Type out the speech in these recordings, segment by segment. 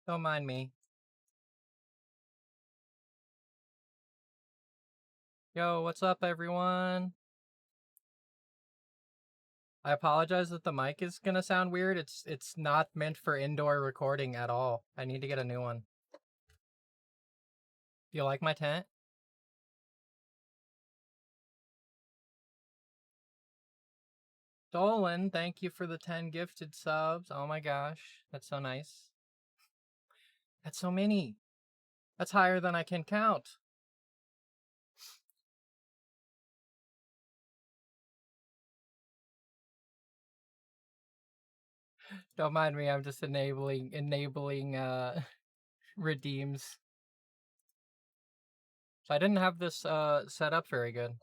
Don't mind me. Yo, what's up, everyone? I apologize that the mic is gonna sound weird. It's not meant for indoor recording at all. I need to get a new one. You like my tent? Dolan, thank you for the 10 gifted subs. Oh my gosh, that's so nice. That's so many. That's higher than I can count. Don't mind me, I'm just enabling redeems. So I didn't have this set up very good.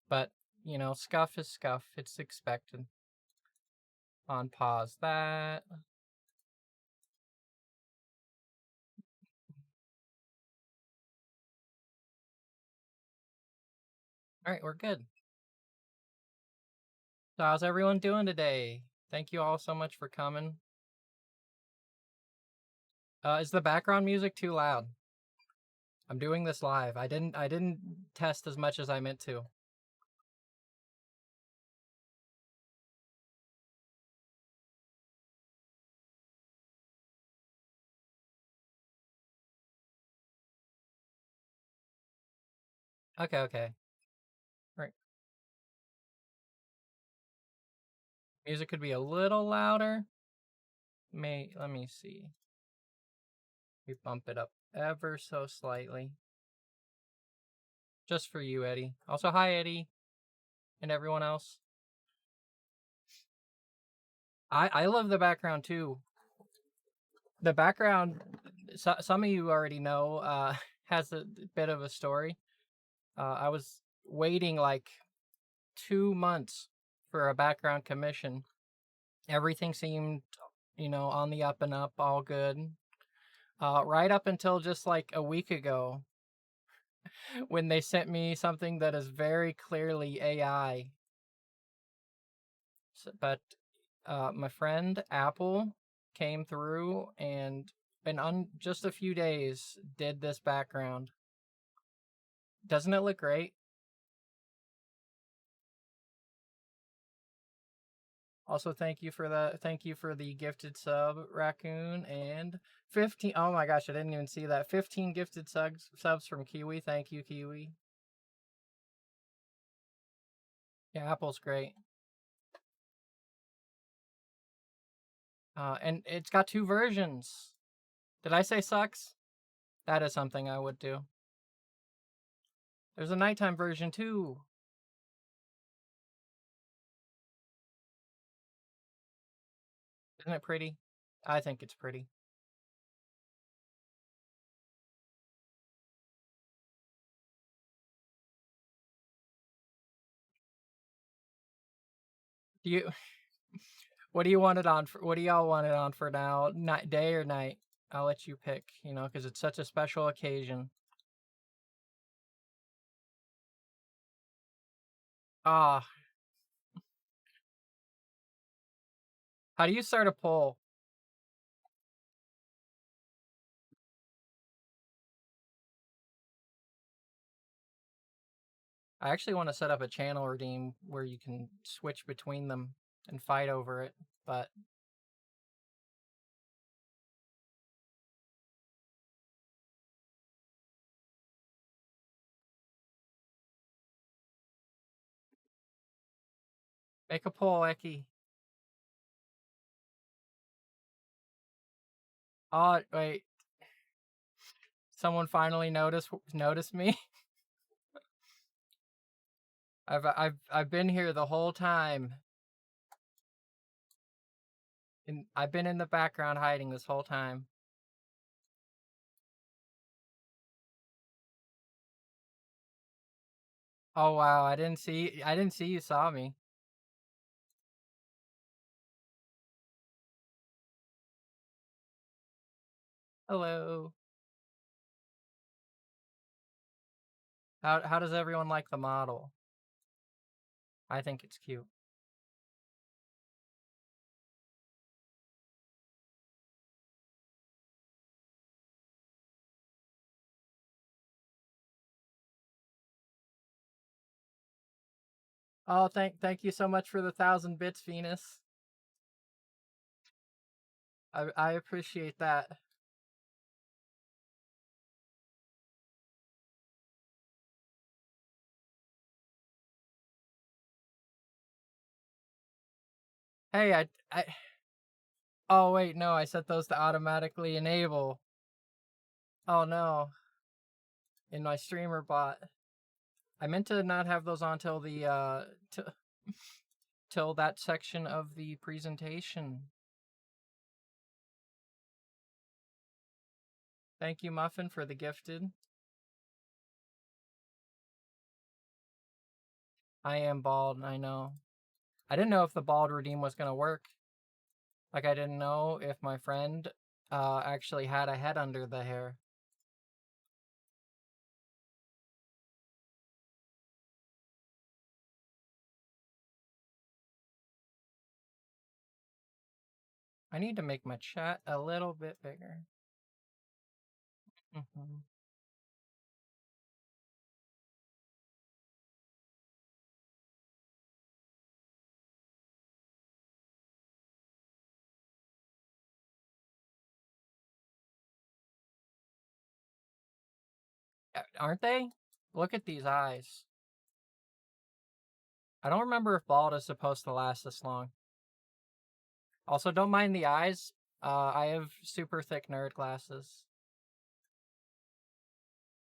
But, you know, scuff is scuff. It's expected. On pause that. Alright, we're good. So how's everyone doing today? Thank you all so much for coming. Is the background music too loud? I'm doing this live. I didn't test as much as I meant to. Okay. Right. Music could be a little louder. Let me see. We bump it up ever so slightly. Just for you, Eddie. Also, hi, Eddie. And everyone else. I love the background too. The background, some of you already know, has a bit of a story. I was waiting like 2 months for a background commission. Everything seemed, on the up and up, all good. Right up until just like a week ago, when they sent me something that is very clearly AI. But my friend Apple came through and in just a few days did this background. Doesn't it look great? Also, thank you for the gifted sub, Raccoon, and 15. Oh my gosh, I didn't even see that. 15 gifted subs from Kiwi. Thank you, Kiwi. Yeah, Apple's great. And it's got 2 versions. Did I say sucks? That is something I would do. There's a nighttime version too. Isn't it pretty? I think it's pretty. Do you? What do you want it on for? What do y'all want it on for now? Night, day or night? I'll let you pick. Because it's such a special occasion. Ah, how do you start a poll? I actually want to set up a channel redeem where you can switch between them and fight over it, but make a poll, Eki. Oh, wait. Someone finally noticed me. I've been here the whole time. And I've been in the background hiding this whole time. Oh wow, I didn't see you saw me. Hello. How does everyone like the model? I think it's cute. Oh, thank you so much for the 1,000 bits, Venus. I appreciate that. Hey, I. Oh wait, no, I set those to automatically enable. Oh no, in my streamer bot. I meant to not have those on till the till that section of the presentation. Thank you, Muffin, for the gifted. I am bald, I know. I didn't know if the bald redeem was gonna work. Like I didn't know if my friend actually had a head under the hair. I need to make my chat a little bit bigger. Mm-hmm. Aren't they? Look at these eyes. I don't remember if bald is supposed to last this long. Also, don't mind the eyes. I have super thick nerd glasses,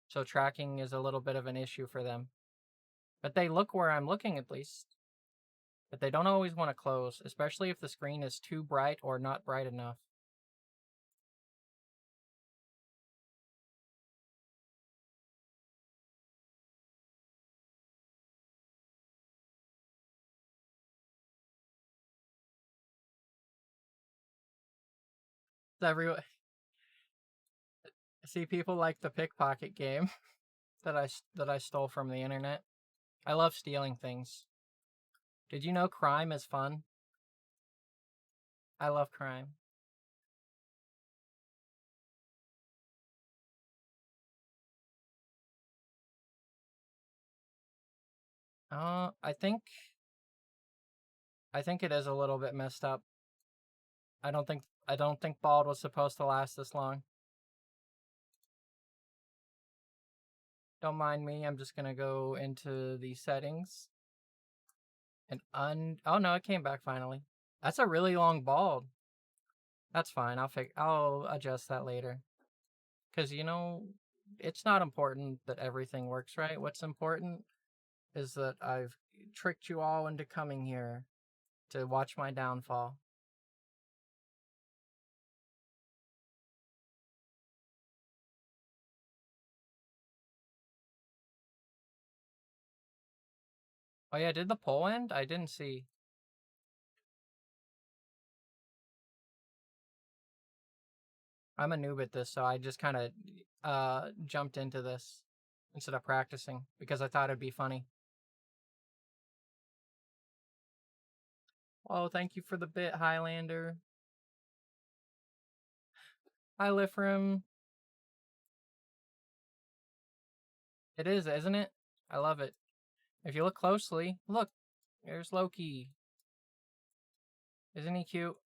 so tracking is a little bit of an issue for them. But they look where I'm looking at least. But they don't always want to close, especially if the screen is too bright or not bright enough. Every see people like the pickpocket game that I stole from the internet. I love stealing things. Did you know crime is fun? I love crime. I think it is a little bit messed up. I don't think bald was supposed to last this long. Don't mind me. I'm just gonna go into the settings and oh no, it came back finally. That's a really long bald. That's fine. I'll adjust that later. Cuz it's not important that everything works right. What's important is that I've tricked you all into coming here to watch my downfall. Oh yeah, did the poll end? I didn't see. I'm a noob at this, so I just kind of jumped into this instead of practicing because I thought it'd be funny. Oh, thank you for the bit, Highlander. Hi, Lifrim. It is, isn't it? I love it. If you look closely, look, there's Loki. Isn't he cute?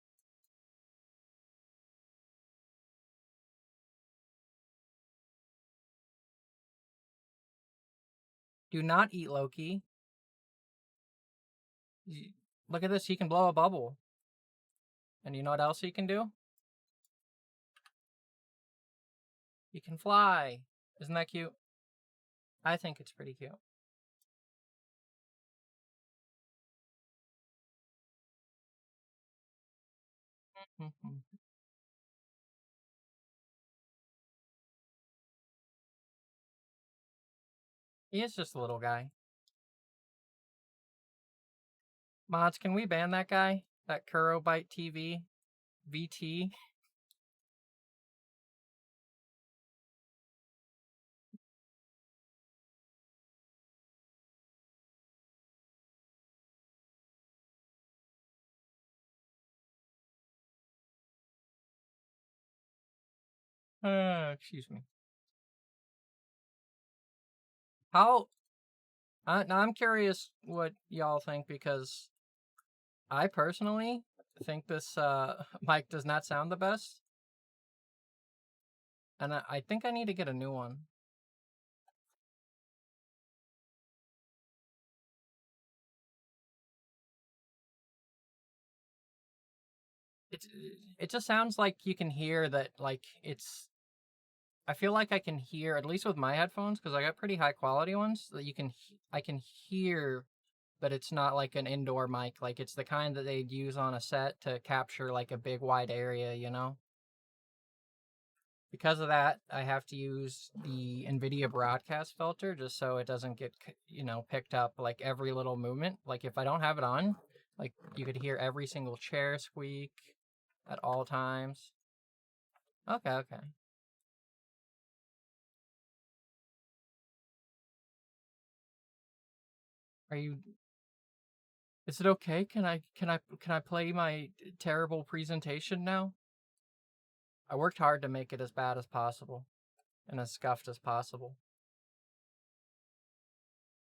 Do not eat Loki. Look at this, he can blow a bubble. And you know what else he can do? He can fly. Isn't that cute? I think it's pretty cute. He is just a little guy. Mods, can we ban that guy? That Kurobite TV? VT? Excuse me. How Now I'm curious what y'all think because I personally think this mic does not sound the best, and I think I need to get a new one. It's it just sounds like you can hear that like it's. I feel like I can hear at least with my headphones because I got pretty high quality ones that I can hear that it's not like an indoor mic, like it's the kind that they'd use on a set to capture like a big wide area, you know? Because of that, I have to use the NVIDIA broadcast filter just so it doesn't get, picked up like every little movement. Like if I don't have it on, like you could hear every single chair squeak at all times. Okay, okay. Are you Is it okay? Can I play my terrible presentation now? I worked hard to make it as bad as possible and as scuffed as possible.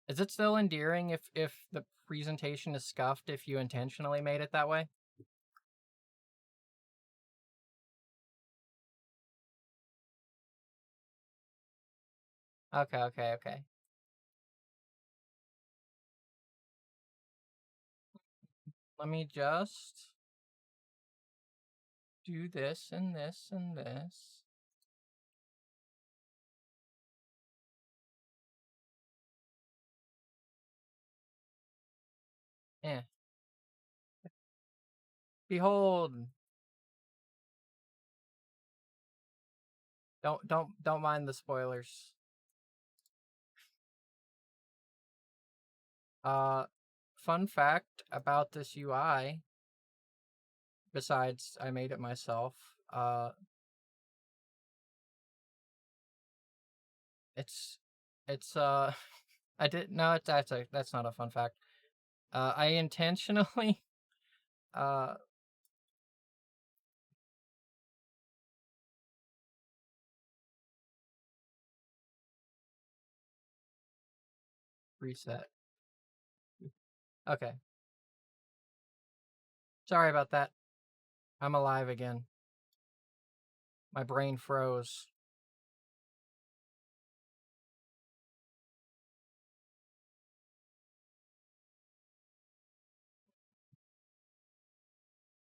Is it still endearing if the presentation is scuffed if you intentionally made it that way? Okay, okay, okay. Let me just do this and this and this. Eh. Behold. Don't mind the spoilers. Uh Fun fact about this UI, besides I made it myself, it's it's I did no it's that's not a fun fact. I intentionally uh reset. Okay. Sorry about that. I'm alive again. My brain froze.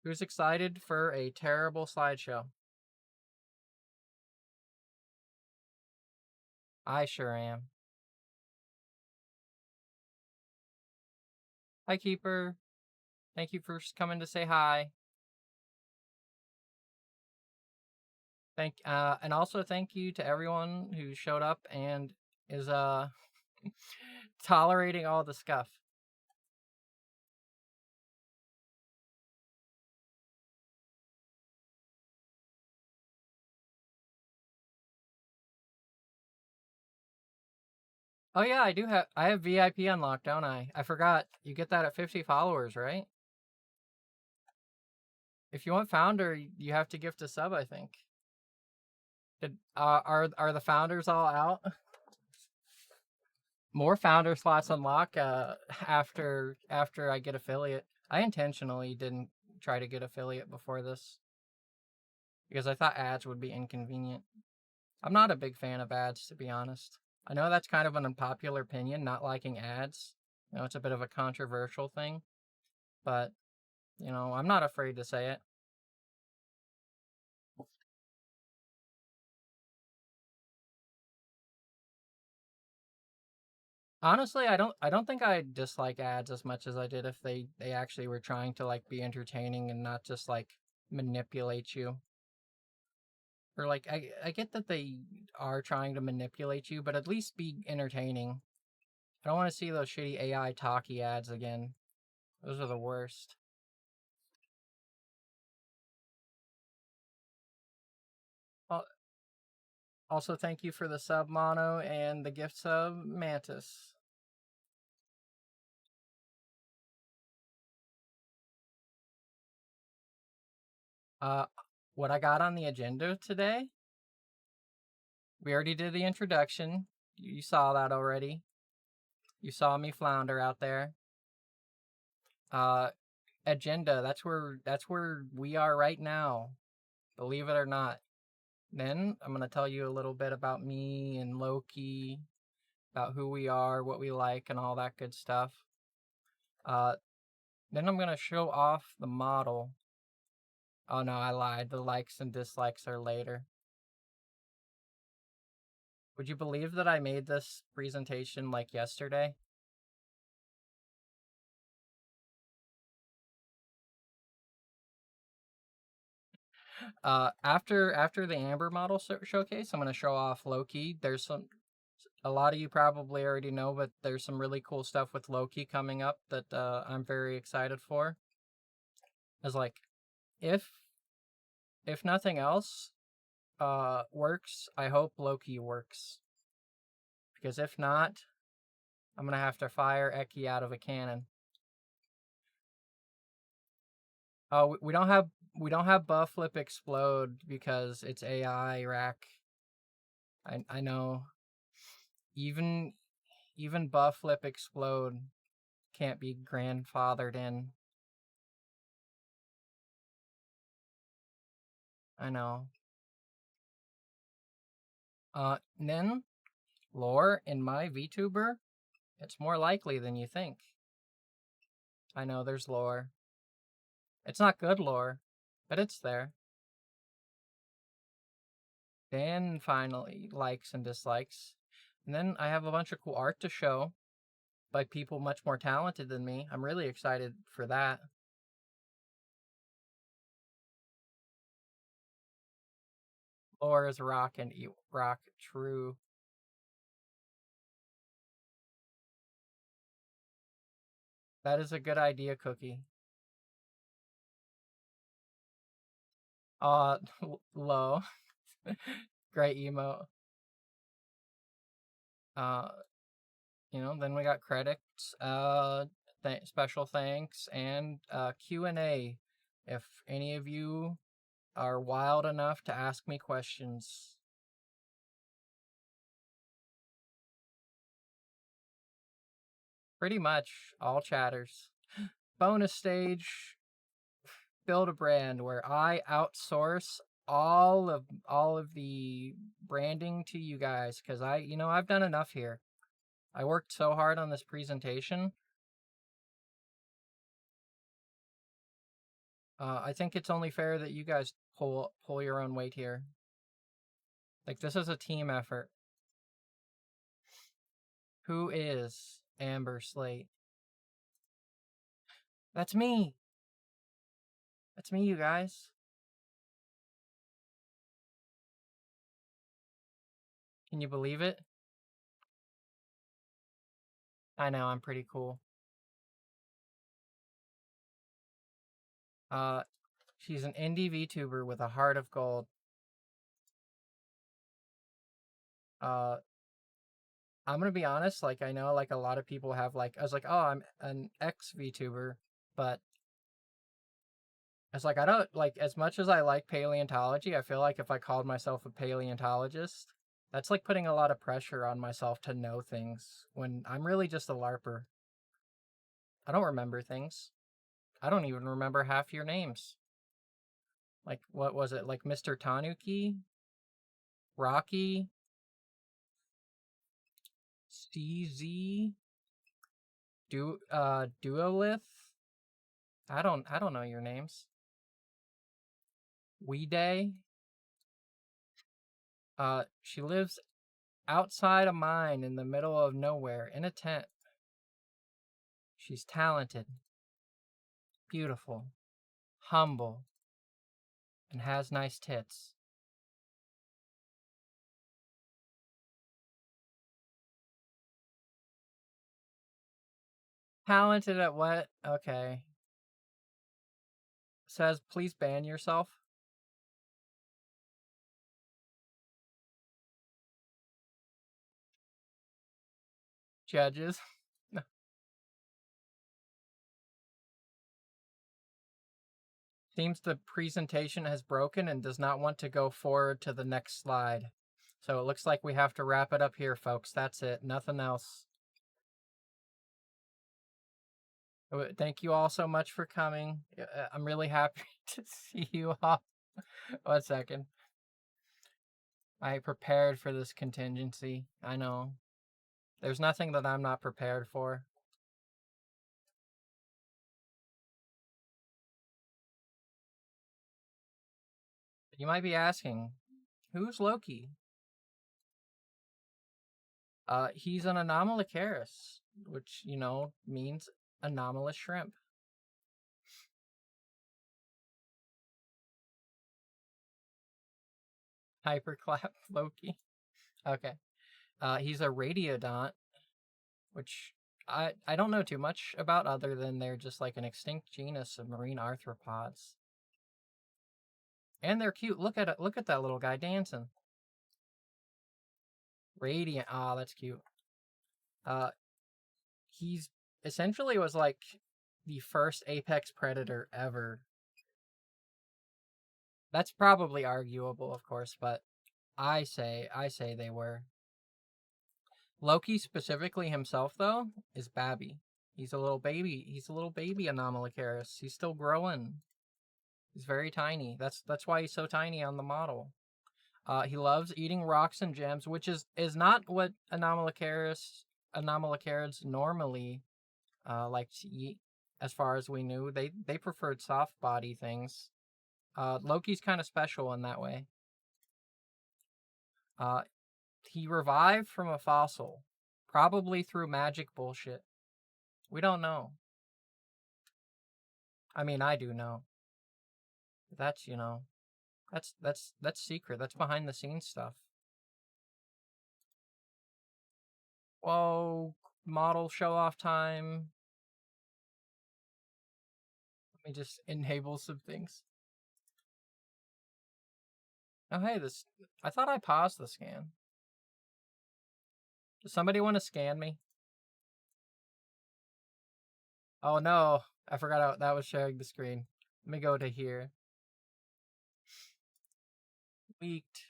Who's excited for a terrible slideshow? I sure am. Hi Keeper. Thank you for coming to say hi. And also thank you to everyone who showed up and is tolerating all the scuff. Oh yeah, I have VIP unlocked, don't I? I forgot. You get that at 50 followers, right? If you want founder, you have to gift a sub, I think. Are the founders all out? More founder slots unlock after I get affiliate. I intentionally didn't try to get affiliate before this because I thought ads would be inconvenient. I'm not a big fan of ads, to be honest. I know that's kind of an unpopular opinion, not liking ads. It's a bit of a controversial thing, but I'm not afraid to say it. Honestly, I don't think I dislike ads as much as I did if they actually were trying to like be entertaining and not just like manipulate you. Or like I get that they are trying to manipulate you, but at least be entertaining. I don't want to see those shitty AI talkie ads again. Those are the worst. Al- Also, thank you for the sub mono and the gift sub mantis. Uh, what I got on the agenda today, we already did the introduction. You saw that already. You saw me flounder out there. Uh, agenda. That's where we are right now. Believe it or not. Then I'm gonna tell you a little bit about me and Loki, about who we are, what we like, and all that good stuff. Uh, then I'm gonna show off the model. Oh no, I lied. The likes and dislikes are later. Would you believe that I made this presentation like yesterday? After the Amber model showcase, I'm gonna show off Loki. There's some a lot of you probably already know, but there's some really cool stuff with Loki coming up that I'm very excited for. As like, if if nothing else works, I hope Loki works. Because if not, I'm gonna have to fire Eki out of a cannon. Oh, we don't have buff flip explode because it's AI rack. I know. Even even buff flip explode can't be grandfathered in. I know. Nin lore in my VTuber, it's more likely than you think. I know there's lore. It's not good lore, but it's there. Then finally, likes and dislikes. And then I have a bunch of cool art to show by people much more talented than me. I'm really excited for that. Lore is rock and rock true. That is a good idea, Cookie. Uh, low. Great emo. Uh, then we got credits, special thanks, and Q&A. If any of you are wild enough to ask me questions. Pretty much all chatters. Bonus stage, build a brand where I outsource all of the branding to you guys because I've done enough here. I worked so hard on this presentation. I think it's only fair that you guys pull your own weight here. Like, this is a team effort. Who is amberslate? That's me. That's me, you guys. Can you believe it? I know, I'm pretty cool. Uh, she's an indie VTuber with a heart of gold. Uh, I'm gonna be honest. Like, I know, like, a lot of people have like, I was like, oh, I'm an ex VTuber, but it's like I don't like as much as I like paleontology. I feel like if I called myself a paleontologist, that's like putting a lot of pressure on myself to know things when I'm really just a larper. I don't remember things. I don't even remember half your names. Like, what was it? Like Mr. Tanuki, Rocky, CZ, Duolith. I don't know your names. We Day. She lives outside a mine in the middle of nowhere in a tent. She's talented, beautiful, humble, and has nice tits. Talented at what? Okay. Says, please ban yourself. Judges. Seems the presentation has broken and does not want to go forward to the next slide. So it looks like we have to wrap it up here, folks. That's it. Nothing else. Thank you all so much for coming. I'm really happy to see you all. 1 second. I prepared for this contingency. I know. There's nothing that I'm not prepared for. You might be asking, who's Loki? He's an anomalocaris, which, means anomalous shrimp. Hyperclap Loki. Okay. He's a radiodont, which I don't know too much about other than they're just like an extinct genus of marine arthropods. And they're cute. Look at it. Look at that little guy dancing. Radiant. Ah, that's cute. He's essentially was like the first apex predator ever. That's probably arguable, of course, but I say they were. Loki specifically himself though is Babby. He's a little baby. He's a little baby Anomalocaris. He's still growing. He's very tiny. That's why he's so tiny on the model. He loves eating rocks and gems, which is not what Anomalocarids normally like to eat. As far as we knew, they preferred soft body things. Loki's kind of special in that way. Uh, he revived from a fossil, probably through magic bullshit. We don't know. I mean, I do know. That's that's secret. That's behind the scenes stuff. Whoa, model show off time. Let me just enable some things. Oh, hey, this. I thought I paused the scan. Does somebody want to scan me? Oh no, I forgot that was sharing the screen. Let me go to here. Leaked.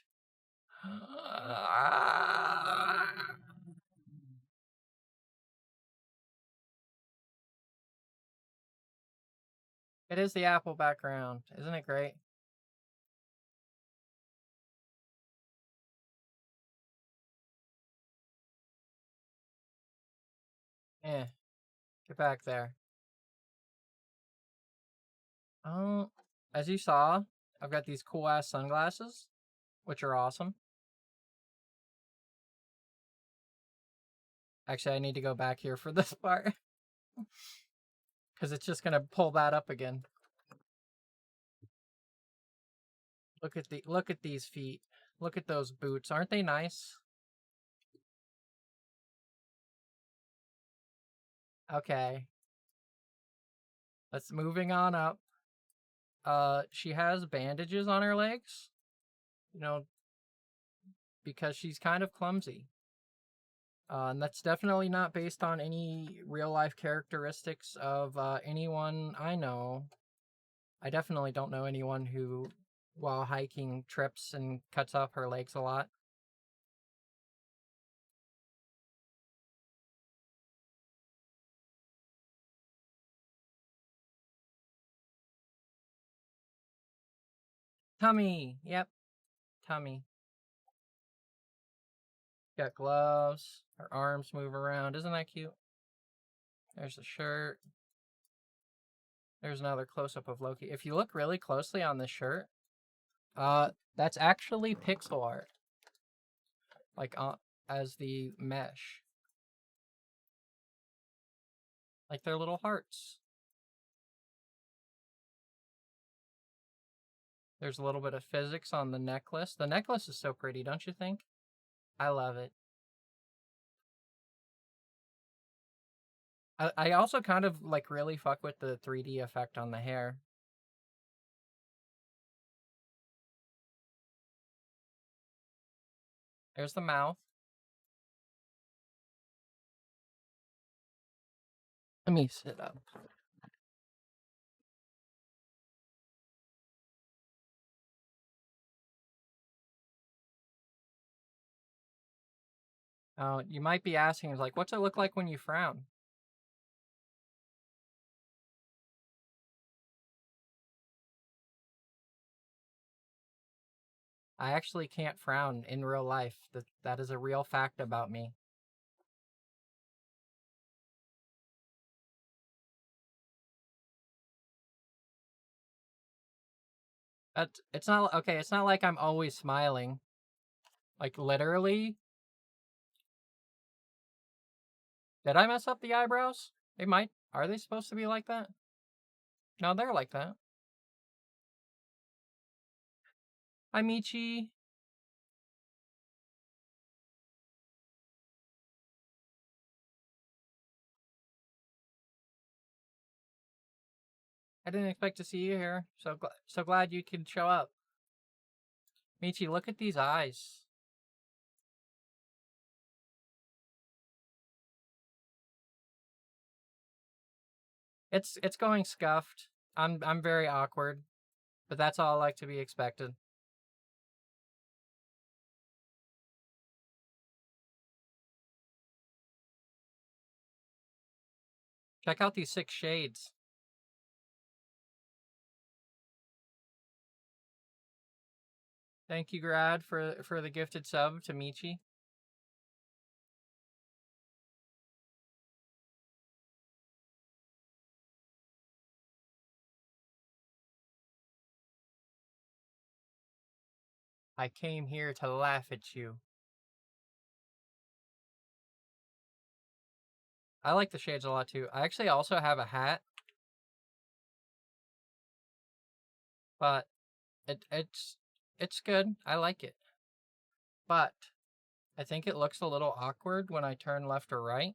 It is the Apple background. Isn't it great? Eh, get back there. Oh, as you saw, I've got these cool ass sunglasses, which are awesome. Actually, I need to go back here for this part because it's just gonna pull that up again. Look at these feet. Look at those boots. Aren't they nice? Okay. Let's moving on up. She has bandages on her legs. You know, because she's kind of clumsy. And that's definitely not based on any real life characteristics of anyone I know. I definitely don't know anyone who, while hiking, trips and cuts off her legs a lot. Tummy. Yep. Tummy. Got gloves. Her arms move around. Isn't that cute? There's the shirt. There's another close up of Loki. If you look really closely on this shirt, that's actually pixel art. Like as the mesh. Like they're little hearts. There's a little bit of physics on the necklace. The necklace is so pretty, don't you think? I love it. I also kind of like really fuck with the 3D effect on the hair. There's the mouth. Let me sit up. Oh, you might be asking, like, what's it look like when you frown? I actually can't frown in real life. That is a real fact about me. It's not okay. It's not like I'm always smiling. Like literally, did I mess up the eyebrows? They might. Are they supposed to be like that? No, they're like that. Hi, Michi. I didn't expect to see you here. So glad you could show up. Michi, look at these eyes. It's going scuffed. I'm very awkward, but that's all like to be expected. Check out these 6 shades. Thank you, Grad, for the gifted sub to Michi. I came here to laugh at you. I like the shades a lot too. I actually also have a hat, but it's good. I like it. But I think it looks a little awkward when I turn left or right.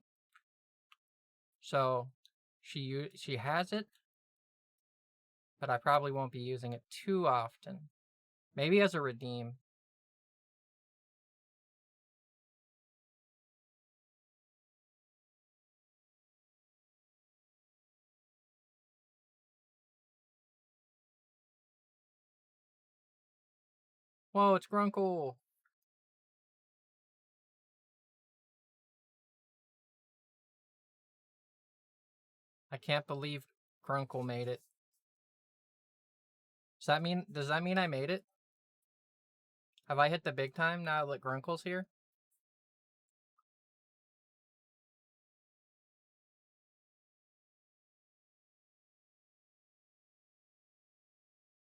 So she has it, but I probably won't be using it too often. Maybe as a redeem. Whoa, it's Grunkle. I can't believe Grunkle made it. Does that mean I made it? Have I hit the big time now that Grunkle's here?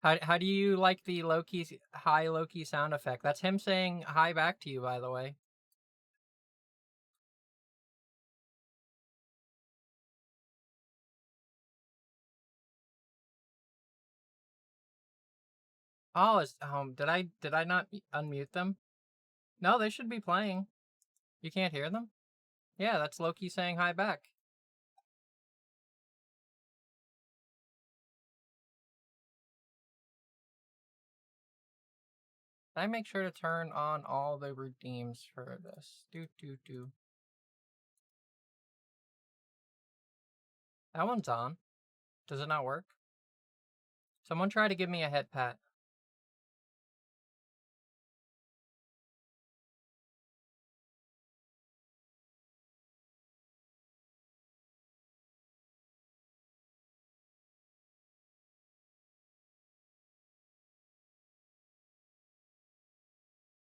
How do you like the Loki hi Loki sound effect? That's him saying hi back to you, by the way. Oh, did I not unmute them? No, they should be playing. You can't hear them? Yeah, that's Loki saying hi back. I make sure to turn on all the redeems for this. Do. That one's on. Does it not work? Someone try to give me a head pat.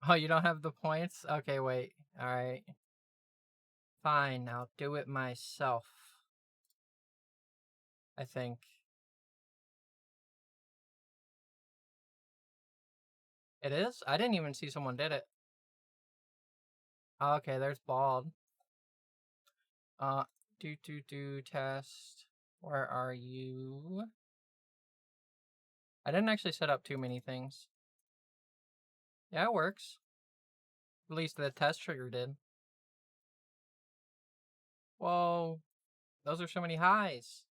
Oh, you don't have the points? Okay, wait. Alright. Fine, I'll do it myself. I think. It is? I didn't even see someone did it. Okay, there's bald. Uh, do test. Where are you? I didn't actually set up too many things. Yeah, it works. At least the test trigger did. Whoa, those are so many highs.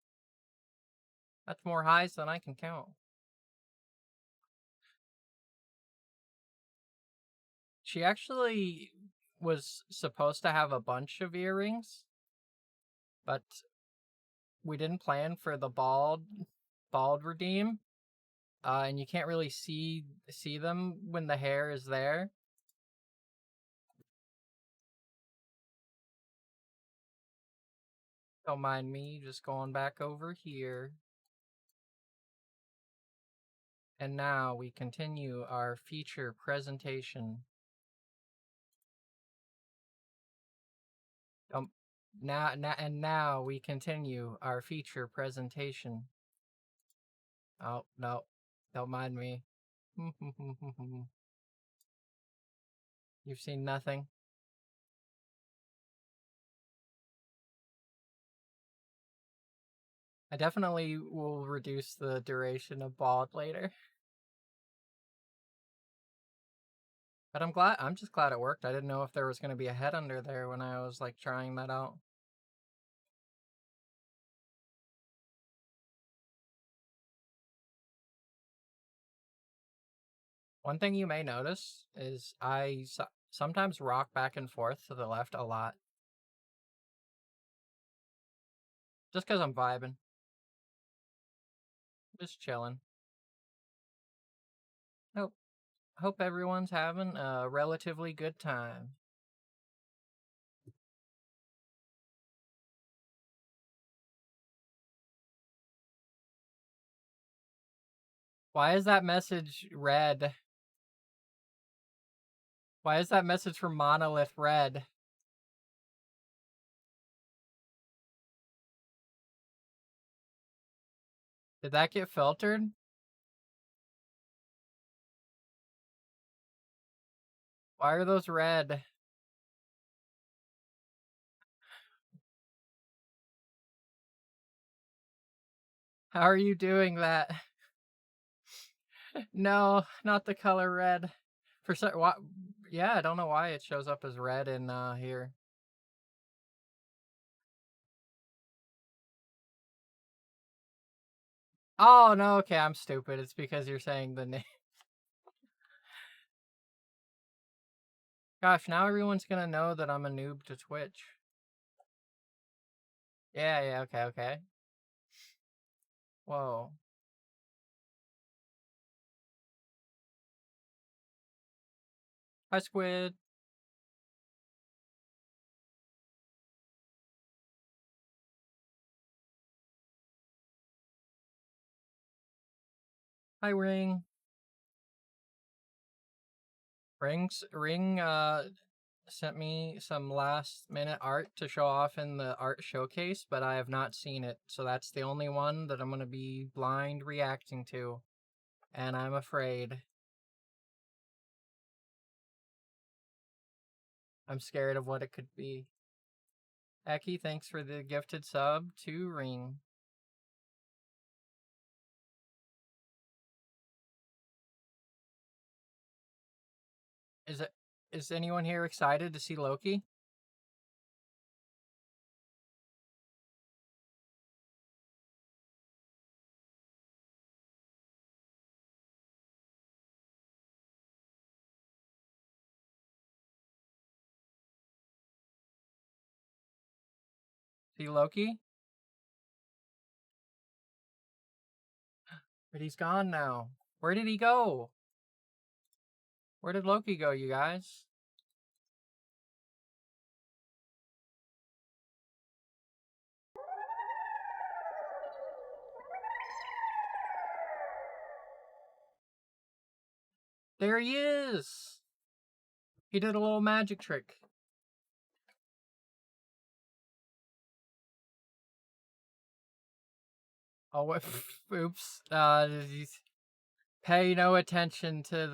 That's more highs than I can count. She actually was supposed to have a bunch of earrings, but we didn't plan for the bald redeem. And you can't really see them when the hair is there. Don't mind me just going back over here. And now we continue our feature presentation. Now we continue our feature presentation. Oh, no. Don't mind me. You've seen nothing. I definitely will reduce the duration of bald later. But I'm just glad it worked. I didn't know if there was going to be a head under there when I was like trying that out. One thing you may notice is I sometimes rock back and forth to the left a lot. Just because I'm vibing. Just chilling. Hope everyone's having a relatively good time. Why is that message red? Why is that message from Monolith red? Did that get filtered? Why are those red? How are you doing that? No, not the color red. Yeah, I don't know why it shows up as red in here. Oh no, okay, I'm stupid. It's because you're saying the name. Gosh, now everyone's gonna know that I'm a noob to Twitch. Yeah, okay. Whoa. Hi, Squid. Hi, Ring. Ring sent me some last minute art to show off in the art showcase, but I have not seen it. So that's the only one that I'm going to be blind reacting to. And I'm afraid. I'm scared of what it could be. Eki, thanks for the gifted sub to Ring. Is anyone here excited to see Loki? See Loki? But he's gone now. Where did he go? Where did Loki go, you guys? There he is! He did a little magic trick. Oh, oops. Pay no attention to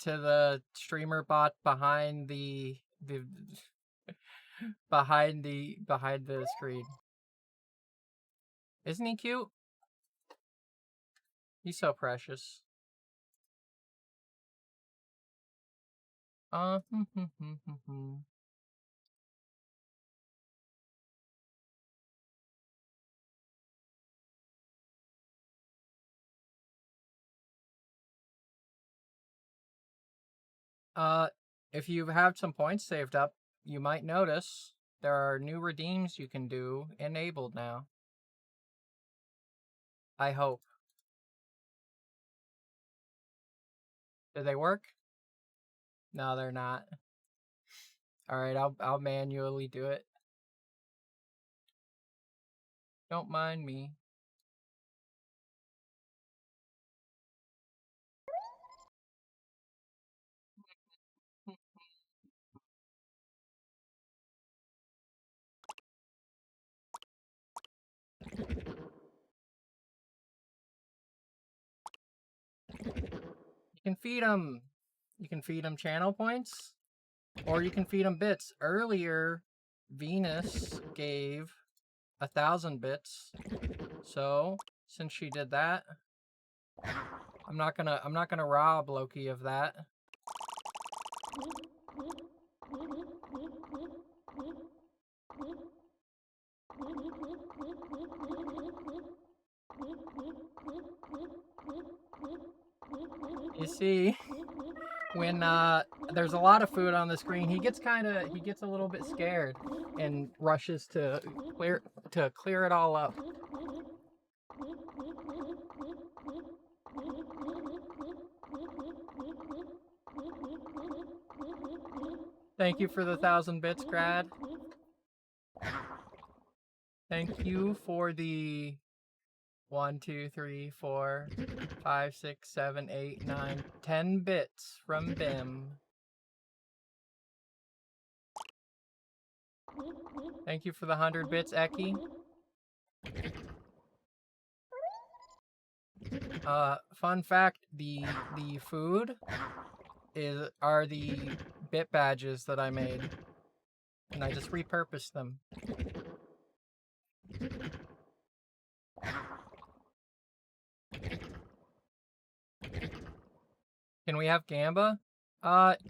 the streamer bot behind the behind the screen. Isn't he cute? He's so precious. Uh, if you have some points saved up, you might notice there are new redeems you can do enabled now. I hope. Do they work? No, they're not. All right, I'll manually do it. Don't mind me. can feed them. You can feed them channel points, or you can feed them bits. Earlier, Venus gave 1,000 bits. So since she did that, I'm not gonna rob Loki of that. You see, when there's a lot of food on the screen, he gets a little bit scared and rushes to clear it all up. Thank you for the 1,000 bits, Grad. Thank you for the 1, 2, 3, 4, 5, 6, 7, 8, 9, 10 bits from Bim. Thank you for the 100 bits, Eki. Fun fact, the food are the bit badges that I made. And I just repurposed them. Can we have Gamba?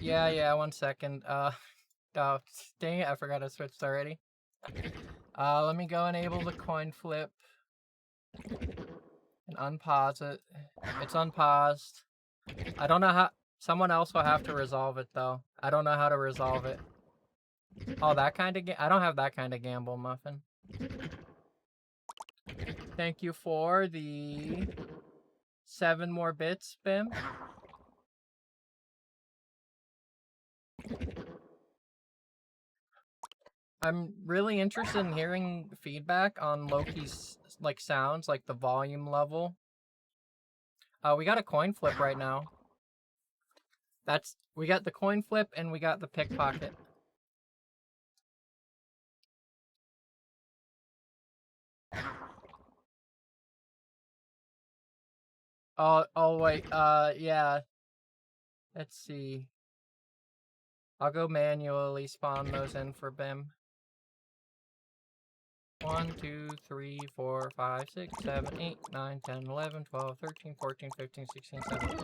Yeah, 1 second. Oh, dang it, I forgot I switched already. Let me go enable the coin flip. And unpause it. It's unpaused. I don't know how... Someone else will have to resolve it, though. I don't know how to resolve it. Oh, that kind of... I don't have that kind of gamble, Muffin. Thank you for the 7 more bits, Bim. I'm really interested in hearing feedback on Loki's like sounds, like the volume level. We got a coin flip right now. We got the coin flip and we got the pickpocket. Oh wait, yeah. Let's see. I'll go manually spawn those in for Bim. 1, 2, 3, 4, 5, 6, 7, 8, 9, 10, 11, 12, 13, 14, 15, 16, 17.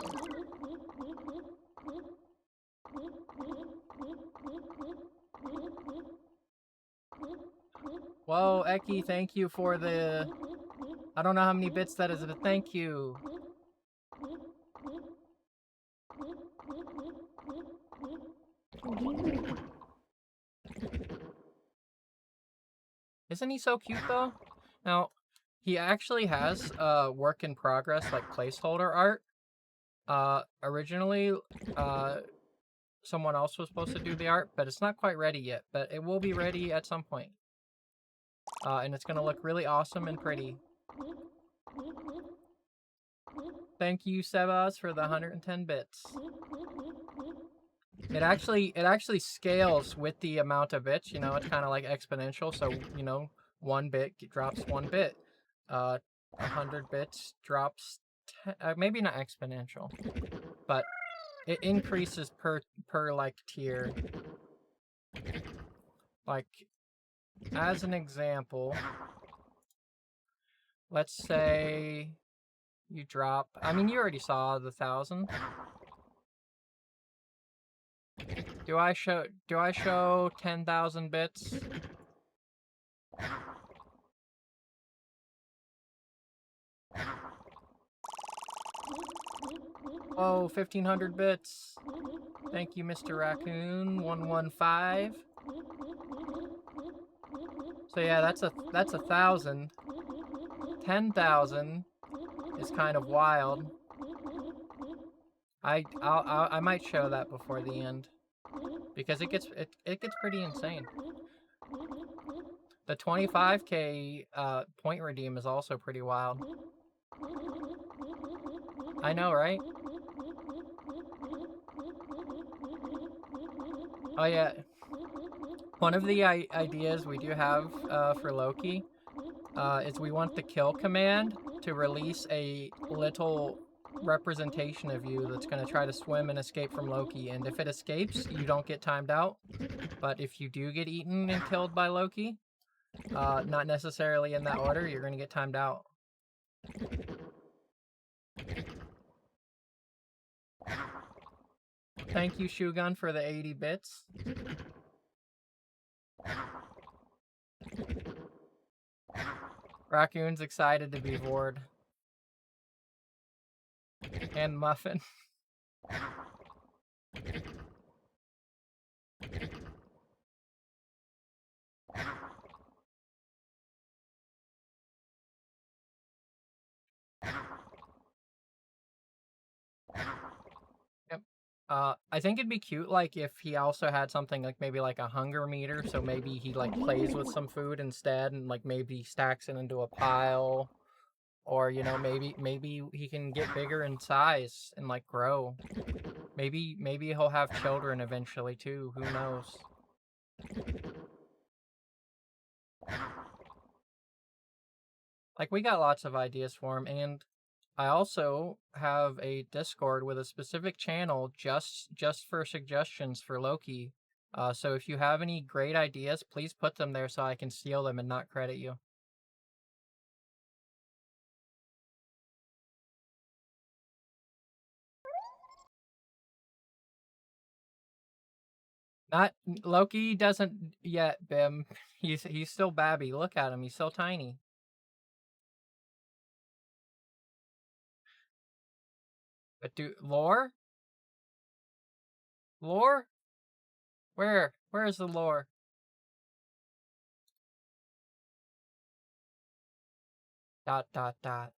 Whoa, Eki, thank you for the... I don't know how many bits that is, but thank you. Isn't he so cute, though? Now, he actually has work in progress, like placeholder art. Originally, someone else was supposed to do the art, but it's not quite ready yet. But it will be ready at some point. And it's gonna look really awesome and pretty. Thank you, Sebas, for the 110 bits. It actually scales with the amount of bits, you know, it's kind of like exponential, so, you know, 1 bit drops 1 bit. 100 bits drops, maybe not exponential, but it increases per like tier. Like, as an example, let's say you drop, I mean, you already saw the 1,000. Do I show 10,000 bits? Oh, 1,500 bits. Thank you, Mr. Raccoon 115. So yeah, that's 1,000. 10,000 is kind of wild. I might show that before the end, because it gets pretty insane. The 25k point redeem is also pretty wild. I know, right? Oh yeah, one of the ideas we do have for Loki is we want the kill command to release a little representation of you that's going to try to swim and escape from Loki. And if it escapes, you don't get timed out. But if you do get eaten and killed by Loki, not necessarily in that order, you're going to get timed out. Thank you, Shogun, for the 80 bits. Raccoon's excited to be Vord. And Muffin. Yep. I think it'd be cute, like, if he also had something like maybe like a hunger meter, so maybe he like plays with some food instead, and like maybe stacks it into a pile, or you know maybe he can get bigger in size and like grow. Maybe he'll have children eventually too. Who knows? Like we got lots of ideas for him, and I also have a Discord with a specific channel just for suggestions for Loki. So if you have any great ideas, please put them there so I can steal them and not credit you. Not Loki doesn't yet, Bim. He's still babby. Look at him. He's so tiny. But lore? Lore? Where? Where's the lore? Dot dot dot.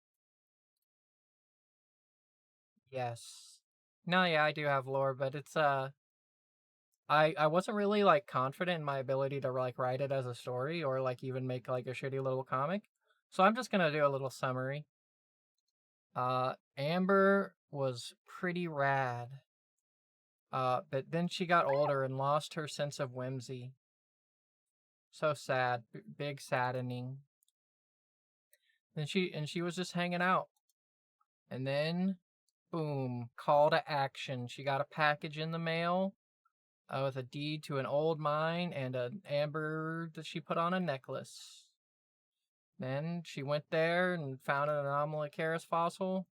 Yes. No, yeah, I do have lore, but it's I wasn't really like confident in my ability to like write it as a story or like even make like a shitty little comic. So I'm just gonna do a little summary. Amber was pretty rad. But then she got older and lost her sense of whimsy. So sad, big saddening. Then she was just hanging out. And then boom, call to action. She got a package in the mail with a deed to an old mine and an amber that she put on a necklace. Then she went there and found an Anomalocaris fossil.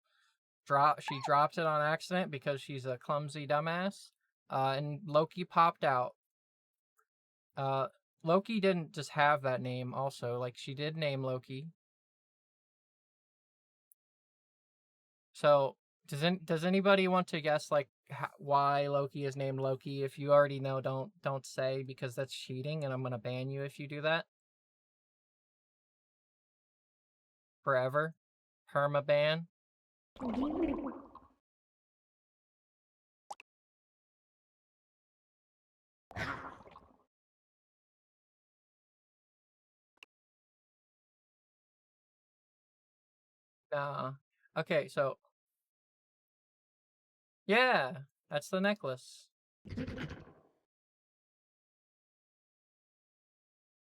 She dropped it on accident because she's a clumsy dumbass. And Loki popped out. Loki didn't just have that name. Also, like she did name Loki. So does anybody want to guess like why Loki is named Loki? If you already know, don't say because that's cheating, and I'm gonna ban you if you do that. Forever, permaban. Nah. Okay, so yeah, that's the necklace.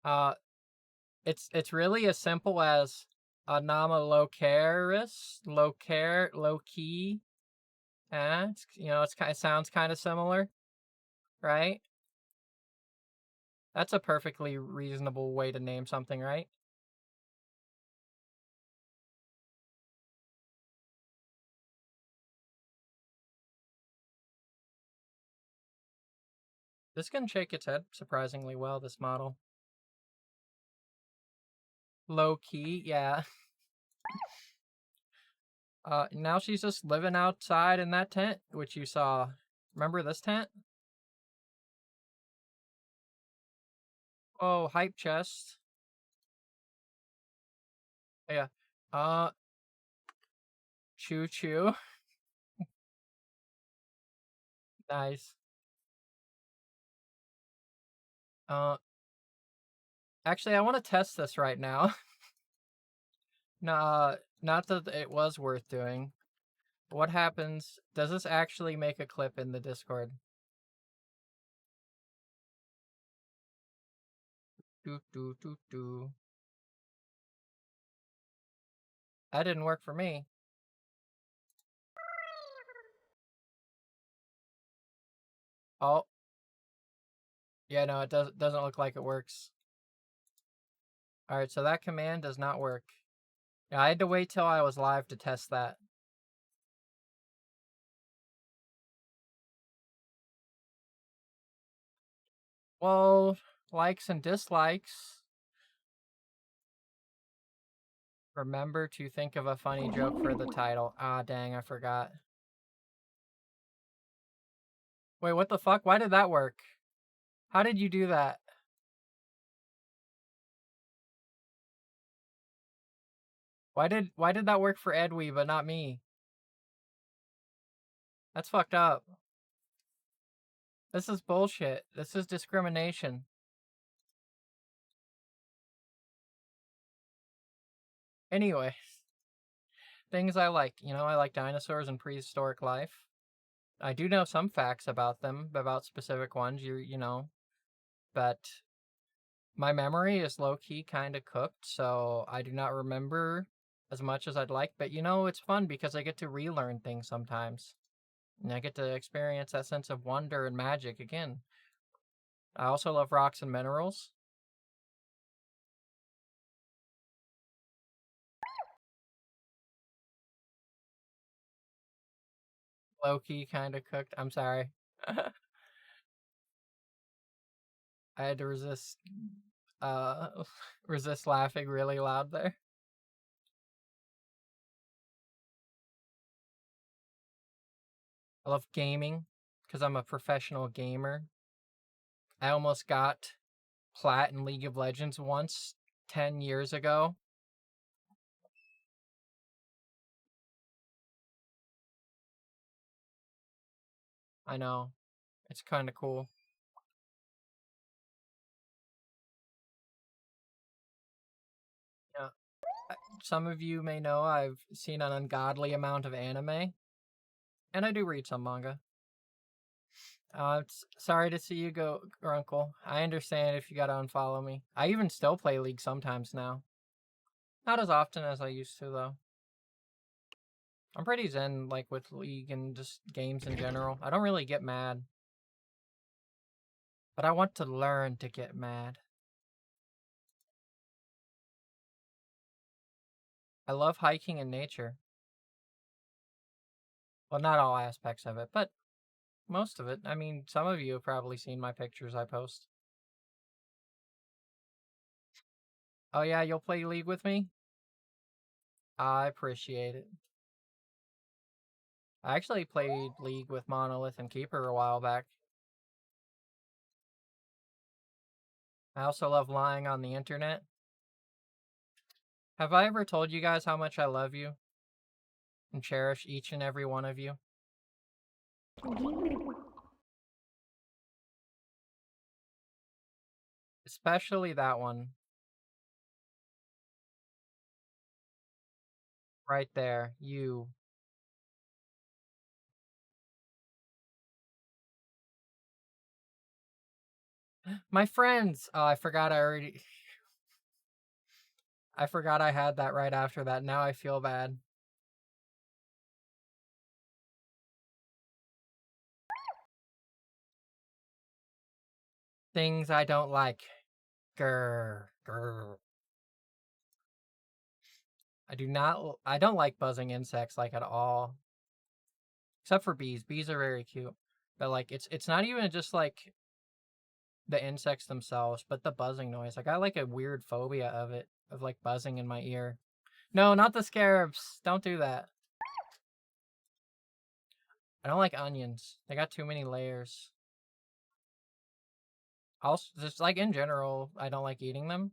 Uh, it's really as simple as Anomalocaris, low key. It's, you know, it sounds kind of similar, right? That's a perfectly reasonable way to name something, right? This can shake its head surprisingly well, this model. Low key, yeah. Now she's just living outside in that tent, which you saw. Remember this tent? Oh, hype chest. Yeah. Uh, choo choo. Nice. Uh, actually, I want to test this right now. Nah, not that it was worth doing. What happens? Does this actually make a clip in the Discord? Do do do do. That didn't work for me. Oh, yeah, no, it doesn't look like it works. All right, so that command does not work. Yeah, I had to wait till I was live to test that. Well, likes and dislikes. Remember to think of a funny joke for the title. Ah, dang, I forgot. Wait, what the fuck? Why did that work? How did you do that? Why did that work for Edwee but not me? That's fucked up. This is bullshit. This is discrimination. Anyway, things I like. I like dinosaurs and prehistoric life. I do know some facts about them, about specific ones. But my memory is low key kind of cooked, so I do not remember as much as I'd like. But it's fun because I get to relearn things sometimes, and I get to experience that sense of wonder and magic again. I also love rocks and minerals. Low key kind of cooked. I'm sorry. I had to uh resist laughing really loud there. I love gaming because I'm a professional gamer. I almost got plat in League of Legends once 10 years ago. I know. It's kind of cool. Yeah. Some of you may know I've seen an ungodly amount of anime, and I do read some manga. Sorry to see you go, Grunkle. I understand if you gotta unfollow me. I even still play League sometimes now. Not as often as I used to, though. I'm pretty zen, like, with League and just games in general. I don't really get mad. But I want to learn to get mad. I love hiking in nature. Well, not all aspects of it, but most of it. I mean, some of you have probably seen my pictures I post. Oh, yeah, you'll play League with me? I appreciate it. I actually played League with Monolith and Keeper a while back. I also love lying on the internet. Have I ever told you guys how much I love you and cherish each and every one of you? Especially that one right there. You. My friends! Oh, I forgot I forgot I had that right after that. Now I feel bad. Things I don't like. Grr, grr. I don't like buzzing insects like at all. Except for bees. Bees are very cute. But like it's not even just like the insects themselves, but the buzzing noise. I got like a weird phobia of it, of like buzzing in my ear. No, not the scarabs. Don't do that. I don't like onions. They got too many layers. Also, just like in general, I don't like eating them.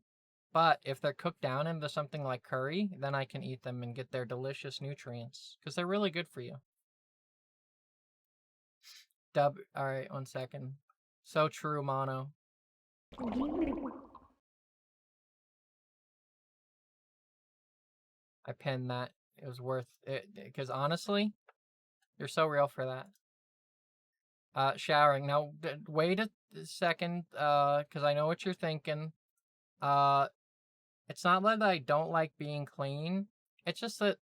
But if they're cooked down into something like curry, then I can eat them and get their delicious nutrients because they're really good for you. All right, 1 second. So true, Mono. I pinned that. It was worth it because honestly, you're so real for that. Showering. Now, wait a second, because I know what you're thinking. Uh, it's not that I don't like being clean. It's just that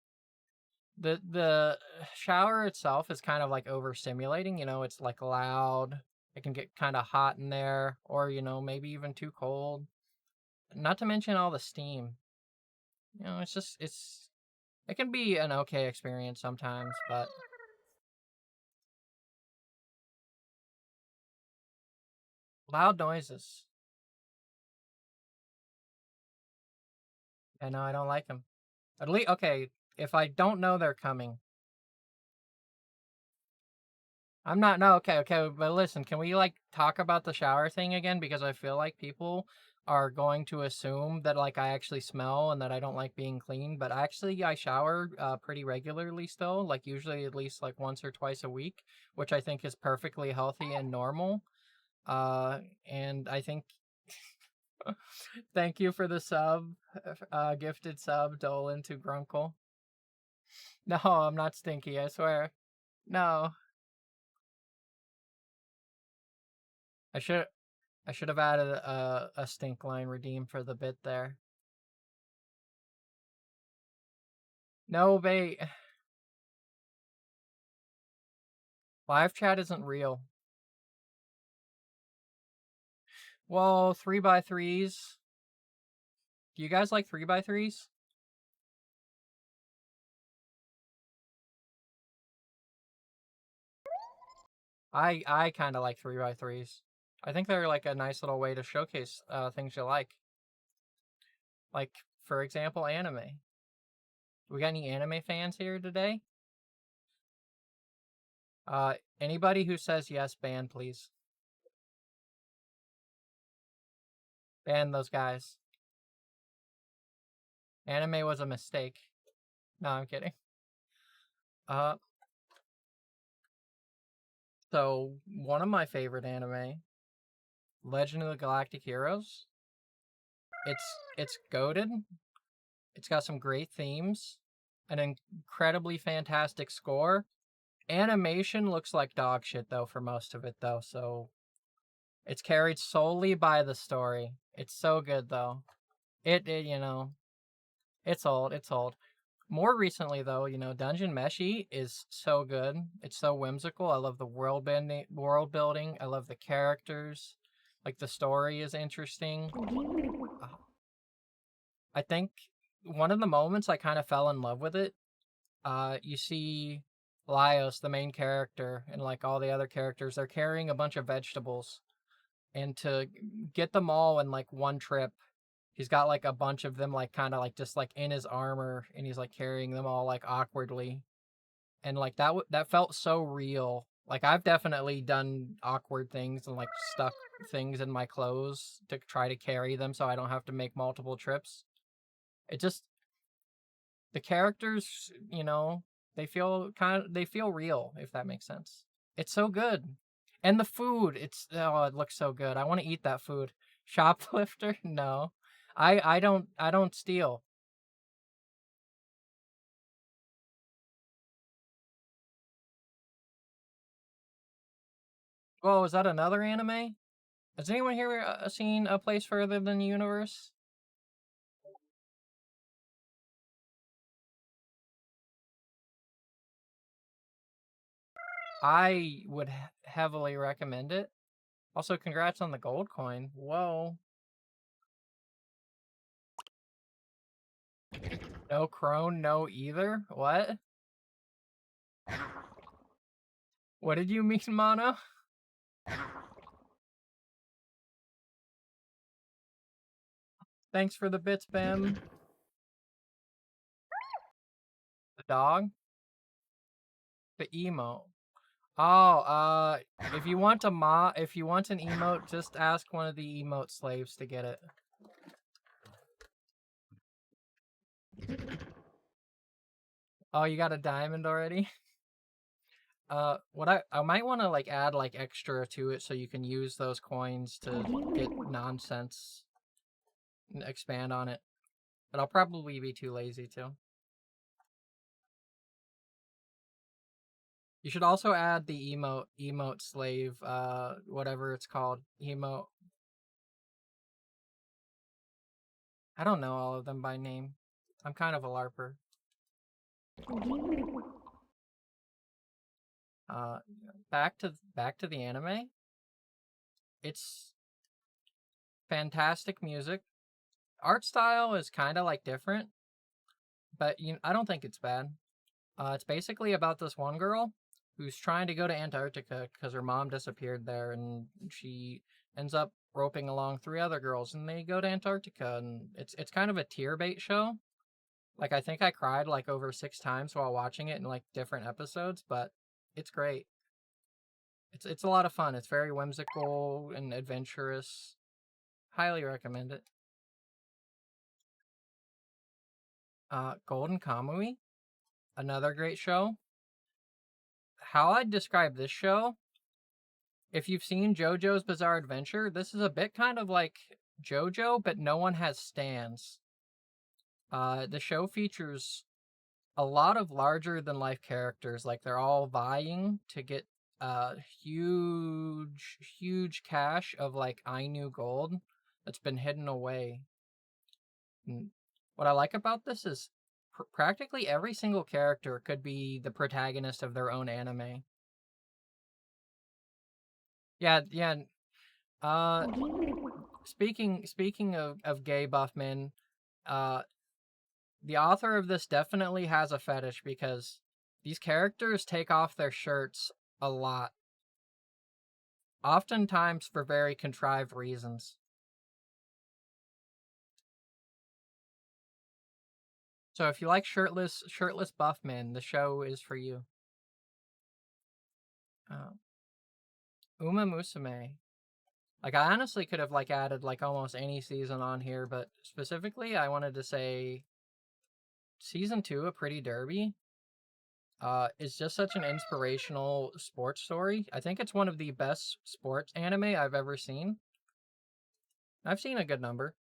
the shower itself is kind of like overstimulating. It's like loud. It can get kind of hot in there, or maybe even too cold. Not to mention all the steam. It can be an okay experience sometimes, but loud noises. I know I don't like them. At least okay, if I don't know they're coming, I'm not. No, okay, okay. But listen, can we like talk about the shower thing again? Because I feel like people are going to assume that like I actually smell and that I don't like being clean. But actually, I shower pretty regularly still. Like usually at least like once or twice a week, which I think is perfectly healthy and normal. Uh, and I think thank you for the sub, gifted sub, Dolan to Grunkle. No, I'm not stinky. I swear. No, I should. I should have added a stink line redeem for the bit there. No bait. Live chat isn't real. Well, 3x3s. Do you guys like 3x3s? I kind of like 3x3s. I think they're like a nice little way to showcase things you like. Like, for example, anime. We got any anime fans here today? Anybody who says yes, ban, please. Ban those guys. Anime was a mistake. No, I'm kidding. Uh, so one of my favorite anime, Legend of the Galactic Heroes. It's goated. It's got some great themes, an incredibly fantastic score. Animation looks like dog shit though for most of it though, so it's carried solely by the story. It's so good though. It it's old. It's old. More recently though, Dungeon Meshi is so good. It's so whimsical. I love the world building. I love the characters. Like the story is interesting. I think one of the moments I kind of fell in love with it. You see Laios, the main character, and like all the other characters, they're carrying a bunch of vegetables, and to get them all in like one trip, he's got like a bunch of them like kind of like just like in his armor, and he's like carrying them all like awkwardly, and like that felt so real. Like I've definitely done awkward things and like stuck things in my clothes to try to carry them so I don't have to make multiple trips. It just the characters, they feel real, if that makes sense. It's so good. And the food, it looks so good. I want to eat that food. Shoplifter? No. I don't steal. Oh, is that another anime? Has anyone here seen A Place Further Than the Universe? I would heavily recommend it. Also, congrats on the gold coin. Whoa. No crone, no either? What? What did you mean, Mono? Thanks for the bits, Bam. The dog? The emote. Oh, if you want an emote, just ask one of the emote slaves to get it. Oh, you got a diamond already? What I might want to like add like extra to it so you can use those coins to get nonsense and expand on it. But I'll probably be too lazy to. You should also add the emote slave, whatever it's called, emote. I don't know all of them by name. I'm kind of a larper. Uh, back to the anime. It's fantastic music. Art style is kind of like different, but I don't think it's bad. It's basically about this one girl who's trying to go to Antarctica because her mom disappeared there, and she ends up roping along three other girls, and they go to Antarctica, and it's kind of a tear bait show. Like I think I cried like over 6 times while watching it in like different episodes, but it's great. It's a lot of fun. It's very whimsical and adventurous. Highly recommend it. Golden Kamui, another great show. How I'd describe this show, if you've seen JoJo's Bizarre Adventure, this is a bit kind of like JoJo, but no one has stands. The show features a lot of larger than life characters, like they're all vying to get huge cache of like Ainu gold that's been hidden away. And what I like about this is practically every single character could be the protagonist of their own anime. Yeah, yeah. Uh, speaking of gay buff men, uh, the author of this definitely has a fetish because these characters take off their shirts a lot, oftentimes for very contrived reasons. So if you like shirtless buff men, the show is for you. Uh, Uma Musume. Like I honestly could have like added like almost any season on here, but specifically I wanted to say season 2 of Pretty Derby is just such an inspirational sports story. I think it's one of the best sports anime I've ever seen. I've seen a good number.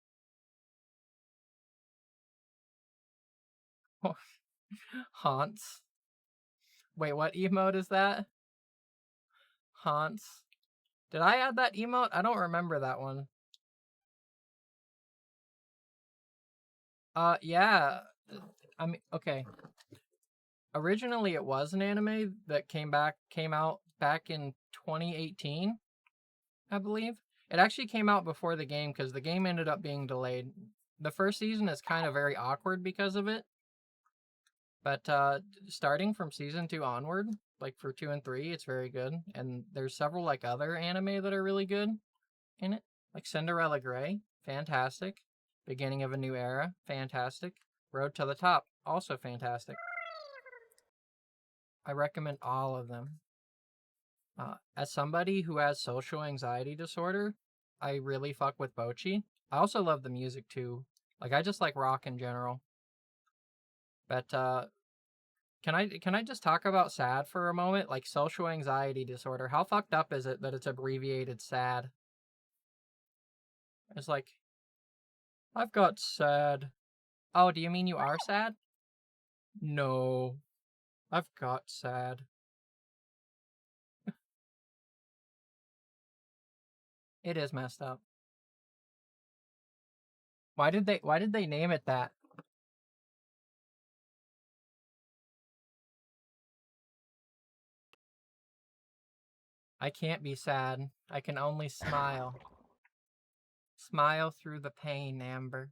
Haunts. Wait, what emote is that? Haunts. Did I add that emote? I don't remember that one. Yeah. I mean, okay. Originally, it was an anime that came out back in 2018, I believe. It actually came out before the game because the game ended up being delayed. The first season is kind of very awkward because of it, but starting from season 2 onward, like for 2 and 3, it's very good. And there's several like other anime that are really good in it, like Cinderella Gray, fantastic. Beginning of a New Era, fantastic. Road to the Top, also fantastic. I recommend all of them. As somebody who has social anxiety disorder, I really fuck with Bochi. I also love the music too. Like I just like rock in general. But can I just talk about SAD for a moment? Like social anxiety disorder. How fucked up is it that it's abbreviated SAD? It's like I've got SAD. Oh, do you mean you are sad? No, I've got SAD. It is messed up. Why did they name it that? I can't be sad. I can only smile. Smile through the pain, Amber.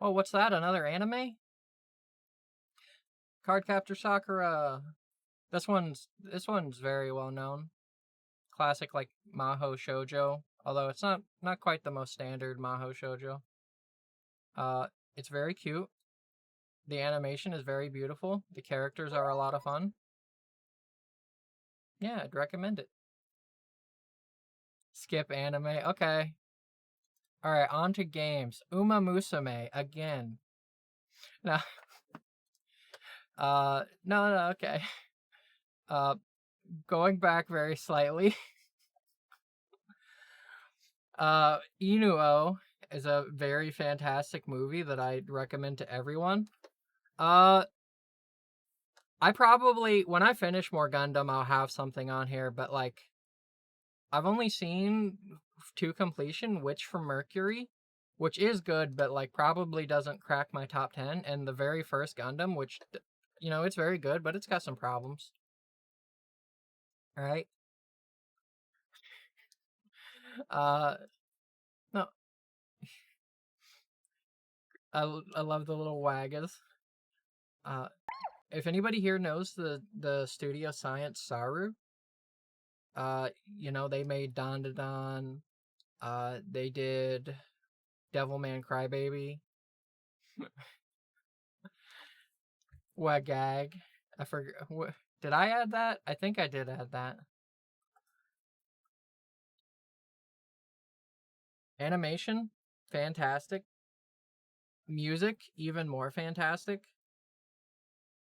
Oh, what's that? Another anime? Cardcaptor Sakura. This one's very well known. Classic like Maho Shoujo, although it's not quite the most standard Maho Shoujo. It's very cute. The animation is very beautiful. The characters are a lot of fun. Yeah, I'd recommend it. Skip anime. Okay. All right, on to games. Uma Musume again. No. No, okay. Uh, going back very slightly. Inuo is a very fantastic movie that I'd recommend to everyone. Uh, I probably when I finish more Gundam, I'll have something on here, but like I've only seen to completion Witch from Mercury, which is good, but like probably doesn't crack my top 10. And the very first Gundam, which you know, it's very good, but it's got some problems. All right. No, I love the little waggas. Uh, if anybody here knows the Studio Science Saru, you know, they made Don to Don. They did Devilman Crybaby, Wagag. I forget. Did I add that? I think I did add that. Animation, fantastic. Music, even more fantastic.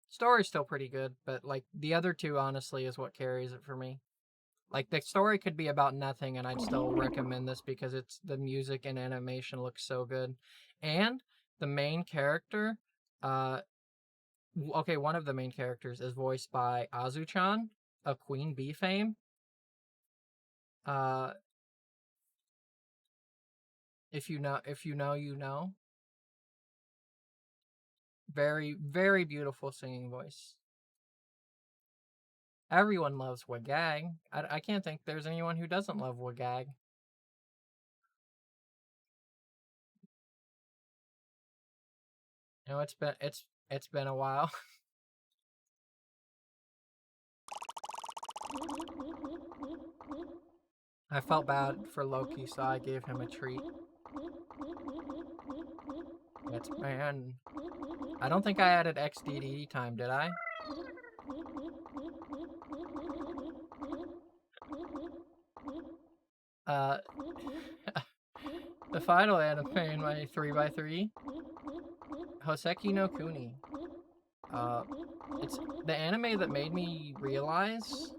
Story's still pretty good, but like the other two, honestly, is what carries it for me. Like the story could be about nothing, and I'd still recommend this because it's the music and animation looks so good, and the main character, uh, okay, one of the main characters is voiced by Azu-chan of Queen Bee fame. Uh, if you know, you know. Very, very beautiful singing voice. Everyone loves Wagag. I can't think there's anyone who doesn't love Wagag. You know, it's been a while. I felt bad for Loki, so I gave him a treat. It's man. I don't think I added XDD time, did I? Uh, the final anime in my 3x3, Hoseki no Kuni. Uh, it's the anime that made me realize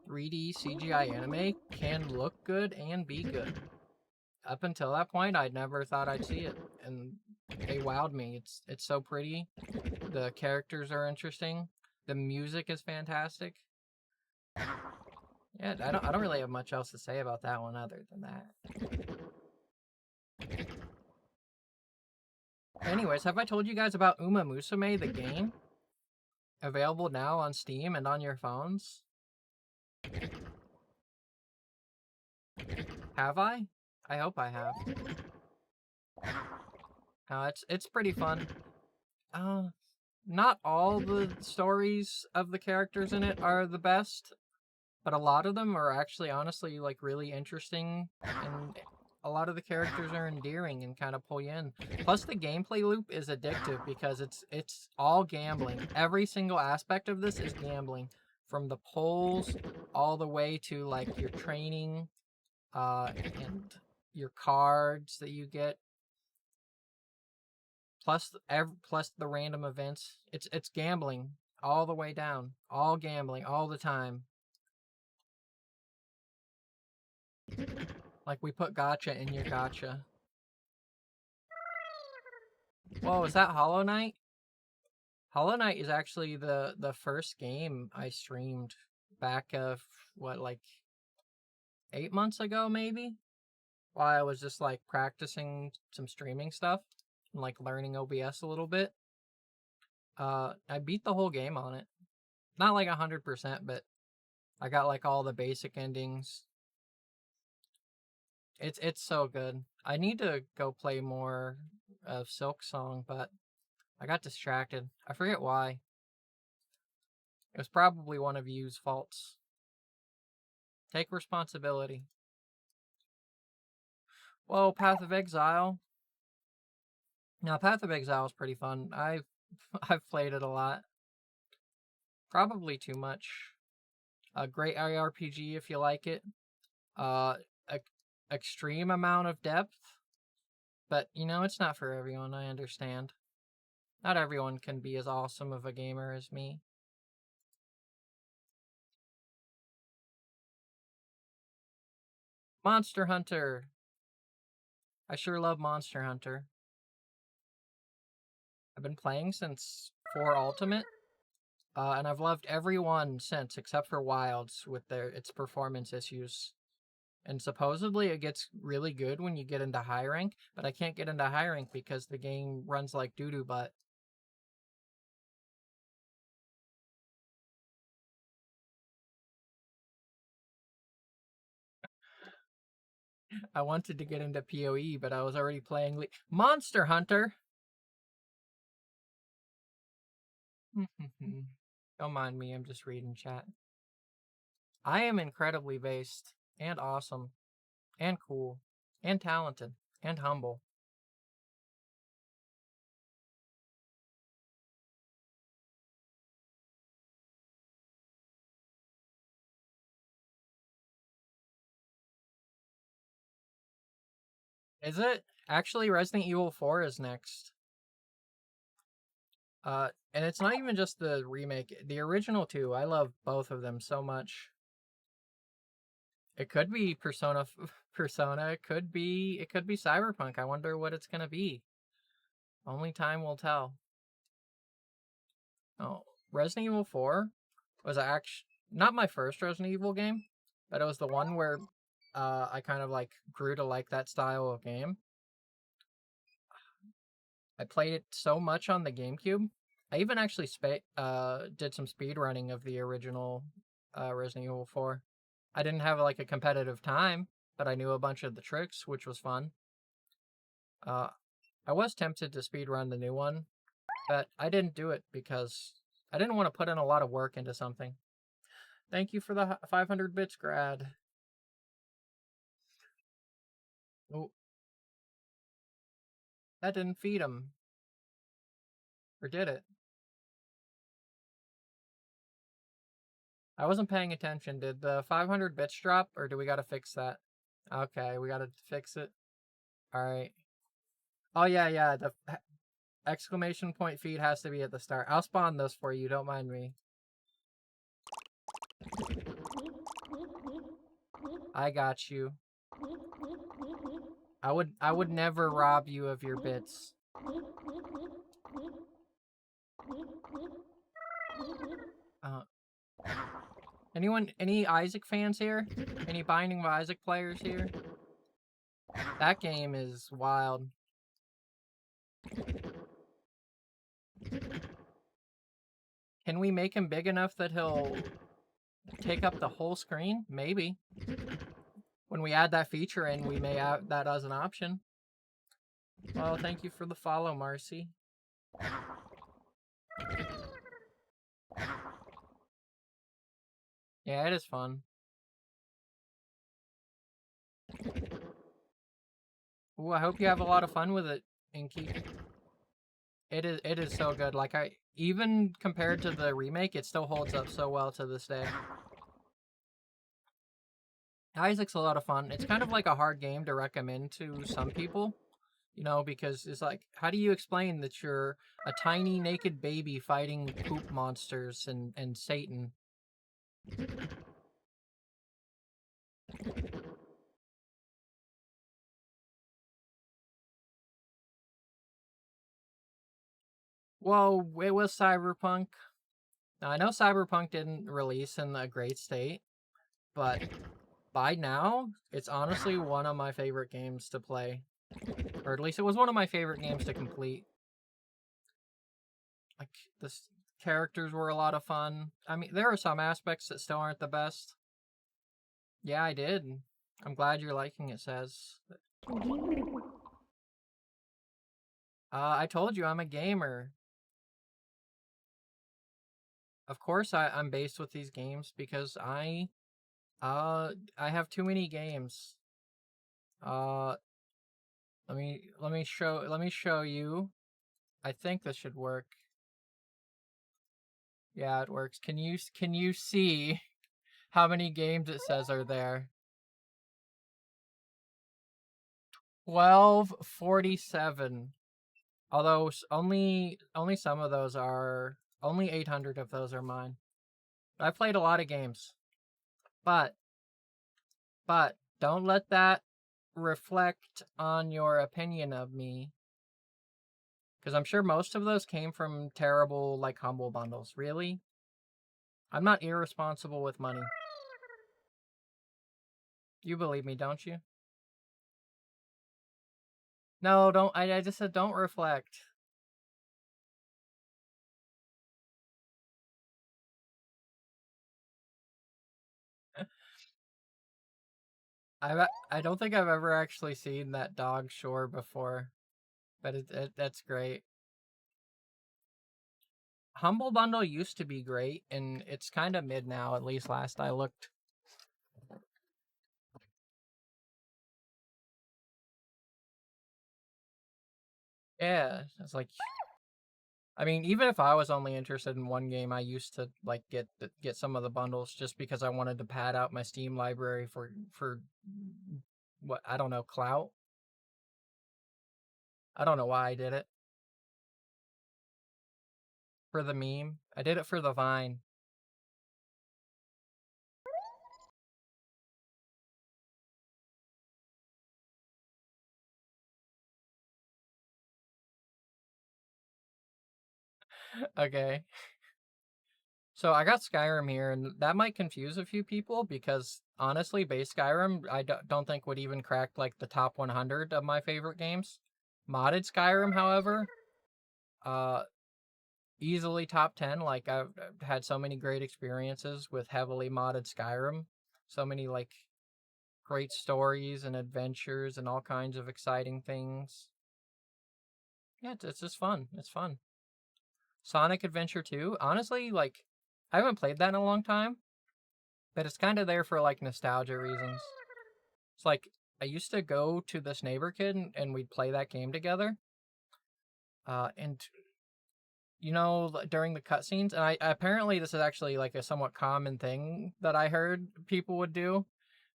3D CGI anime can look good and be good. Up until that point, I'd never thought I'd see it, and they wowed me. It's so pretty. The characters are interesting. The music is fantastic. Yeah, I don't really have much else to say about that one other than that. Anyways, have I told you guys about Uma Musume, the game? Available now on Steam and on your phones? Have I? I hope I have. It's pretty fun. Uh, Not all the stories of the characters in it are the best, but a lot of them are actually honestly like really interesting, and a lot of the characters are endearing and kind of pull you in. Plus the gameplay loop is addictive because it's all gambling. Every single aspect of this is gambling, from the polls all the way to like your training and your cards that you get, plus the random events. It's gambling all the way down, all gambling all the time. Like we put gotcha in your gotcha. Whoa, is that Hollow Knight? Hollow Knight is actually the first game I streamed back what, like 8 months ago maybe, while I was just like practicing some streaming stuff and like learning OBS a little bit. I beat the whole game on it. Not like 100%, but I got like all the basic endings. It's so good. I need to go play more of Silk Song, but I got distracted. I forget why. It was probably one of you's faults. Take responsibility. Well, Path of Exile. Now, Path of Exile is pretty fun. I've played it a lot. Probably too much. A great ARPG if you like it. Uh, extreme amount of depth, but you know it's not for everyone. I understand. Not everyone can be as awesome of a gamer as me. Monster Hunter. I sure love Monster Hunter. I've been playing since 4 Ultimate, and I've loved every one since, except for Wilds with its performance issues. And supposedly it gets really good when you get into high rank, but I can't get into high rank because the game runs like doo-doo butt. I wanted to get into PoE, but I was already playing Monster Hunter. Don't mind me, I'm just reading chat. I am incredibly based and awesome and cool and talented and humble. Is it? Actually, Resident Evil 4 is next. And it's not even just the remake. The original two, I love both of them so much. It could be Persona. Persona. It could be Cyberpunk. I wonder what it's gonna be. Only time will tell. Oh, Resident Evil 4 was actually not my first Resident Evil game, but it was the one where I kind of like grew to like that style of game. I played it so much on the GameCube. I even actually did some speed running of the original Resident Evil 4. I didn't have like a competitive time, but I knew a bunch of the tricks, which was fun. Uh, I was tempted to speed run the new one, but I didn't do it because I didn't want to put in a lot of work into something. Thank you for the 500 bits, grad. Oh, that didn't feed him. Or did it? I wasn't paying attention. Did the 500 bits drop, or do we gotta fix that? Okay, we gotta fix it. Alright. Oh, yeah. The exclamation point feed has to be at the start. I'll spawn those for you, don't mind me. I got you. I would never rob you of your bits. Uh, any Isaac fans here? Any Binding of Isaac players here? That game is wild. Can we make him big enough that he'll take up the whole screen? Maybe. When we add that feature in, we may add that as an option. Well, thank you for the follow, Marcy. Yeah, it is fun. Ooh, I hope you have a lot of fun with it, Inky. It is so good. Like even compared to the remake, it still holds up so well to this day. Isaac's a lot of fun. It's kind of like a hard game to recommend to some people, because it's like, how do you explain that you're a tiny naked baby fighting poop monsters and Satan? Well, it was Cyberpunk. Now, I know Cyberpunk didn't release in a great state, but by now, it's honestly one of my favorite games to play. Or at least it was one of my favorite games to complete. Like, the characters were a lot of fun. I mean, there are some aspects that still aren't the best. Yeah, I did. I'm glad you're liking it, Says. I told you I'm a gamer. Of course I'm based with these games because I have too many games. Uh let me show you. I think this should work. Yeah, it works. Can you see how many games it says are there? 1247. Although only some of those are only 800 of those are mine. I've played a lot of games. But don't let that reflect on your opinion of me. Because I'm sure most of those came from terrible, like, Humble Bundles. Really? I'm not irresponsible with money. You believe me, don't you? No, don't. I just said don't reflect. I don't think I've ever actually seen that dog shore before, but that's great. Humble Bundle used to be great, and it's kind of mid now. At least last I looked. Yeah, it's like, I mean, even if I was only interested in one game, I used to like get some of the bundles just because I wanted to pad out my Steam library for what, I don't know, clout. I don't know why I did it. For the meme. I did it for the Vine. Okay. So I got Skyrim here, and that might confuse a few people because honestly, base Skyrim I don't think would even crack like the top 100 of my favorite games. Modded Skyrim, however, uh, easily top 10. Like I've had so many great experiences with heavily modded Skyrim, so many like great stories and adventures and all kinds of exciting things. Yeah, it's just fun. It's fun. Sonic Adventure 2, honestly, like I haven't played that in a long time, but it's kind of there for like nostalgia reasons. It's like I used to go to this neighbor kid and we'd play that game together. And during the cutscenes, and I apparently this is actually like a somewhat common thing that I heard people would do.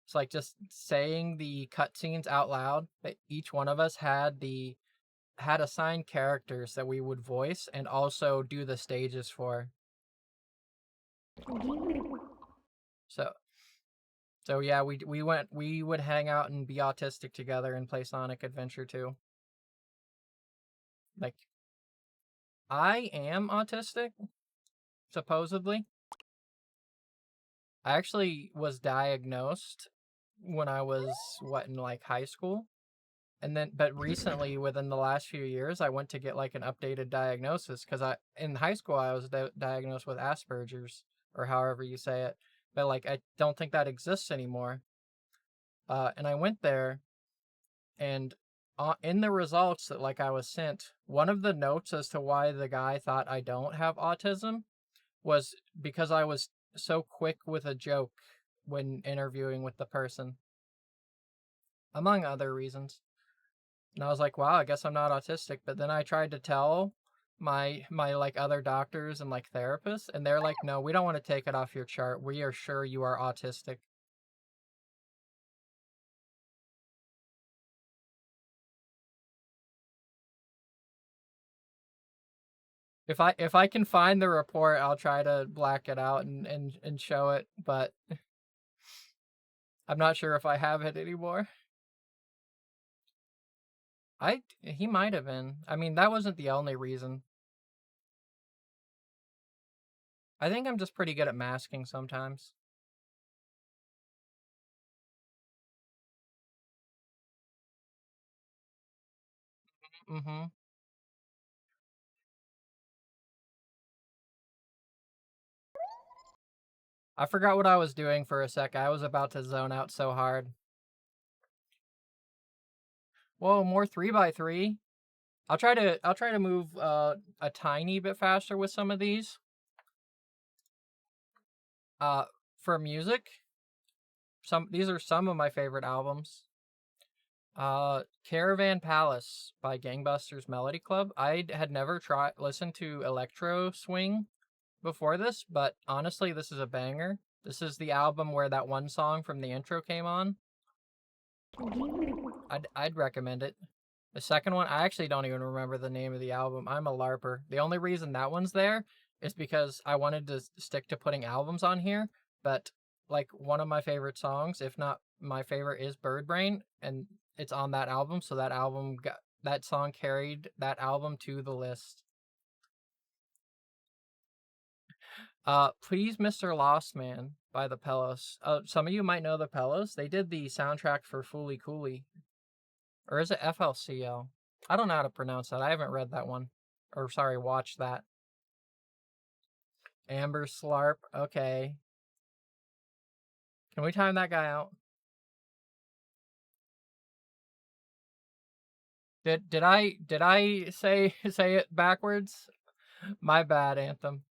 It's like just saying the cutscenes out loud. That each one of us had assigned characters that we would voice and also do the stages for. So so yeah, we would hang out and be autistic together and play Sonic Adventure 2. Like I am autistic, supposedly. I actually was diagnosed when I was in like high school. And then but recently within the last few years I went to get like an updated diagnosis cuz I in high school I was diagnosed with Asperger's or however you say it. But like I don't think that exists anymore. And I went there and in the results that like I was sent, one of the notes as to why the guy thought I don't have autism was because I was so quick with a joke when interviewing with the person, among other reasons. And I was like, wow, I guess I'm not autistic. But then I tried to tell my like other doctors and like therapists, and they're like, no, we don't want to take it off your chart. We are sure you are autistic. If I can find the report, I'll try to black it out and show it, but I'm not sure if I have it anymore. He might have been. I mean, that wasn't the only reason. I think I'm just pretty good at masking sometimes. Mm-hmm. I forgot what I was doing for a sec. I was about to zone out so hard. Whoa, more 3x3. I'll try to move a tiny bit faster with some of these. Uh for music, these are some of my favorite albums. Caravan Palace by Gangbusters Melody Club. I had never tried listened to electro swing before this, but honestly, this is a banger. This is the album where that one song from the intro came on. I'd recommend it. The second one, I actually don't even remember the name of the album. I'm a LARPer. The only reason that one's there is because I wanted to stick to putting albums on here, but like one of my favorite songs, if not my favorite, is Bird Brain, and it's on that album, so that song carried that album to the list. Please Mr. Lost Man by the Pellos. Some of you might know the Pellos. They did the soundtrack for Fooly Cooley. Or is it FLCL? I don't know how to pronounce that. I haven't read that one. Or sorry, watched that. Amber Slarp. Okay. Can we time that guy out? Did I say it backwards? My bad, Anthem.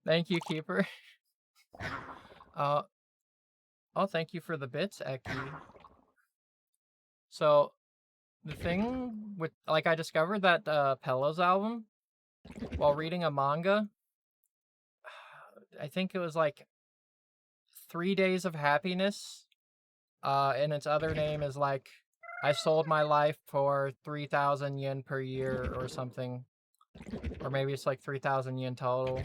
Thank you, Keeper. Uh oh, thank you for the bits, Eki. So the thing with like I discovered that Pello's album while reading a manga. I think it was like 3 Days of Happiness. And its other name is like I sold my life for 3,000 yen per year or something, or maybe it's like 3,000 yen total.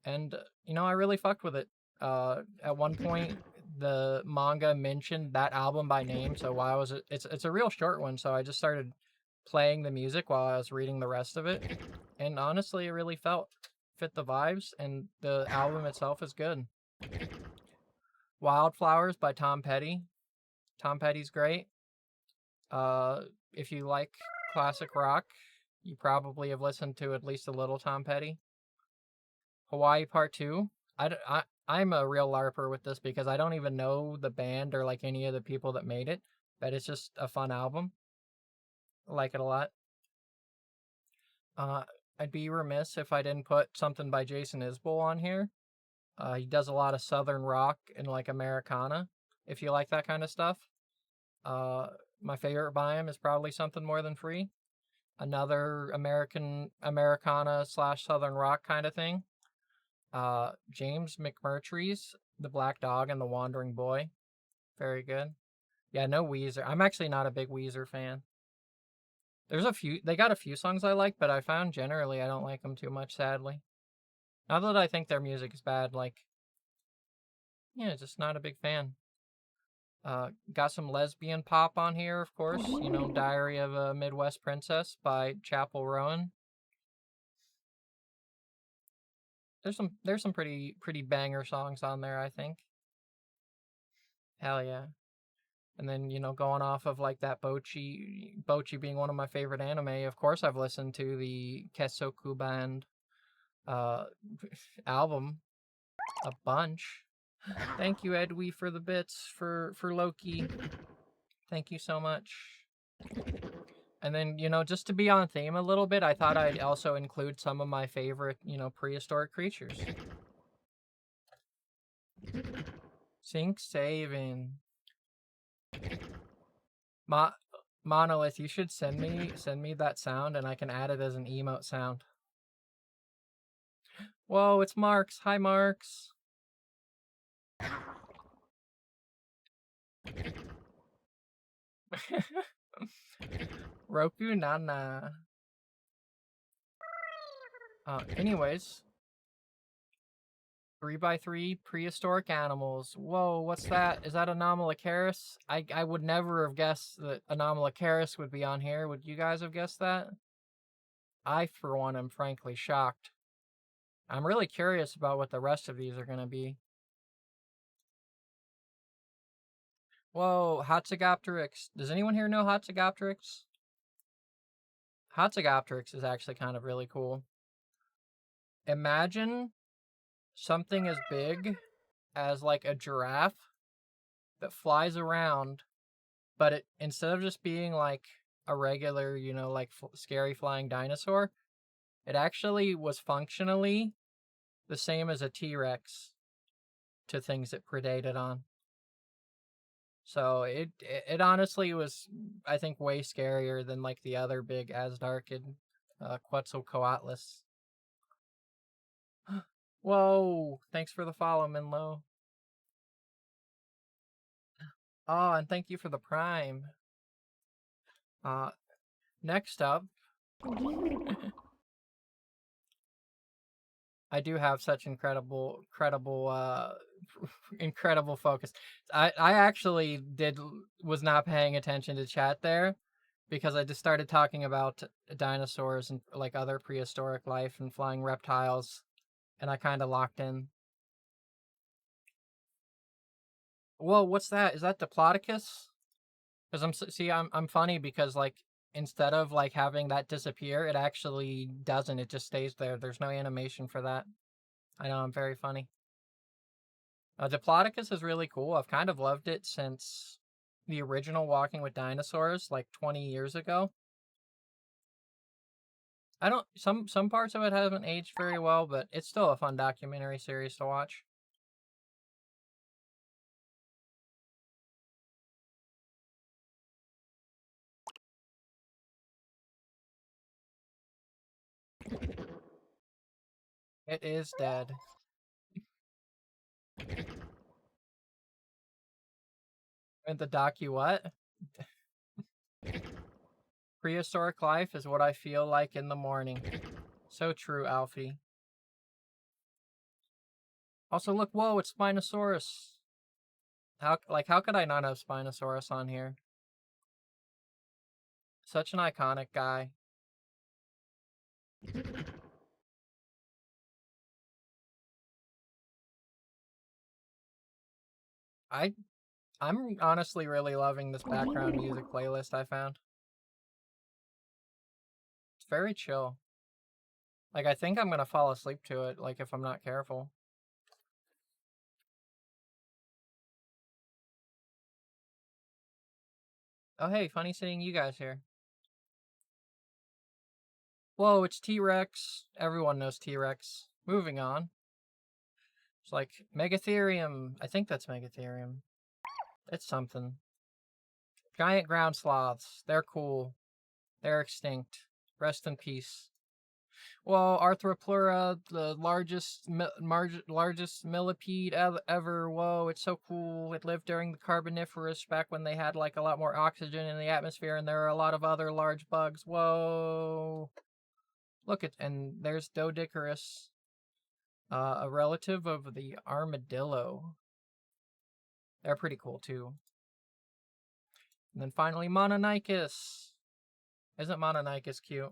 And I really fucked with it. At one point, the manga mentioned that album by name, so while I was it's a real short one, so I just started playing the music while I was reading the rest of it, and honestly, it really fit the vibes, and the album itself is good. Wildflowers by Tom Petty. Tom Petty's great. Uh, if you like classic rock, you probably have listened to at least a little Tom Petty. Hawaii Part 2. I'm a real LARPer with this because I don't even know the band or like any of the people that made it, but it's just a fun album. I like it a lot. Uh, I'd be remiss if I didn't put something by Jason Isbell on here. He does a lot of southern rock and like Americana, if you like that kind of stuff. Uh, my favorite by him is probably Something More Than Free, another Americana slash southern rock kind of thing. James McMurtry's The Black Dog and the Wandering Boy, very good. Yeah, no Weezer. I'm actually not a big Weezer fan. They got a few songs I like, but I found generally I don't like them too much, sadly. Not that I think their music is bad, like, yeah, just not a big fan. Got some lesbian pop on here, of course. Diary of a Midwest Princess by Chapel Rowan. There's some pretty banger songs on there, I think. Hell yeah. And then, going off of like that Bochi being one of my favorite anime, of course I've listened to the Kesoku Band uh album a bunch. Thank you, Edwy, for the bits for Loki. Thank you so much. And then, just to be on theme a little bit, I thought I'd also include some of my favorite, prehistoric creatures. Sync saving. Monolith, you should send me that sound and I can add it as an emote sound. Whoa, it's Marks. Hi, Marks. Roku Nana. Anyways, 3x3 prehistoric animals. Whoa, what's that? Is that Anomalocaris? I would never have guessed that Anomalocaris would be on here. Would you guys have guessed that? I, for one, am frankly shocked. I'm really curious about what the rest of these are going to be. Whoa, Hatzegopteryx. Does anyone here know Hatzegopteryx? Hatzegopteryx is actually kind of really cool. Imagine something as big as like a giraffe that flies around, but instead of just being like a regular, like scary flying dinosaur, it actually was functionally the same as a T-Rex to things it predated on. So it honestly was, I think, way scarier than like the other big Azdarchid, Quetzalcoatlus. Whoa! Thanks for the follow, Minlo. Oh, and thank you for the prime. Next up, I do have such incredible focus. I actually was not paying attention to chat there because I just started talking about dinosaurs and like other prehistoric life and flying reptiles, and I kind of locked in. Whoa, what's that? Is that Diplodocus? Because I'm funny because like instead of like having that disappear, it actually doesn't. It just stays there. There's no animation for that. I know, I'm very funny. Diplodocus is really cool. I've kind of loved it since the original Walking with Dinosaurs, like 20 years ago. I don't some parts of it haven't aged very well, but it's still a fun documentary series to watch. It is dead. And the docu what? Prehistoric life is what I feel like in the morning. So true, Alfie. Also, look, whoa, it's Spinosaurus. How could I not have Spinosaurus on here? Such an iconic guy. I I'm honestly really loving this background music playlist I found. It's very chill. Like, I think I'm gonna fall asleep to it, like, if I'm not careful. Oh, hey, funny seeing you guys here. Whoa, it's T-Rex. Everyone knows T-Rex. Moving on. It's like Megatherium. I think that's Megatherium. It's something. Giant ground sloths. They're cool. They're extinct. Rest in peace. Well, Arthropleura, the largest millipede ever. Whoa, it's so cool. It lived during the Carboniferous, back when they had like a lot more oxygen in the atmosphere, and there are a lot of other large bugs. Whoa. Look at, and there's Doedicurus, a relative of the armadillo. They're pretty cool too. And then finally, Mononychus. Isn't Mononychus cute?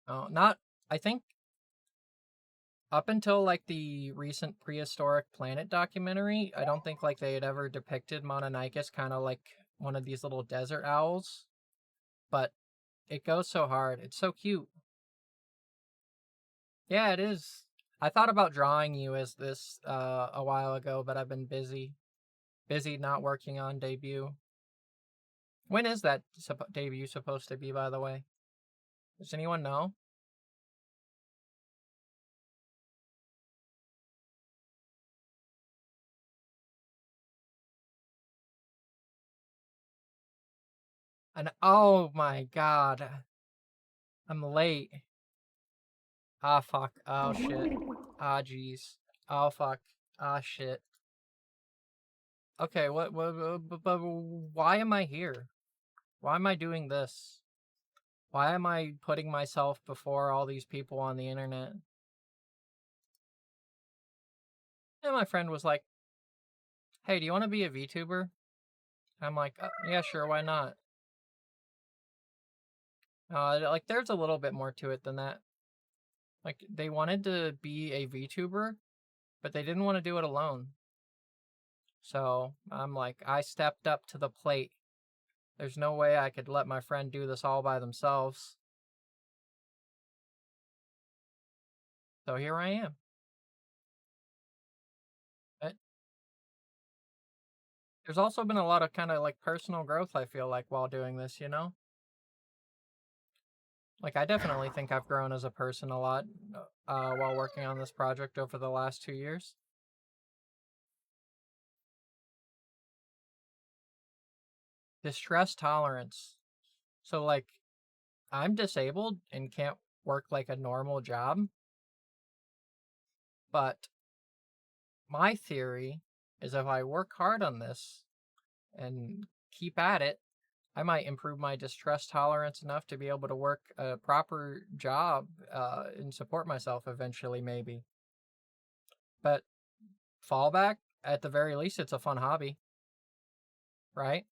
Oh, not. I think up until like the recent Prehistoric Planet documentary, I don't think like they had ever depicted Mononychus kind of like one of these little desert owls. But it goes so hard. It's so cute. Yeah, it is. I thought about drawing you as this a while ago, but I've been busy. Busy not working on debut. When is that debut supposed to be, by the way? Does anyone know? And oh my god, I'm late. Ah fuck. Oh shit. Ah jeez. Oh fuck. Ah shit. Okay, but why am I here? Why am I doing this? Why am I putting myself before all these people on the internet? And my friend was like, "Hey, do you want to be a VTuber?" I'm like, "Yeah, sure, why not?" Like, there's a little bit more to it than that. Like, they wanted to be a VTuber, but they didn't want to do it alone. So I'm like, I stepped up to the plate. There's no way I could let my friend do this all by themselves. So here I am. But there's also been a lot of kind of like personal growth, I feel like, while doing this, you know? Like, I definitely think I've grown as a person a lot while working on this project over the last 2 years. Distress tolerance. So, like, I'm disabled and can't work like a normal job, but my theory is if I work hard on this and keep at it, I might improve my distress tolerance enough to be able to work a proper job and support myself eventually, maybe. But fallback, at the very least, it's a fun hobby, right?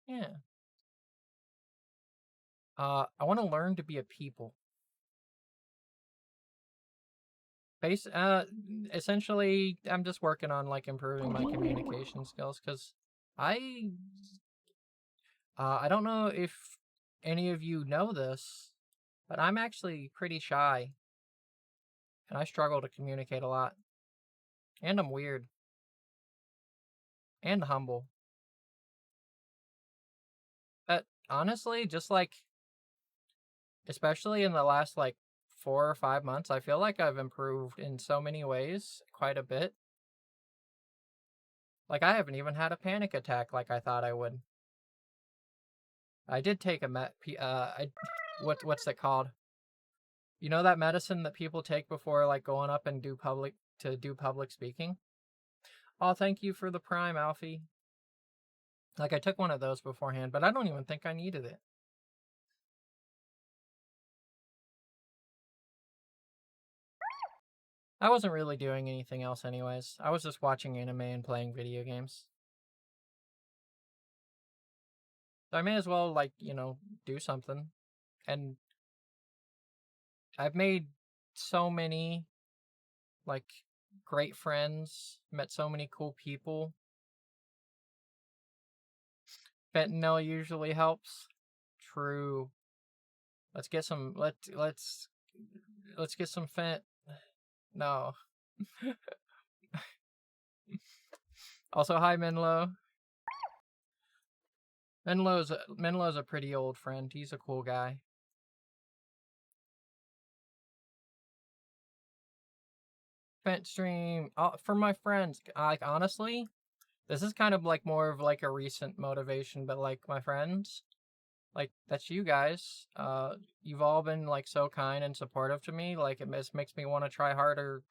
Yeah. I want to learn to be a people. Base, essentially, I'm just working on like improving my communication skills because I, I don't know if any of you know this, But I'm actually pretty shy, and I struggle to communicate a lot. And I'm weird. And humble. But honestly, just like, especially in the last like 4 or 5 months, I feel like I've improved in so many ways quite a bit. Like, I haven't even had a panic attack like I thought I would. I did take what's it called? You know that medicine that people take before like going up and do public speaking? Oh, thank you for the prime, Alfie. Like, I took one of those beforehand, but I don't even think I needed it. I wasn't really doing anything else anyways. I was just watching anime and playing video games. So I may as well, like, do something. And I've made so many, like, great friends, met so many cool people. Fentanyl usually helps. True. Let's get some let's get some fent. No. Also, hi Menlo. Menlo's a pretty old friend. He's a cool guy. Fent stream for my friends. Like, honestly, this is kind of like more of like a recent motivation, but like my friends, like, that's you guys. You've all been like so kind and supportive to me. Like, it just makes me want to try harder.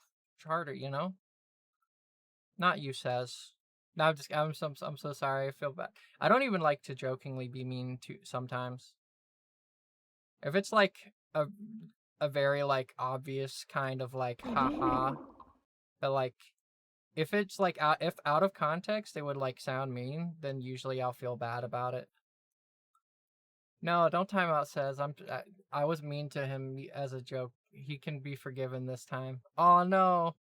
Not you, says. No, I'm so sorry. I feel bad. I don't even like to jokingly be mean to sometimes. If it's like a very like obvious kind of like haha, but like if it's like if out of context it would like sound mean, then usually I'll feel bad about it. No, don't time out, says. I was mean to him as a joke. He can be forgiven this time. Oh no.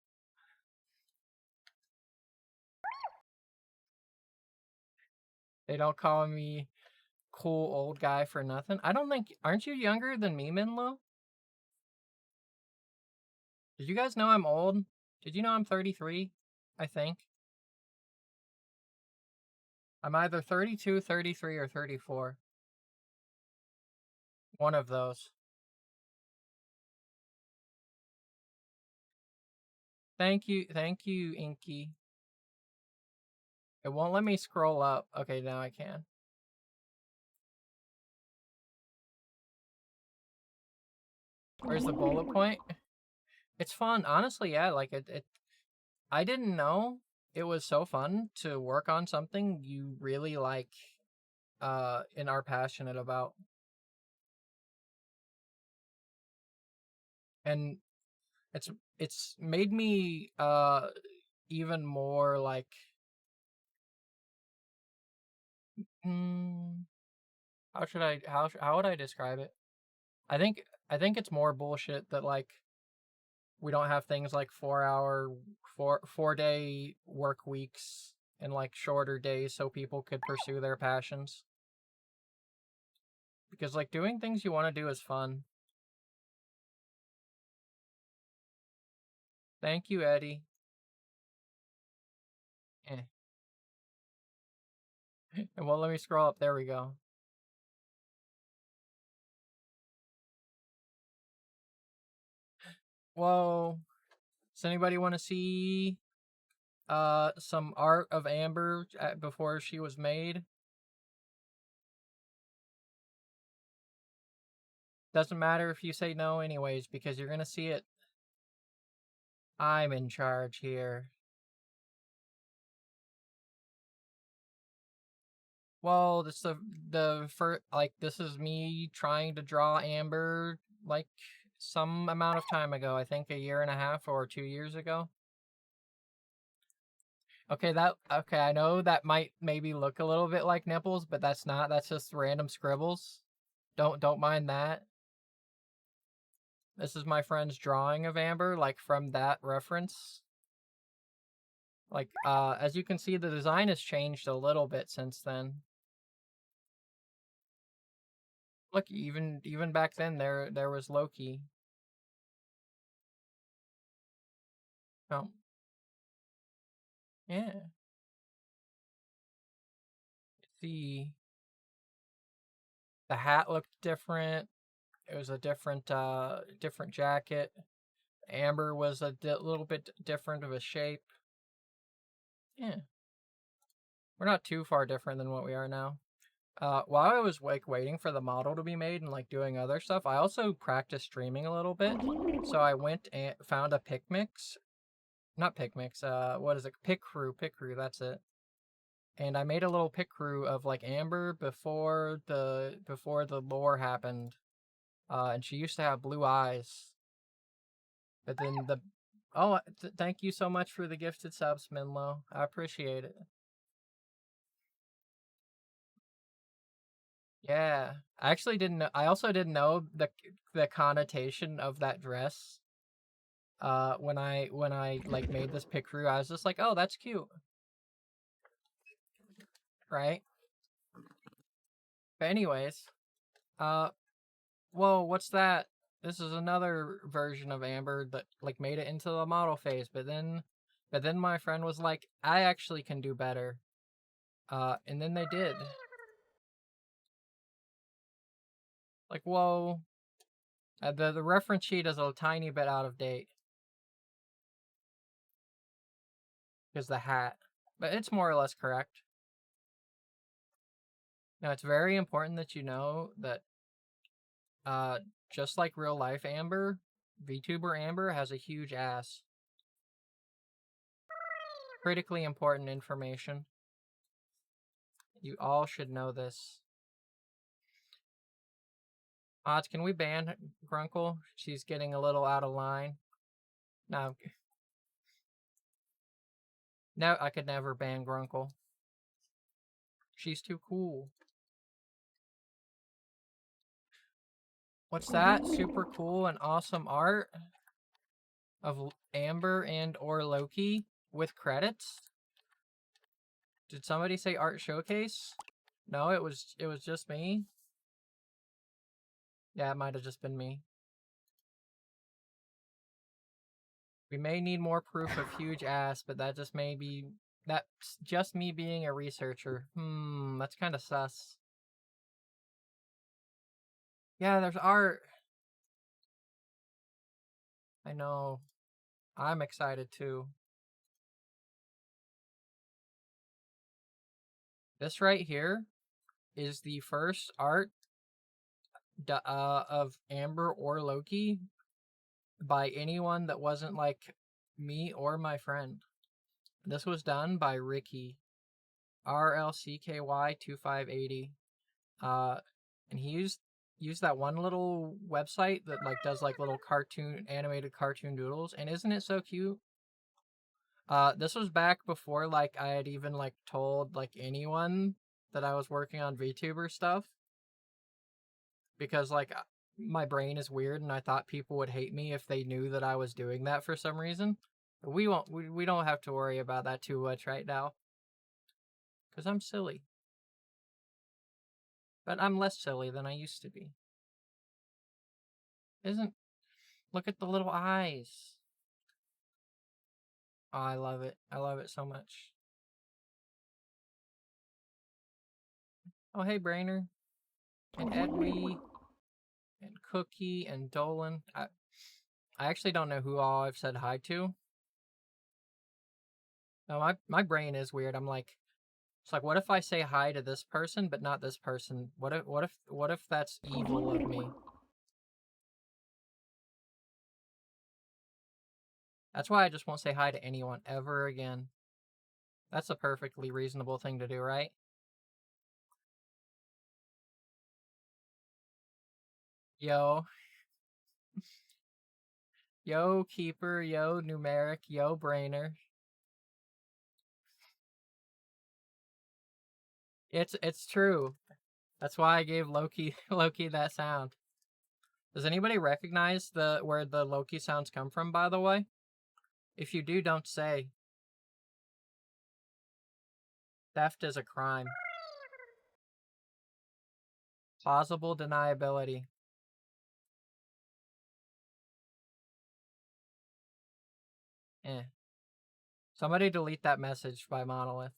They don't call me cool old guy for nothing. I don't think, aren't you younger than me, Minlo? Did you guys know I'm old? Did you know I'm 33? I think. I'm either 32, 33, or 34. One of those. Thank you, Inky. It won't let me scroll up. Okay, now I can. Where's the bullet point? It's fun. Honestly, yeah, like I didn't know it was so fun to work on something you really like and are passionate about. And it's it's made me even more like mm, how would I describe it? I think I think it's more bullshit that like we don't have things like 4 day work weeks and like shorter days so people could pursue their passions. Because like doing things you want to do is fun. Thank you, Eddie. Eh. And well, let me scroll up. There we go. Whoa. Does anybody want to see some art of Amber before she was made? Doesn't matter if you say no anyways, because you're gonna see it. I'm in charge here. Well, this the first, like, this is me trying to draw Amber like some amount of time ago. I think a year and a half or 2 years ago. Okay, I know that might maybe look a little bit like nipples, but that's not. That's just random scribbles. Don't mind that. This is my friend's drawing of Amber, like from that reference. Like, as you can see, the design has changed a little bit since then. Look, even back then, there was Loki. Oh, yeah. The hat looked different. It was a different jacket. Amber was a little bit different of a shape. Yeah, we're not too far different than what we are now. While I was like waiting for the model to be made and like doing other stuff, I also practiced streaming a little bit. So I went and found a pick mix, not pick mix. What is it? Pick crew. That's it. And I made a little pick crew of like Amber before the lore happened. And she used to have blue eyes, but then the oh, thank you so much for the gifted subs, Minlo. I appreciate it. Yeah, I actually didn't know. I also didn't know the connotation of that dress. When I like made this pick crew, I was just like, oh, that's cute, right? But anyways, uh, whoa, what's that? This is another version of Amber that like made it into the model phase, but then my friend was like, I actually can do better. And then they did. Like, whoa. The reference sheet is a tiny bit out of date because the hat, but it's more or less correct. Now, it's very important that you know that, uh, just like real life Amber, VTuber Amber has a huge ass. Critically important information. You all should know this. Odds, can we ban Grunkle? She's getting a little out of line. No, no, I could never ban Grunkle. She's too cool. What's that? Super cool and awesome art of Amber and or Loki with credits? Did somebody say art showcase? No, it was just me. Yeah, it might have just been me. We may need more proof of huge ass, but that's just me being a researcher. That's kind of sus. Yeah, there's art. I know. I'm excited too. This right here is the first art of Amber or Loki by anyone that wasn't like me or my friend. This was done by Ricky, RLCKY2580. Uh, and he used that one little website that like does like little animated cartoon doodles, and isn't it so cute? This was back before like I had even like told like anyone that I was working on VTuber stuff, because like my brain is weird and I thought people would hate me if they knew that I was doing that for some reason. But we don't have to worry about that too much right now because I'm silly. But I'm less silly than I used to be. Isn't Look at the little eyes. Oh, I love it. I love it so much. Oh, hey, Brainer. And Edwee. And Cookie. And Dolan. I actually don't know who all I've said hi to. No, my brain is weird. I'm like, it's like, what if I say hi to this person, but not this person? What if that's evil of me? That's why I just won't say hi to anyone ever again. That's a perfectly reasonable thing to do, right? Yo, yo, Keeper, yo, Numeric, yo, Brainer. It's true. That's why I gave Loki Loki that sound. Does anybody recognize the where the Loki sounds come from, by the way? If you do, don't say. Theft is a crime. Plausible deniability. Eh. Somebody delete that message by Monolith.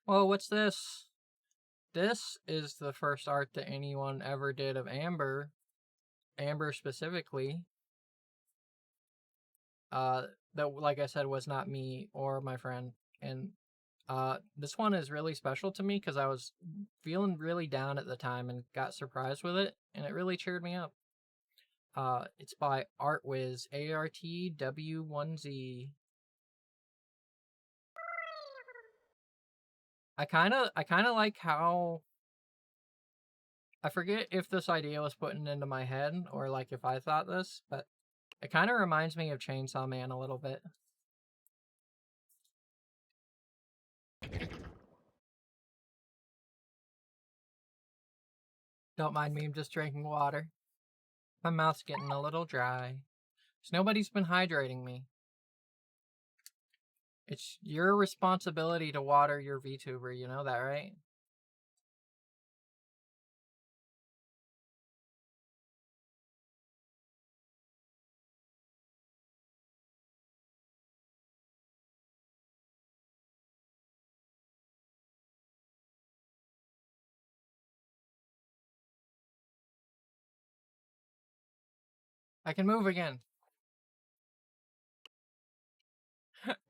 Well, what's this? This is the first art that anyone ever did of Amber. Amber specifically. That, like I said, was not me or my friend. And this one is really special to me because I was feeling really down at the time and got surprised with it, and it really cheered me up. It's by ArtWiz, ARTW1Z. I kind of like how, I forget if this idea was put into my head or like if I thought this, but it kind of reminds me of Chainsaw Man a little bit. Don't mind me, I'm just drinking water. My mouth's getting a little dry. So nobody's been hydrating me. It's your responsibility to water your VTuber, you know that, right? I can move again.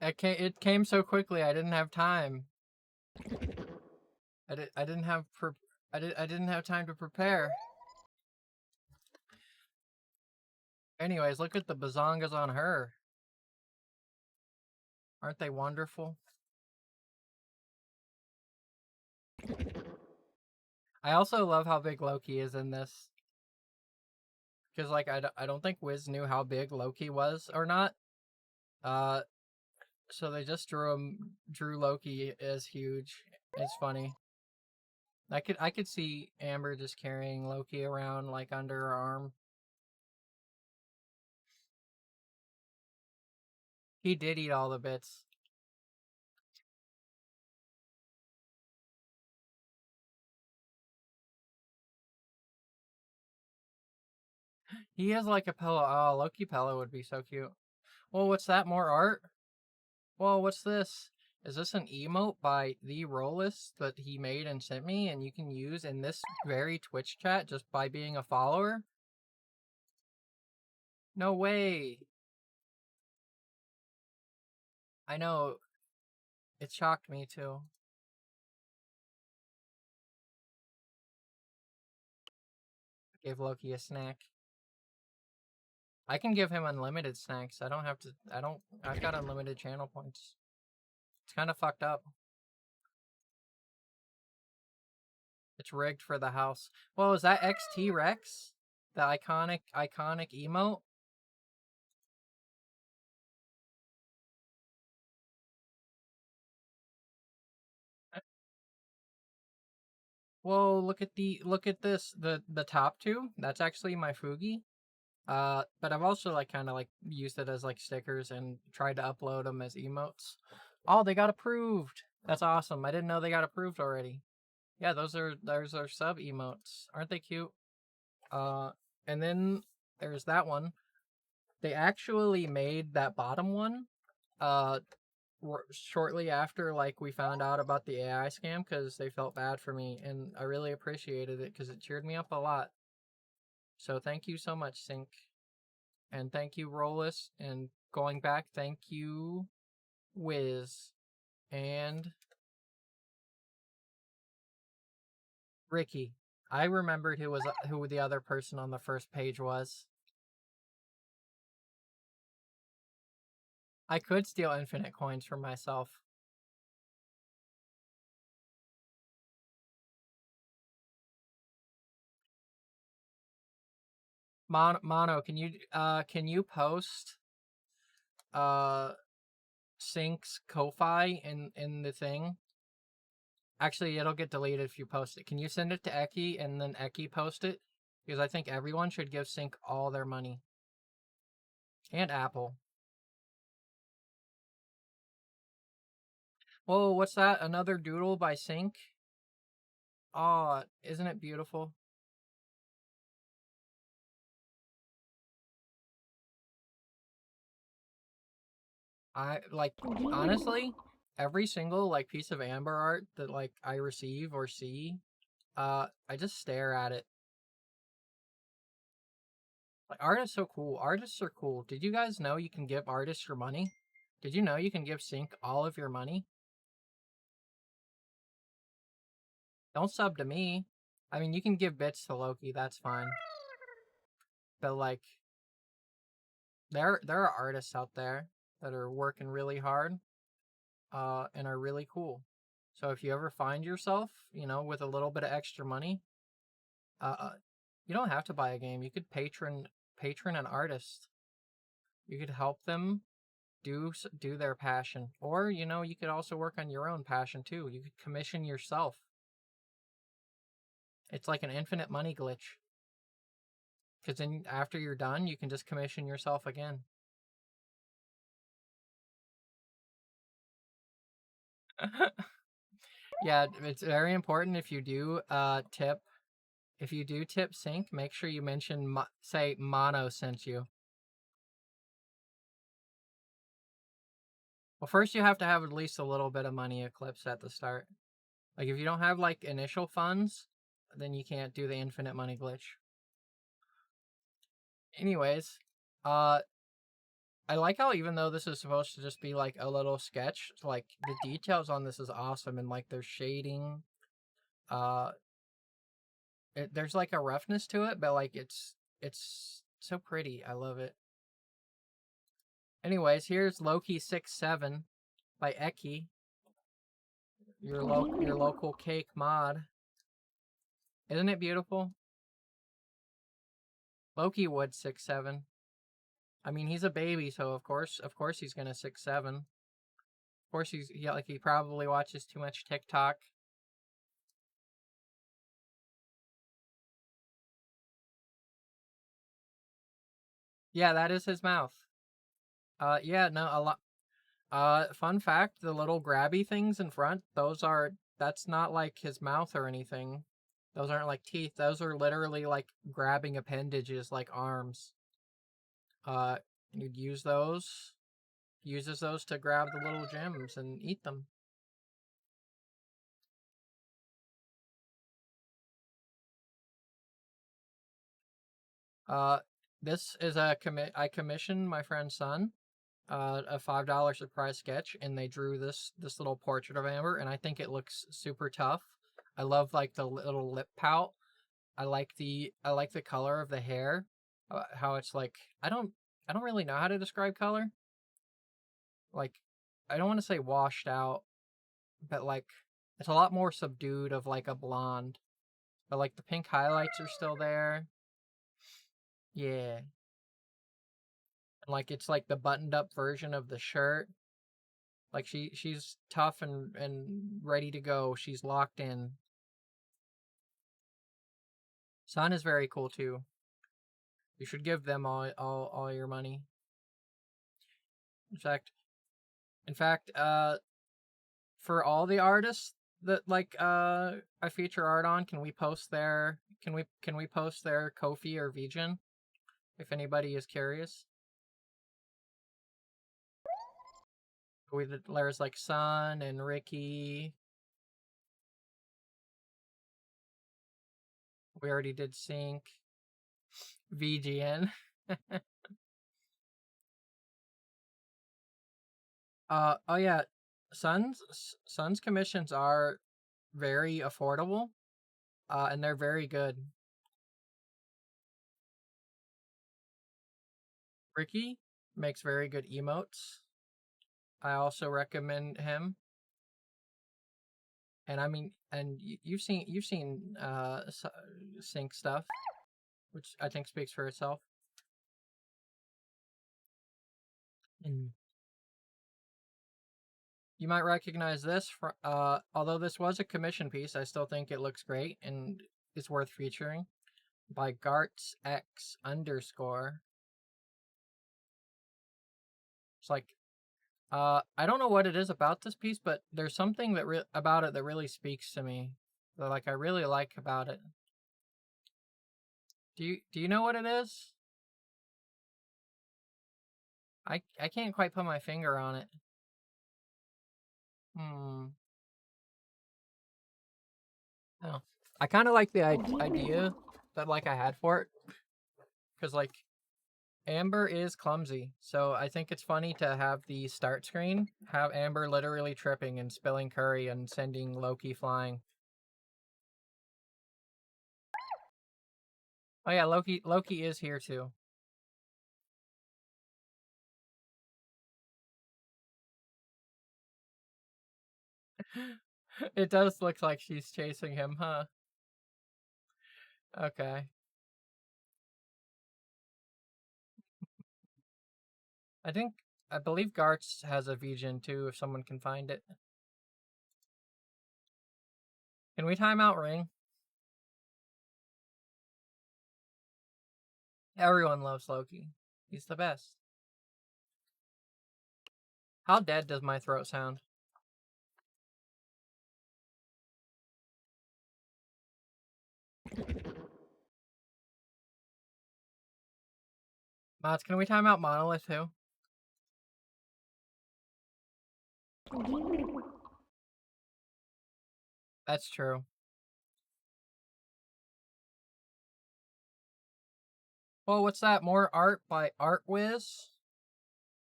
It came so quickly, I didn't have time. I didn't have I didn't have time to prepare. Anyways, look at the bazongas on her. Aren't they wonderful? I also love how big Loki is in this. Because, like, I don't think Wiz knew how big Loki was or not. So they just drew Loki as huge. It's funny. I could see Amber just carrying Loki around, like, under her arm. He did eat all the bits. He has, like, a pillow. Oh, Loki pillow would be so cute. Well, what's that? More art? Well, what's this? Is this an emote by the Rollis that he made and sent me, and you can use in this very Twitch chat just by being a follower? No way. I know. It shocked me too. Gave Loki a snack. I can give him unlimited snacks. I don't have to. I've got unlimited channel points. It's kind of fucked up. It's rigged for the house. Well, is that XT Rex? The iconic emote? Whoa, look at this. The top two, that's actually my Fugi. But I've also like kind of like used it as like stickers and tried to upload them as emotes. Oh, they got approved. That's awesome. I didn't know they got approved already. Yeah, those are sub emotes. Aren't they cute? And then there's that one. They actually made that bottom one uh shortly after like we found out about the AI scam because they felt bad for me and I really appreciated it because it cheered me up a lot. So thank you so much, Sync. And thank you, Rollis. And going back, thank you, Wiz. And Ricky. I remembered who the other person on the first page was. I could steal infinite coins for myself. Mono, can you post uh Sync's Ko-Fi in the thing? Actually, it'll get deleted if you post it. Can you send it to Eki and then Eki post it? Because I think everyone should give Sync all their money. And Apple. Whoa, what's that? Another doodle by Sync? Oh, isn't it beautiful? I like honestly, every single like piece of Amber art that like I receive or see, I just stare at it. Like art is so cool. Artists are cool. Did you guys know you can give artists your money? Did you know you can give Sync all of your money? Don't sub to me. I mean, you can give bits to Loki, that's fine. But like there are artists out there that are working really hard and are really cool. So if you ever find yourself, with a little bit of extra money, uh you don't have to buy a game. You could patron an artist. You could help them do their passion, or you could also work on your own passion too. You could commission yourself. It's like an infinite money glitch, because then after you're done you can just commission yourself again. Yeah, it's very important if you do tip Sync, make sure you mention say Mono sent you. Well, first you have to have at least a little bit of money eclipse at the start. Like if you don't have like initial funds, then you can't do the infinite money glitch. Anyways, uh I like how even though this is supposed to just be like a little sketch, like the details on this is awesome, and like there's shading. Uh there's like a roughness to it, but like it's so pretty. I love it. Anyways, here's Loki 6-7 by Eki, your local cake mod. Isn't it beautiful? Loki would 6-7. I mean, he's a baby, so of course he's gonna 6-7. Of course he probably watches too much TikTok. Yeah, that is his mouth. Yeah, no, a lot. Fun fact: the little grabby things in front, that's not like his mouth or anything. Those aren't like teeth. Those are literally like grabbing appendages, like arms. Uh, you'd use those. Uses those to grab the little gems and eat them. Uh, this is a commit. I commissioned my friend's son a $5 surprise sketch, and they drew this little portrait of Amber, and I think it looks super tough. I love like the little lip pout. I like the color of the hair. How it's like I don't really know how to describe color. Like I don't want to say washed out, but like it's a lot more subdued of like a blonde. But like the pink highlights are still there. Yeah. And like it's like the buttoned up version of the shirt. Like she's tough and ready to go. She's locked in. Sun is very cool too. You should give them all your money. In fact, in fact, for all the artists that like I feature art on, can we post their Kofi or Vijin if anybody is curious? There's like Sun and Ricky. We already did Sync. VGN. Oh yeah, Sun's commissions are very affordable. And they're very good. Ricky makes very good emotes. I also recommend him. And I mean, and you've seen Sync stuff, which I think speaks for itself. And you might recognize this although this was a commission piece, I still think it looks great and is worth featuring, by Garts X underscore. It's like I don't know what it is about this piece, but there's something about it that really speaks to me. That like I really like about it. Do you know what it is? I can't quite put my finger on it. Hmm. No. I kind of like the idea that like I had for it, because like Amber is clumsy, so I think it's funny to have the start screen have Amber literally tripping and spilling curry and sending Loki flying. Oh yeah, Loki is here too. It does look like she's chasing him, huh? Okay. I believe Gartz has a Vijin too, if someone can find it. Can we time out Ring? Everyone loves Loki. He's the best. How dead does my throat sound? Mods, can we time out Monolith too? That's true. Well, what's that? More art by Art Wiz?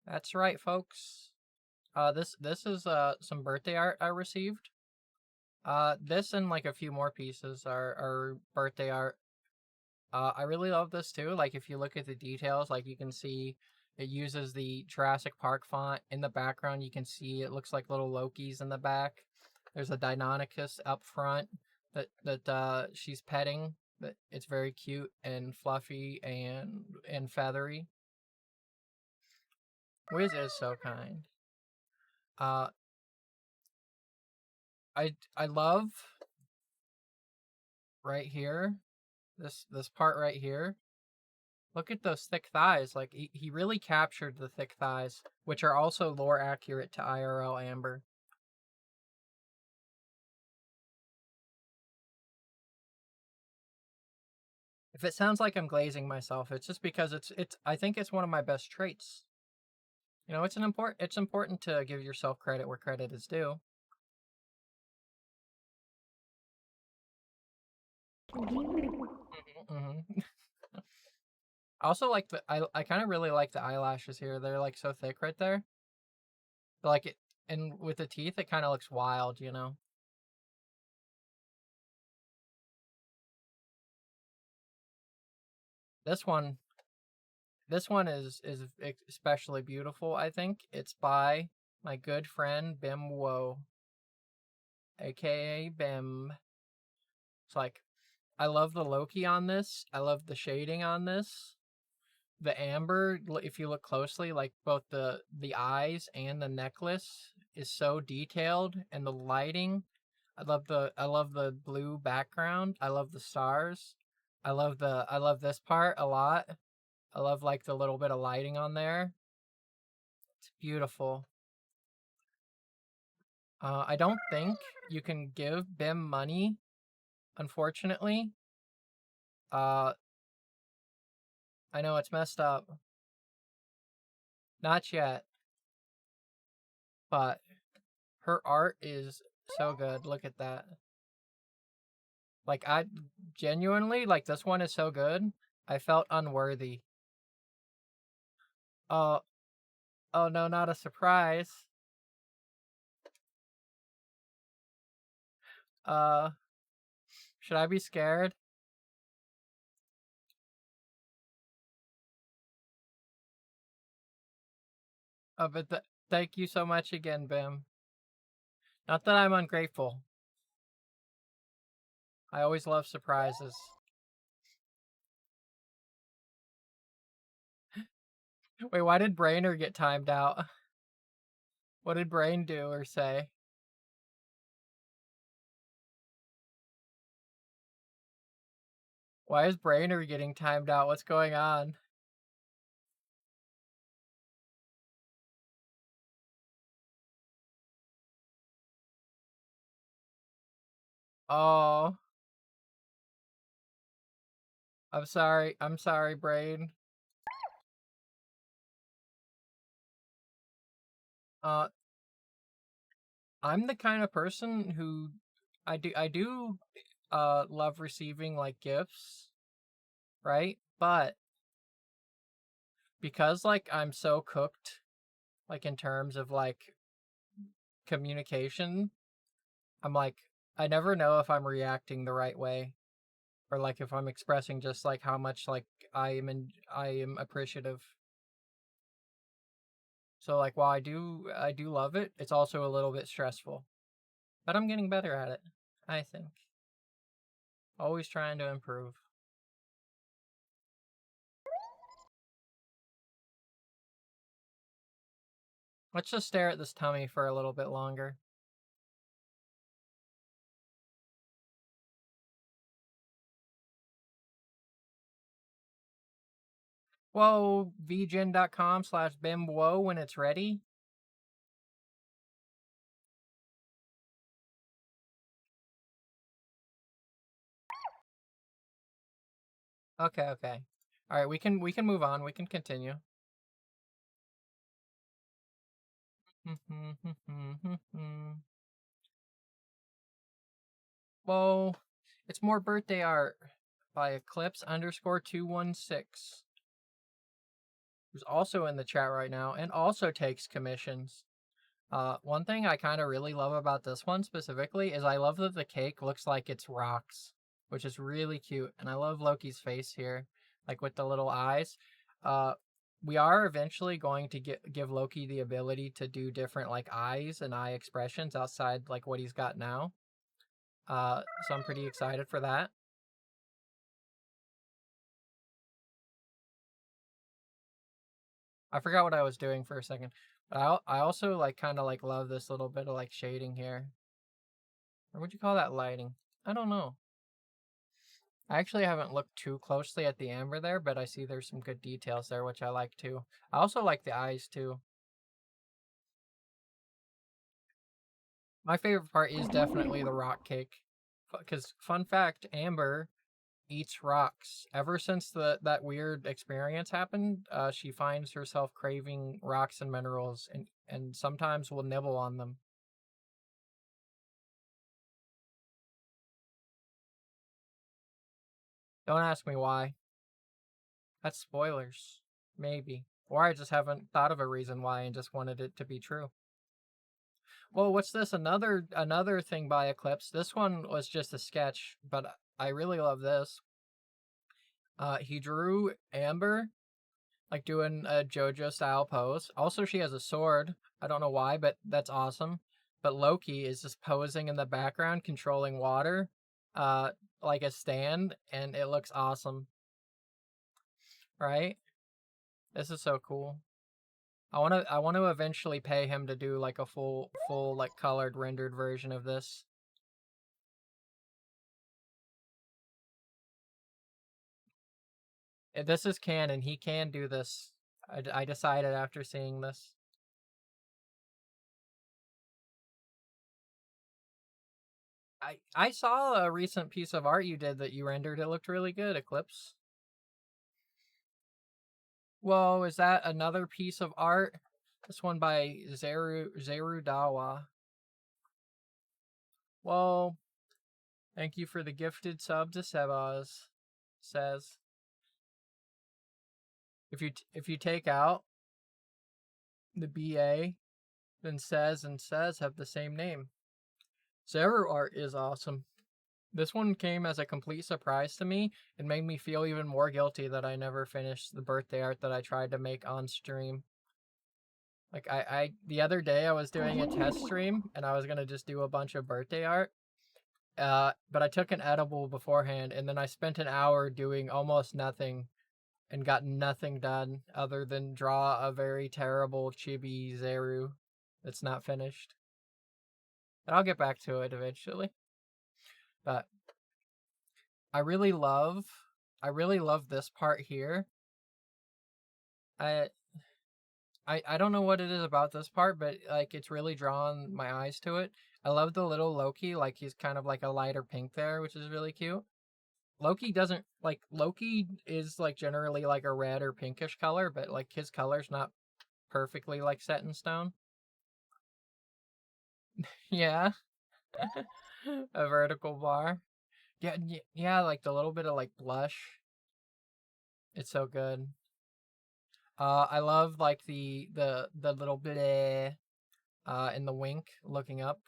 That's right, folks. This is some birthday art I received. This and like a few more pieces are birthday art. I really love this too. Like if you look at the details, like you can see it uses the Jurassic Park font in the background. You can see it looks like little Lokis in the back. There's a Deinonychus up front that she's petting. That it's very cute and fluffy and feathery. Wiz is so kind. Uh, I love right here this part right here. Look at those thick thighs. Like he really captured the thick thighs, which are also lore accurate to IRL Amber. If it sounds like I'm glazing myself, it's just because it's I think it's one of my best traits. You know, it's important to give yourself credit where credit is due. Mm-hmm. Also, like I kind of really like the eyelashes here. They're like so thick right there. Like it, and with the teeth, it kind of looks wild. You know. This one, this one is especially beautiful. I think it's by my good friend Bim Wo, aka Bim. It's like I love the Loki on this. I love the shading on this. The amber, if you look closely, like both the eyes and the necklace is so detailed, and the lighting. I love the blue background. I love the stars. I love this part a lot. I love like the little bit of lighting on there. It's beautiful. I don't think you can give Bim money, unfortunately. Uh, I know it's messed up. Not yet, but her art is so good. Look at that. Like I genuinely like this one is so good. I felt unworthy. Oh, oh no, not a surprise. Uh, should I be scared? But thank you so much again, Bim. Not that I'm ungrateful. I always love surprises. Wait, why did Brainer get timed out? What did Brain do or say? Why is Brainer getting timed out? What's going on? Oh, I'm sorry. I'm sorry, Brain. Uh, I'm the kind of person who I do love receiving like gifts, right? But because like I'm so cooked like in terms of like communication, I'm like I never know if I'm reacting the right way or like if I'm expressing just like how much like I am appreciative. So like while I do love it, it's also a little bit stressful. But I'm getting better at it, I think. Always trying to improve. Let's just stare at this tummy for a little bit longer. Whoa, vgen.com/bimwhoa when it's ready. Okay, okay. All right, we can move on. We can continue. Whoa, it's more birthday art by Eclipse_216, who's also in the chat right now and also takes commissions. One thing I kind of really love about this one specifically is I love that the cake looks like it's rocks, which is really cute, and I love Loki's face here, like with the little eyes. Uh, we are eventually going to give Loki the ability to do different like eyes and eye expressions outside like what he's got now. So I'm pretty excited for that. I forgot what I was doing for a second, but I also like kind of like love this little bit of like shading here. Or would you call that lighting? I don't know. I actually haven't looked too closely at the amber there, but I see there's some good details there, which I like too. I also like the eyes too. My favorite part is definitely the rock cake. Because, fun fact, Amber eats rocks. Ever since that weird experience happened, she finds herself craving rocks and minerals and sometimes will nibble on them. Don't ask me why. That's spoilers. Maybe. Or I just haven't thought of a reason why and just wanted it to be true. Well, what's this? Another thing by Eclipse. This one was just a sketch, but I really love this. He drew Amber like doing a JoJo style pose. Also, she has a sword. I don't know why, but that's awesome. But Loki is just posing in the background, controlling water, uh, like a stand, and it looks awesome, right? This is so cool. I want to eventually pay him to do like a full like colored rendered version of this. This is canon. He can do this. I decided after seeing this. I saw a recent piece of art you did that you rendered. It looked really good, Eclipse. Whoa, is that another piece of art? This one by Zeru Dawa. Whoa, thank you for the gifted sub to Sebas. Says if you take out the BA, then says and says have the same name. Zeru art is awesome. This one came as a complete surprise to me and made me feel even more guilty that I never finished the birthday art that I tried to make on stream. Like I the other day I was doing a test stream and I was gonna just do a bunch of birthday art. But I took an edible beforehand and then I spent an hour doing almost nothing and got nothing done other than draw a very terrible chibi Zeru that's not finished. And I'll get back to it eventually. But I really love I really love this part here. I I don't know what it is about this part, but like it's really drawn my eyes to it. I love the little Loki. Like he's kind of like a lighter pink there, which is really cute. Loki doesn't like Loki is like generally like a red or pinkish color, but like his color's not perfectly like set in stone. Yeah, a vertical bar. Yeah, yeah, like the little bit of like blush. It's so good. I love like the little bit in the wink looking up.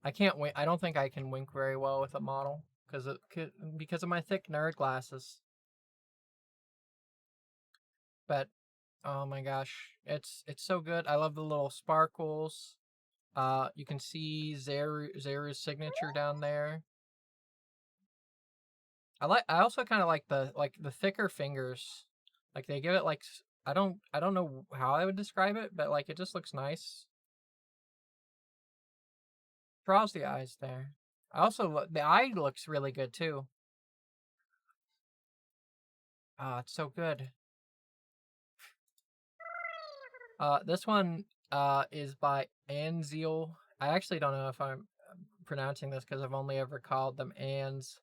I can't wink. I don't think I can wink very well with a model because of my thick nerd glasses. But oh my gosh, it's so good. I love the little sparkles. You can see Zeru's signature down there. I also kind of like the thicker fingers. Like they give it like I don't know how I would describe it, but like it just looks nice. Draws the eyes there. I also the eye looks really good too. It's so good. This one is by Anzeal. I actually don't know if I'm pronouncing this because I've only ever called them Ans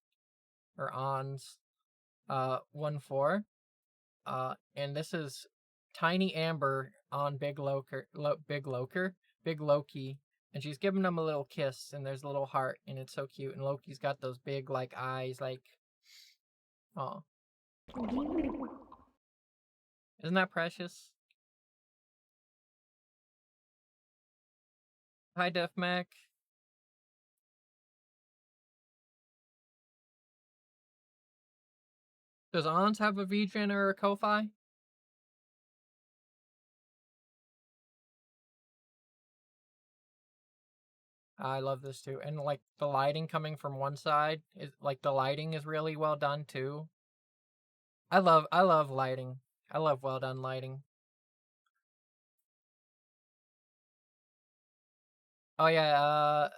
or Ons. 1-4. And this is Tiny Amber on Big Loki, and she's giving him a little kiss, and there's a little heart, and it's so cute. And Loki's got those big like eyes, like, oh, isn't that precious? Hi, Def Mac. Does Ons have a VGen or a Ko-Fi? I love this too, and like the lighting coming from one side is like the lighting is really well done too. I love lighting. I love well done lighting. Oh yeah,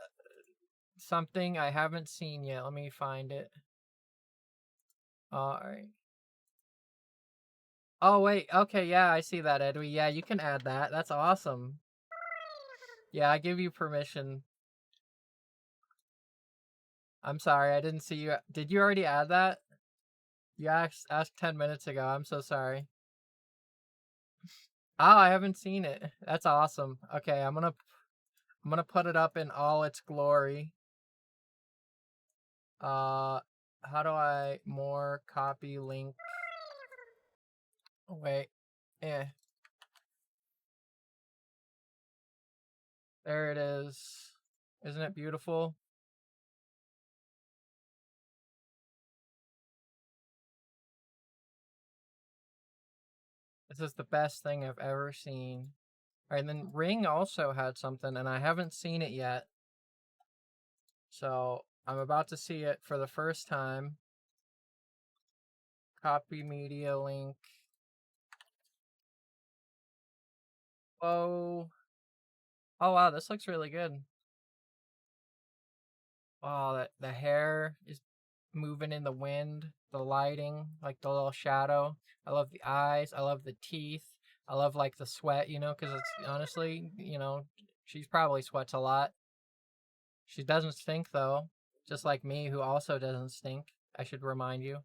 something I haven't seen yet. Let me find it. All right. Oh wait, okay, yeah, I see that, Edwy. Yeah, you can add that. That's awesome. Yeah, I give you permission. I'm sorry, I didn't see you. Did you already add that? You asked 10 minutes ago. I'm so sorry. Oh, I haven't seen it. That's awesome. Okay, I'm gonna put it up in all its glory. Uh, how do I more copy link? Oh, wait, eh, there it is. Isn't it beautiful? This is the best thing I've ever seen. All right, and then Ring also had something, and I haven't seen it yet. So I'm about to see it for the first time. Copy media link. Oh, oh wow, this looks really good. Oh, that the hair is moving in the wind, the lighting, like the little shadow. I love the eyes. I love the teeth. I love like the sweat, because it's honestly, she's probably sweats a lot. She doesn't stink though, just like me, who also doesn't stink. I should remind you.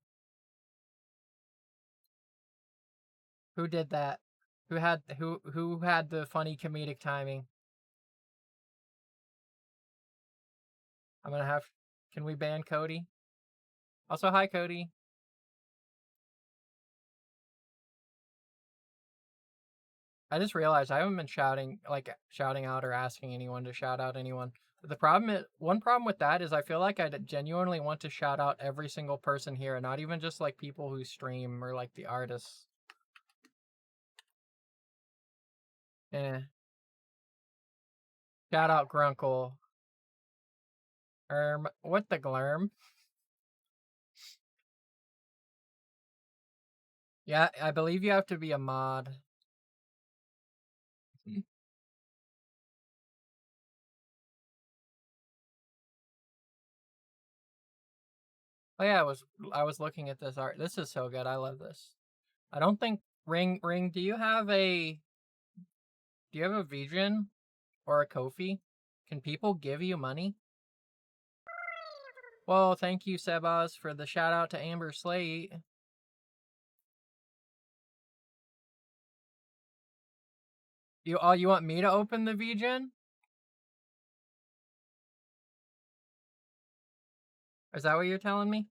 Who did that? Who had the funny comedic timing? I'm gonna have. Can we ban Cody? Also, hi Cody. I just realized I haven't been shouting out or asking anyone to shout out anyone. One problem with that is I feel like I genuinely want to shout out every single person here, and not even just like people who stream or like the artists. Eh. Shout out Grunkle. What the glurm? Yeah, I believe you have to be a mod. Oh yeah, I was looking at this art. This is so good. I love this. I don't think Ring. Do you have a Vijin or a Kofi? Can people give you money? Well, thank you, Sebas, for the shout out to Amber Slate. You want me to open the VGen? Is that what you're telling me?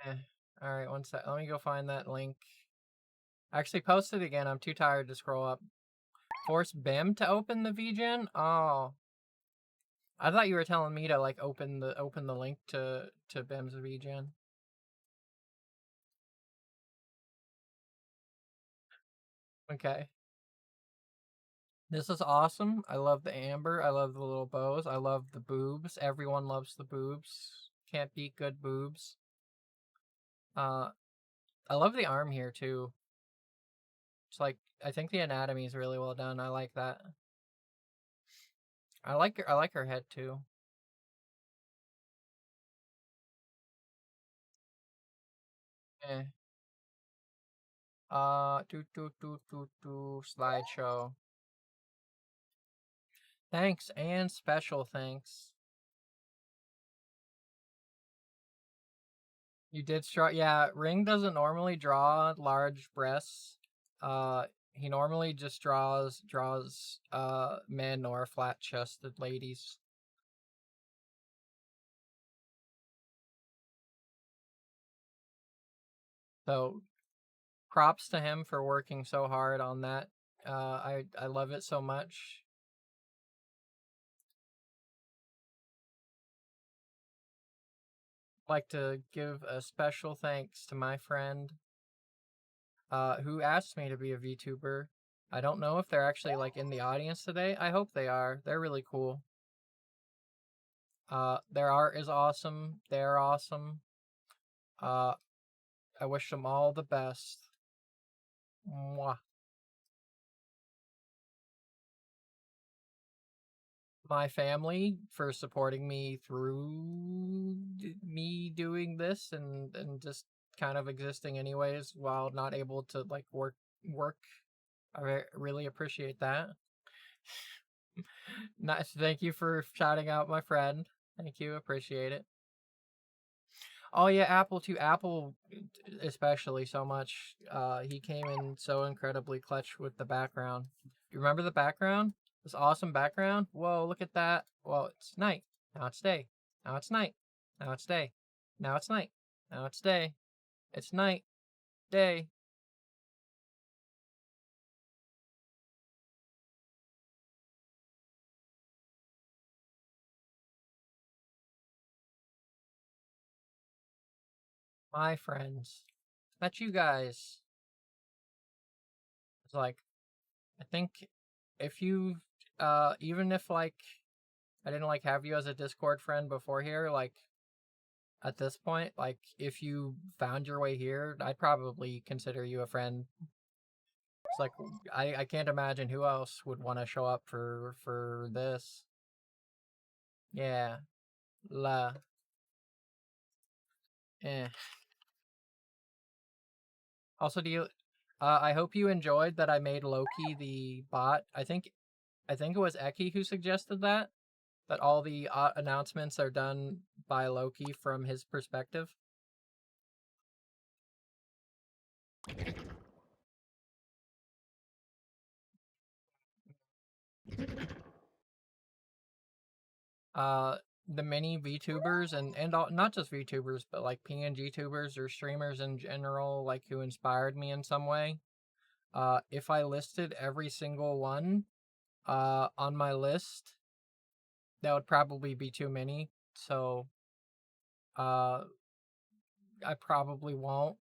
Eh. Alright, one sec. Let me go find that link. Actually, post it again. I'm too tired to scroll up. Force Bim to open the VGen? Oh. I thought you were telling me to like open the link to Bim's VGen. Okay. This is awesome. I love the amber. I love the little bows. I love the boobs. Everyone loves the boobs. Can't beat good boobs. Uh, I love the arm here too. It's like I think the anatomy is really well done. I like that. I like her head too. Eh. Slideshow. Thanks and special thanks. You did draw. Yeah, Ring doesn't normally draw large breasts. He normally just draws men or flat chested ladies. So props to him for working so hard on that. I love it so much. I'd like to give a special thanks to my friend who asked me to be a VTuber. I don't know if they're actually like in the audience today. I hope they are. They're really cool. Their art is awesome. They're awesome. Uh, I wish them all the best. Mwah. My family for supporting me through me doing this and just kind of existing anyways while not able to like work. I really appreciate that. Nice. Thank you for shouting out my friend. Thank you. Appreciate it. Oh yeah, Apple too. Apple especially so much. He came in so incredibly clutch with the background. You remember the background? This awesome background? Whoa, look at that. Well, it's night. Now it's day. Now it's night. Now it's day. Now it's night. Now it's day. It's night. Day. My friends. That's you guys. It's like I think if you even if like I didn't like have you as a Discord friend before here, like at this point, like if you found your way here, I'd probably consider you a friend. It's like I can't imagine who else would want to show up for this. Yeah. La. Eh. Also, do you I hope you enjoyed that I made Loki the bot. I think it was Eki who suggested that all the announcements are done by Loki from his perspective. The many VTubers and all, not just VTubers, but like PNG tubers or streamers in general, like who inspired me in some way. If I listed every single one on my list, that would probably be too many. So uh, I probably won't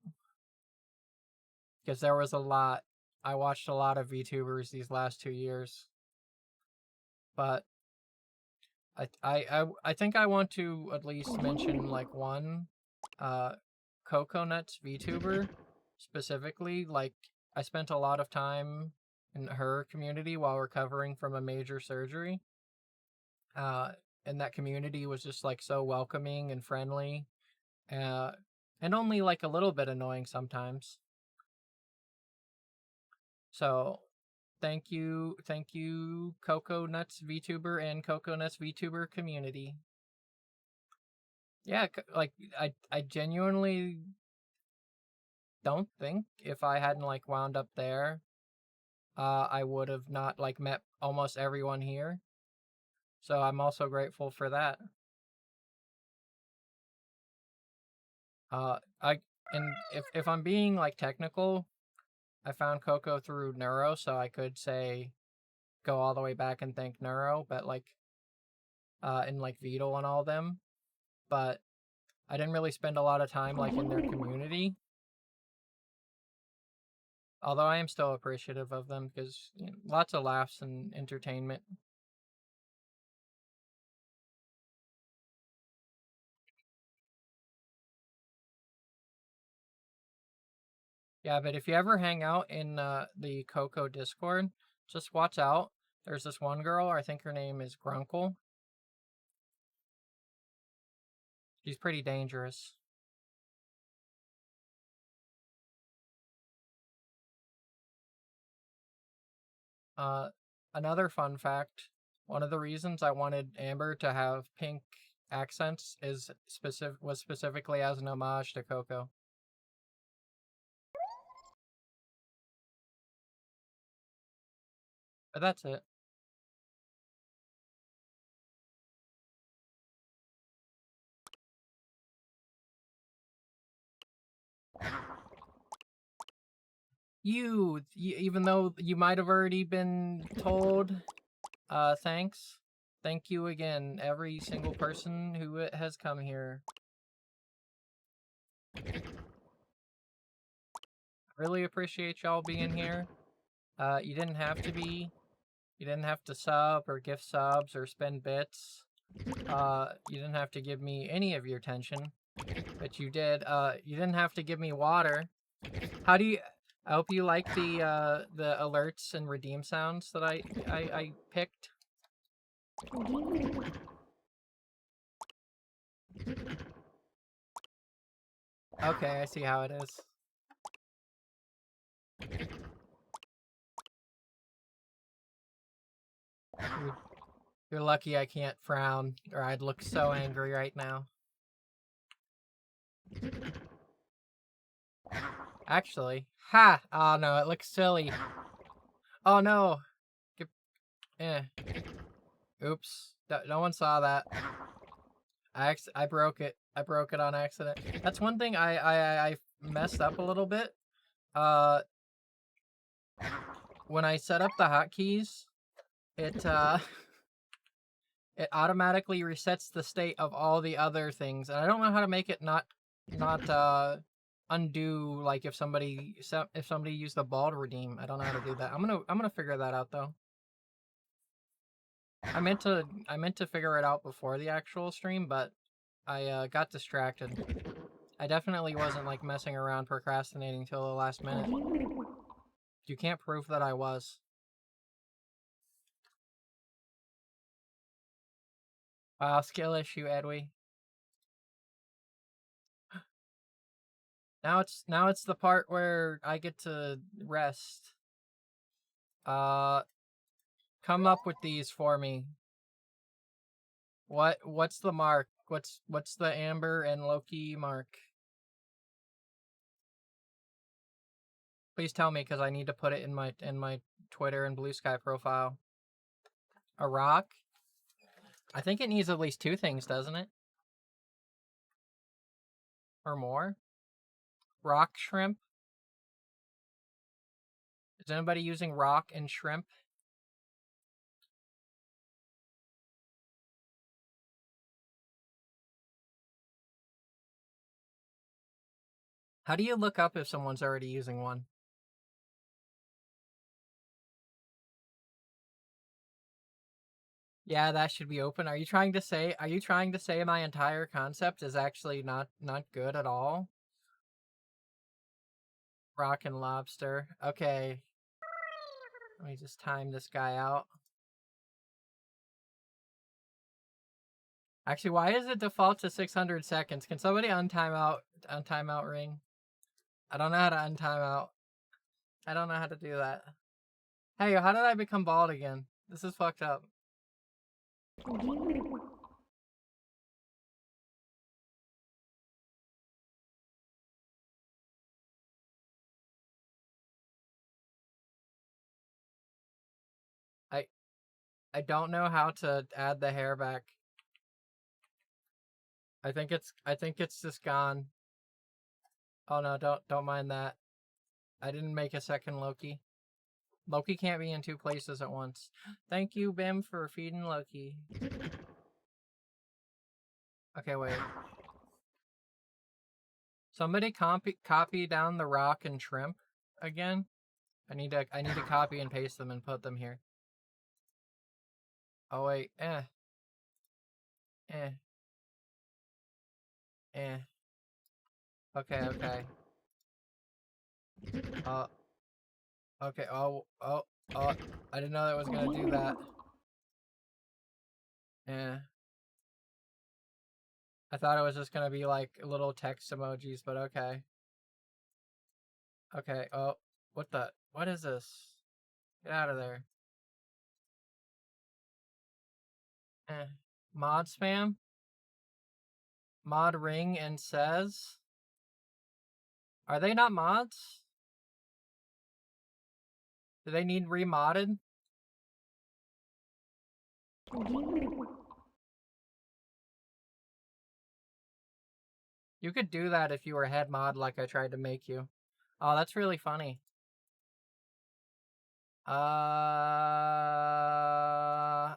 because there was a lot. I watched a lot of VTubers these last 2 years, but I think I want to at least mention like one Coconut's VTuber specifically. Like I spent a lot of time in her community while recovering from a major surgery. Uh and that community was just like so welcoming and friendly and only like a little bit annoying sometimes. So thank you, Cocoa Nuts VTuber and Cocoa Nuts VTuber community. Yeah, like I genuinely don't think if I hadn't like wound up there, I would have not like met almost everyone here. So I'm also grateful for that. I and if I'm being like technical, I found Coco through Neuro, so I could say go all the way back and thank Neuro, but like and like Beetle and all them, but I didn't really spend a lot of time like in their community. Although I am still appreciative of them because lots of laughs and entertainment. Yeah, but if you ever hang out in the Coco Discord, just watch out. There's this one girl, I think her name is Grunkle. She's pretty dangerous. Uh, Another fun fact, one of the reasons I wanted Amber to have pink accents was specifically as an homage to Coco. But that's it. Even though you might have already been told, thanks. Thank you again, every single person who has come here. Really appreciate y'all being here. You didn't have to be. You didn't have to sub or gift subs or spend bits. You didn't have to give me any of your attention, but you did. You didn't have to give me water. How do you? I hope you like the alerts and redeem sounds that I picked. Okay, I see how it is. You're lucky I can't frown, or I'd look so angry right now. Actually, ha! Oh no, it looks silly. Oh no. Eh. Oops. No one saw that. I broke it. I broke it on accident. That's one thing I messed up a little bit. Uh, when I set up the hotkeys, it it automatically resets the state of all the other things, and I don't know how to make it not undo like if somebody used the ball to redeem. I don't know how to do that. I'm gonna figure that out though. I meant to figure it out before the actual stream, but I got distracted. I definitely wasn't like messing around procrastinating till the last minute. You can't prove that I was. Wow, skill issue, Edwy. Now it's the part where I get to rest. Uh Come up with these for me. What's the mark? What's the Amber and Loki mark? Please tell me because I need to put it in my Twitter and Blue Sky profile. A rock? I think it needs at least two things, doesn't it? Or more? Rock shrimp? Is anybody using rock and shrimp? How do you look up if someone's already using one? Yeah, that should be open. Are you trying to say my entire concept is actually not good at all? Rock and lobster. Okay. Let me just time this guy out. Actually, why is it default to 600 seconds? Can somebody untimeout ring? I don't know how to untimeout. I don't know how to do that. Hey, how did I become bald again? This is fucked up. I don't know how to add the hair back. I think it's just gone. Oh no, don't mind that. I didn't make a second Loki. Loki can't be in two places at once. Thank you, Bim, for feeding Loki. Okay, wait. Somebody copy down the rock and shrimp again. I need to copy and paste them and put them here. Oh wait, eh. Okay, okay. Okay, oh, I didn't know that was gonna do that. I thought it was just gonna be like little text emojis, but okay. Okay, oh, what is this? Get out of there. Mod spam? Mod ring and says? Are they not mods? Do they need remodded? You could do that if you were head mod like I tried to make you. Oh, that's really funny.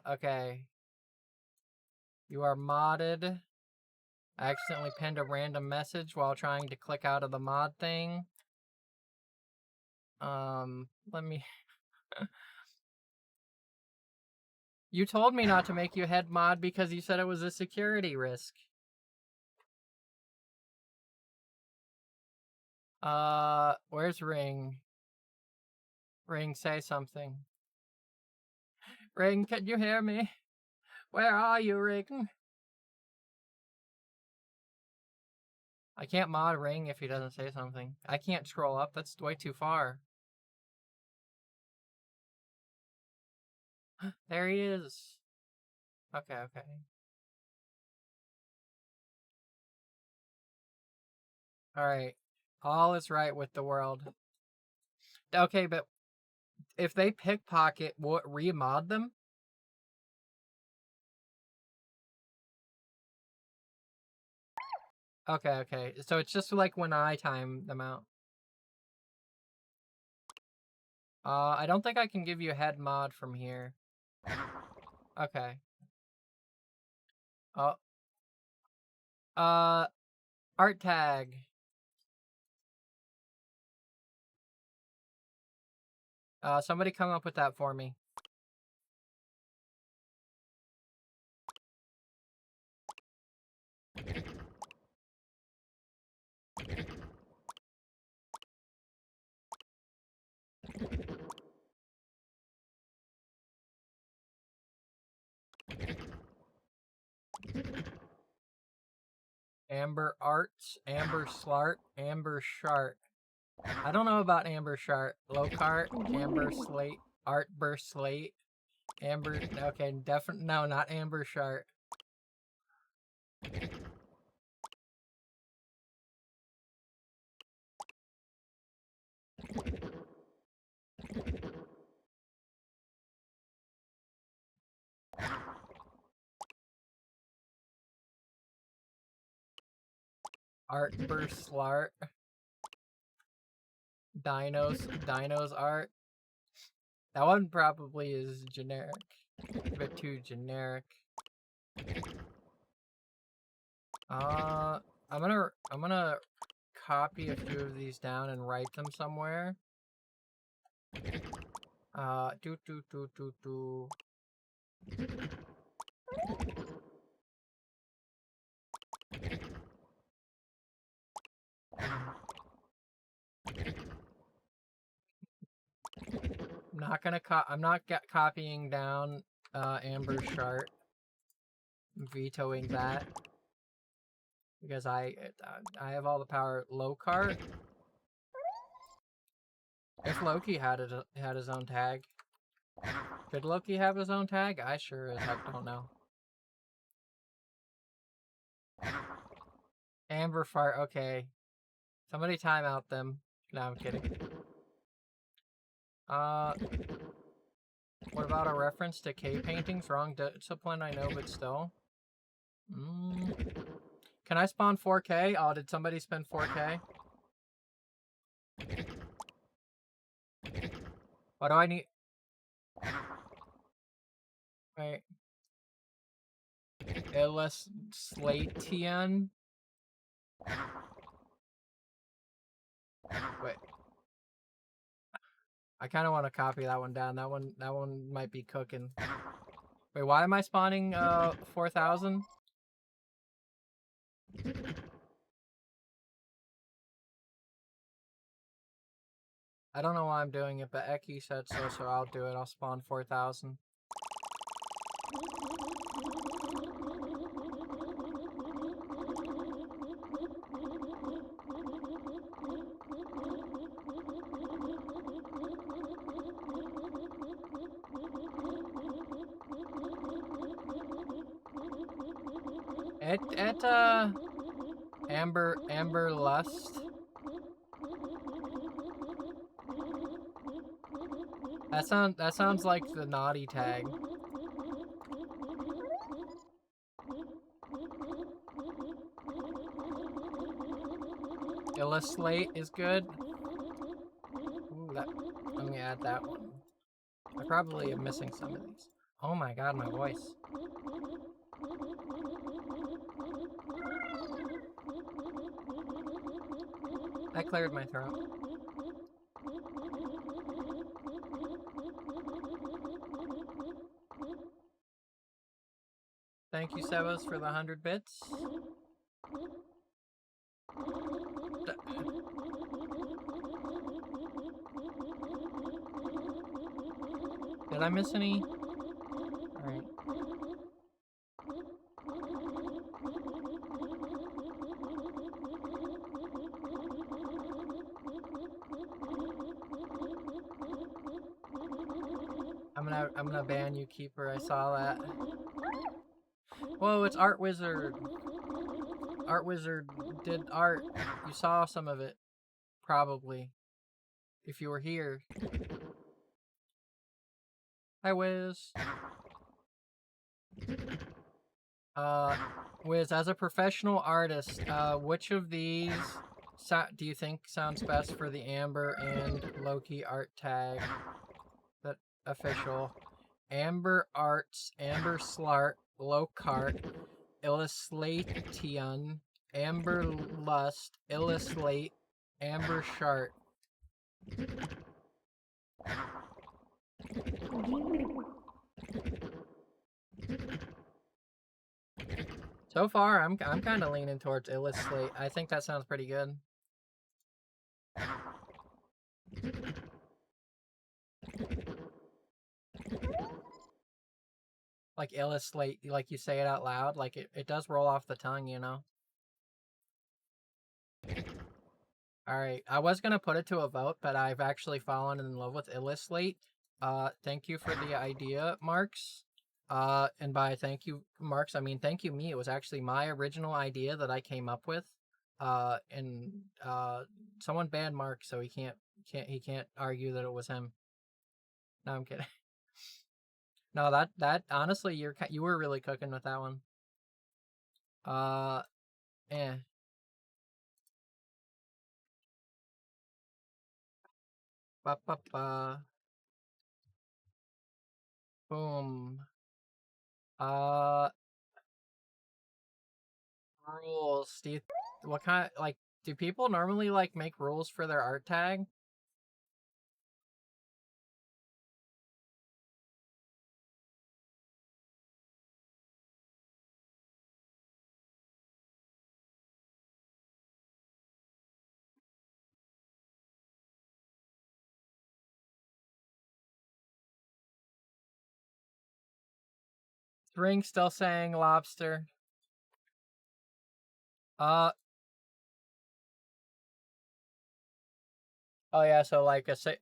Okay. You are modded. I accidentally pinned a random message while trying to click out of the mod thing. Let me... You told me not to make you head mod because you said it was a security risk. Where's Ring? Ring, say something. Ring, can you hear me? Where are you, Ring? I can't mod Ring if he doesn't say something. I can't scroll up, that's way too far. There he is. Okay. Alright. All is right with the world. Okay, but if they pickpocket, what, remod them? Okay. So it's just like when I time them out. I don't think I can give you a head mod from here. Okay. Oh. Art tag. Somebody come up with that for me. Amber Arts, Amber Slart, Amber Shart. I don't know about Amber Shart. Locart, Amber Slate, Artber Slate, Amber. Okay, definitely no, not Amber Shart. Artber Slart. Dinos art. That one probably is generic. A bit too generic. I'm gonna copy a few of these down and write them somewhere. Do. I'm not copying down Amber Shart. vetoing that because I have all the power. Low cart. If Loki had his own tag, could Loki have his own tag? I sure as heck don't know. Amber fart. Okay, somebody time out them. No, I'm kidding. What about a reference to cave paintings? Wrong discipline, I know, but still. Can I spawn 4K? Oh, did somebody spend 4K? What do I need? Wait. Illuslatian? Wait. I kind of want to copy that one down. That one might be cooking. Wait, why am I spawning 4,000? I don't know why I'm doing it, but Eki said so, so I'll do it. I'll spawn 4,000. At Amber Lust. That sounds like the naughty tag. Illuslate is good. Ooh, let me add that one. I probably am missing some of these. Oh my god, my voice. I cleared my throat. Thank you, Sebas, for the 100 bits. Did I miss any? Alright. I'm gonna ban you, Keeper. I saw that. Whoa, it's Art Wizard. Art Wizard did art. You saw some of it. Probably. If you were here. Hi, Wiz. Wiz, as a professional artist, which of these do you think sounds best for the Amber and Loki art tag? That official. Amber Arts, Amber Slart, Locart, Illuslation, Amber Lust, Illuslate, Amber Shart. So far, I'm kind of leaning towards Illuslate. I think that sounds pretty good. Like Illuslate, like you say it out loud, like it does roll off the tongue, you know? Alright, I was gonna put it to a vote, but I've actually fallen in love with Illuslate. Thank you for the idea, Marks. And by thank you, Marks, I mean thank you me. It was actually my original idea that I came up with. And someone banned Mark, so he can't argue that it was him. No, I'm kidding. No, that honestly, you were really cooking with that one. Eh. Ba ba ba. Boom. Rules. What kind, like, do people normally like make rules for their art tag? Ring still saying lobster. Uh oh yeah, so like a say.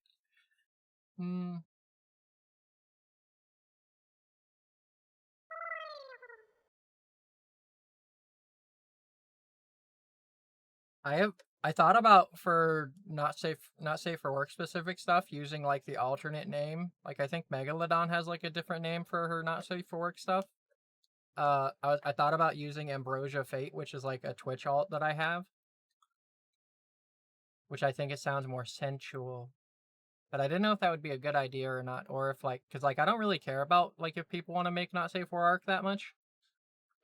Hmm. I have I thought about for not safe for work specific stuff using like the alternate name. Like I think Megalodon has like a different name for her not safe for work stuff. I thought about using Ambrosia Fate, which is like a Twitch alt that I have, which I think it sounds more sensual. But I didn't know if that would be a good idea or not, or if like, cause like I don't really care about like if people want to make not safe for work that much.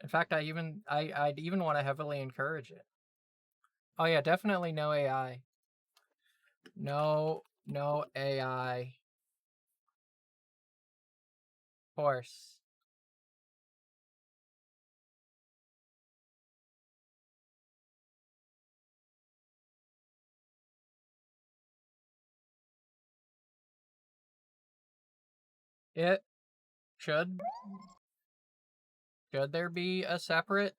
In fact, I'd even want to heavily encourage it. Oh yeah, definitely no AI. No AI. Of course. It should should there be a separate.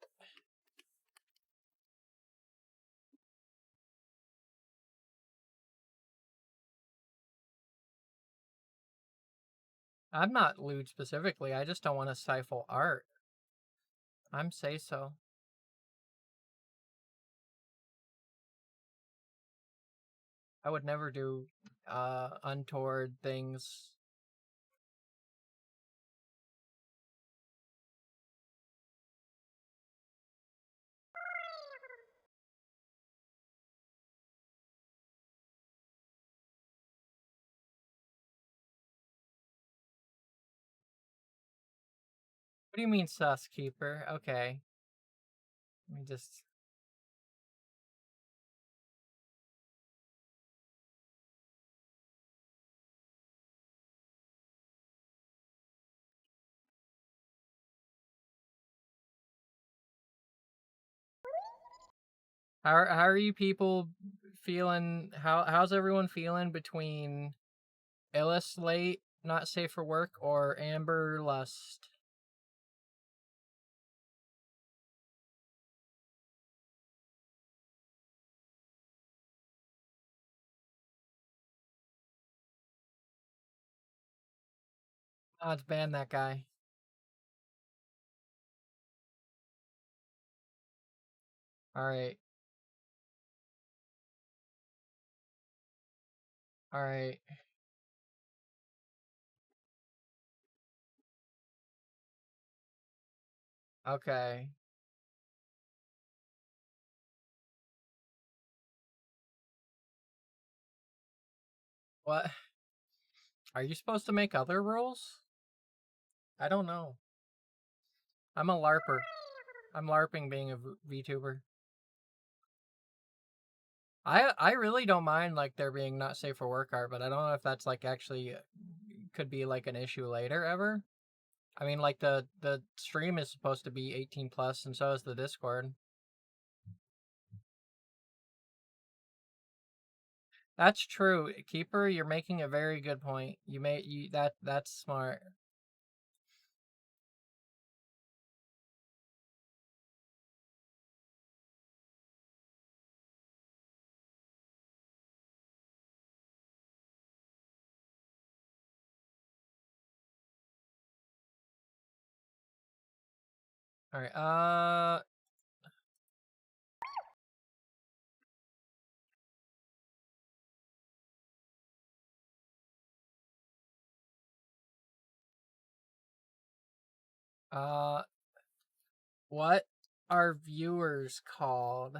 I'm not lewd specifically. I just don't want to stifle art. I'm say so. I would never do untoward things. What do you mean, sus keeper? Okay. Let me just. How are you people feeling? How's everyone feeling between Slate, not safe for work, or Amber Lust? Oh, let's ban that guy. All right. All right. Okay. What? Are you supposed to make other rules? I don't know. I'm a LARPer. I'm LARPing being a VTuber. I really don't mind like there being not safe for work art, but I don't know if that's like actually could be like an issue later ever. I mean, like the stream is supposed to be 18 plus, and so is the Discord. That's true, Keeper. You're making a very good point. That's smart. All right. Uh. What are viewers called?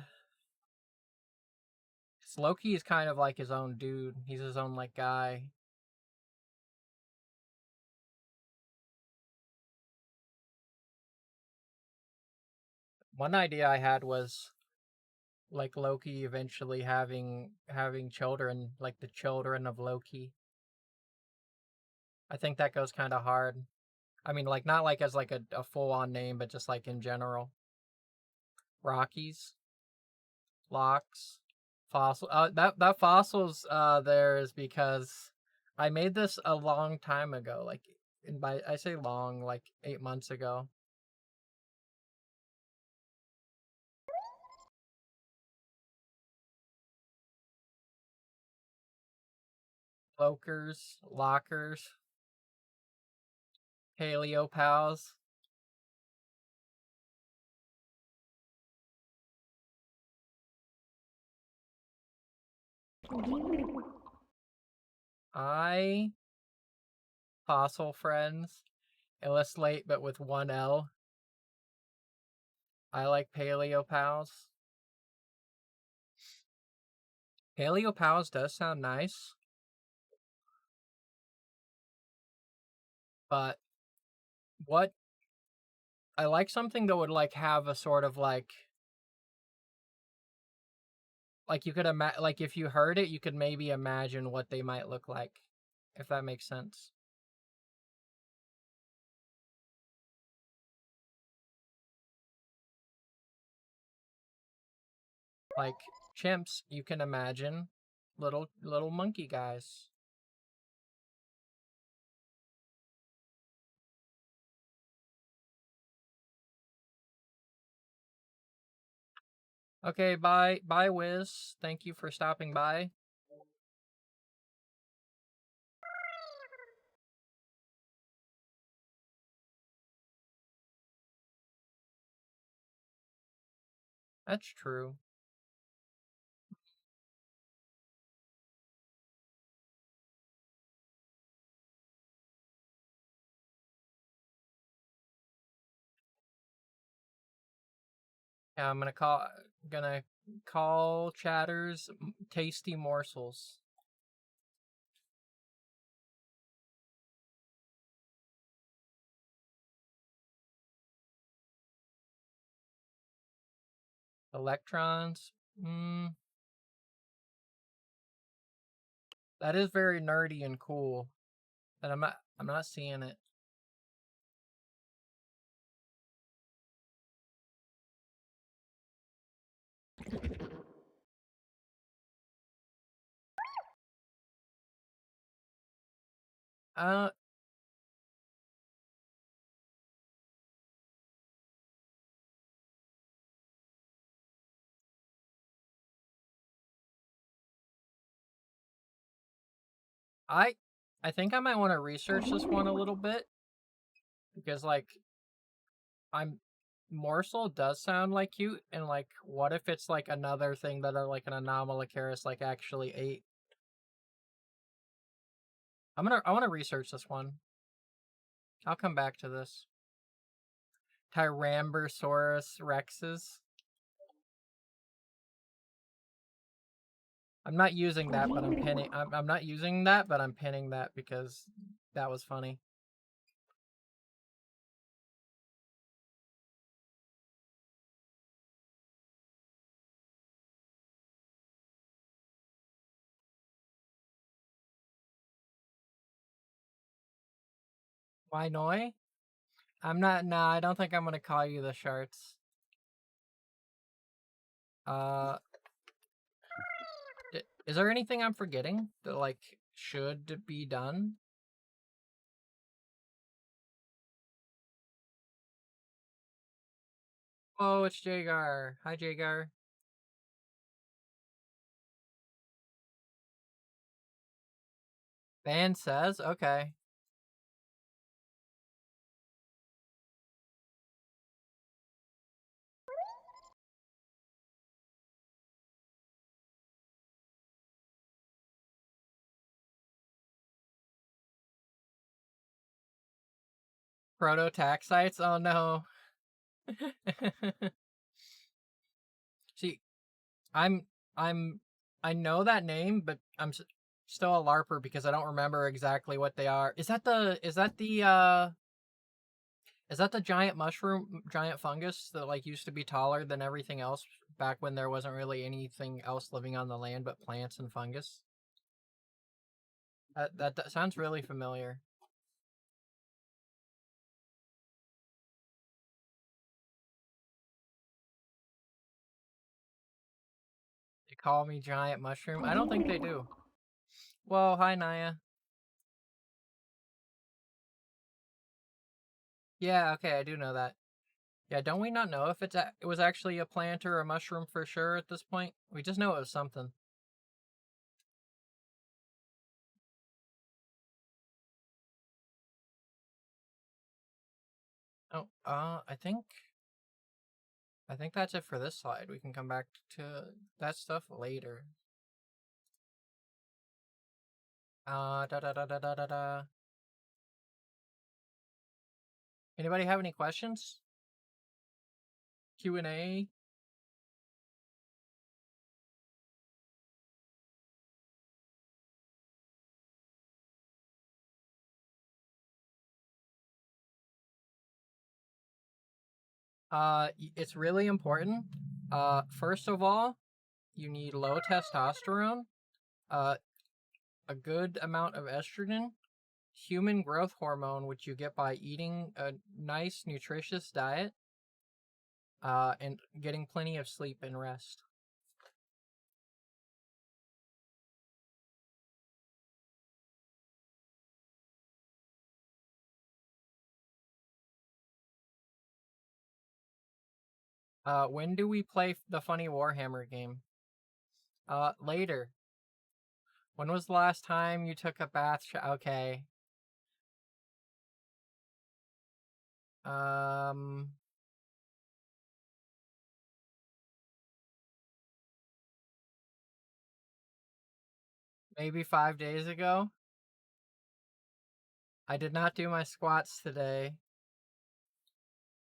'Cause Loki is kind of like his own dude. He's his own like guy. One idea I had was like Loki eventually having children, like the children of Loki. I think that goes kind of hard. I mean, like not like as like a full on name, but just like in general. Rockies, locks, fossil. That fossils there is because I made this a long time ago. Like and by I say long, like 8 months ago. Lockers, paleo pals. I fossil friends. Illustrate, but with one L. I like paleo pals. Paleo pals does sound nice, but what I like something that would like have a sort of like you could like if you heard it, you could maybe imagine what they might look like, if that makes sense. Like chimps, you can imagine little monkey guys. Okay, bye, Wiz. Thank you for stopping by. That's true. Yeah, gonna call chatters tasty morsels. Electrons. That is very nerdy and cool, but I'm not seeing it. Uh, I I think I might want to research this one a little bit because I'm morsel does sound like cute, and like what if it's like another thing that like an anomalocaris like actually ate? I want to research this one. I'll come back to this. Tyrambersaurus rexes. I'm not using that, but I'm pinning. I'm not using that, but I'm pinning that because that was funny. Why Noi? I'm not. Nah, I don't think I'm gonna call you the sharts. Uh, is there anything I'm forgetting that like should be done? Oh, it's Jagar. Hi, Jagar. Ban says, okay. Prototaxites? Oh no. See, I'm I'm I know that name, but still a larper because I don't remember exactly what they are. Is that the giant mushroom, giant fungus that like used to be taller than everything else back when there wasn't really anything else living on the land but plants and fungus? That sounds really familiar. They call me giant mushroom. I don't think they do. Well, hi Naya. Yeah, okay, I do know that. Yeah, don't we not know if it was actually a plant or a mushroom for sure at this point? We just know it was something. Oh, I think that's it for this slide. We can come back to that stuff later. Da da da da da da da. Anybody have any questions? Q&A? It's really important. First of all, you need low testosterone, uh, a good amount of estrogen, human growth hormone, which you get by eating a nice, nutritious diet, and getting plenty of sleep and rest. When do we play the funny Warhammer game? Later. When was the last time you took a bath? Okay. Um, Maybe 5 days ago. I did not do my squats today.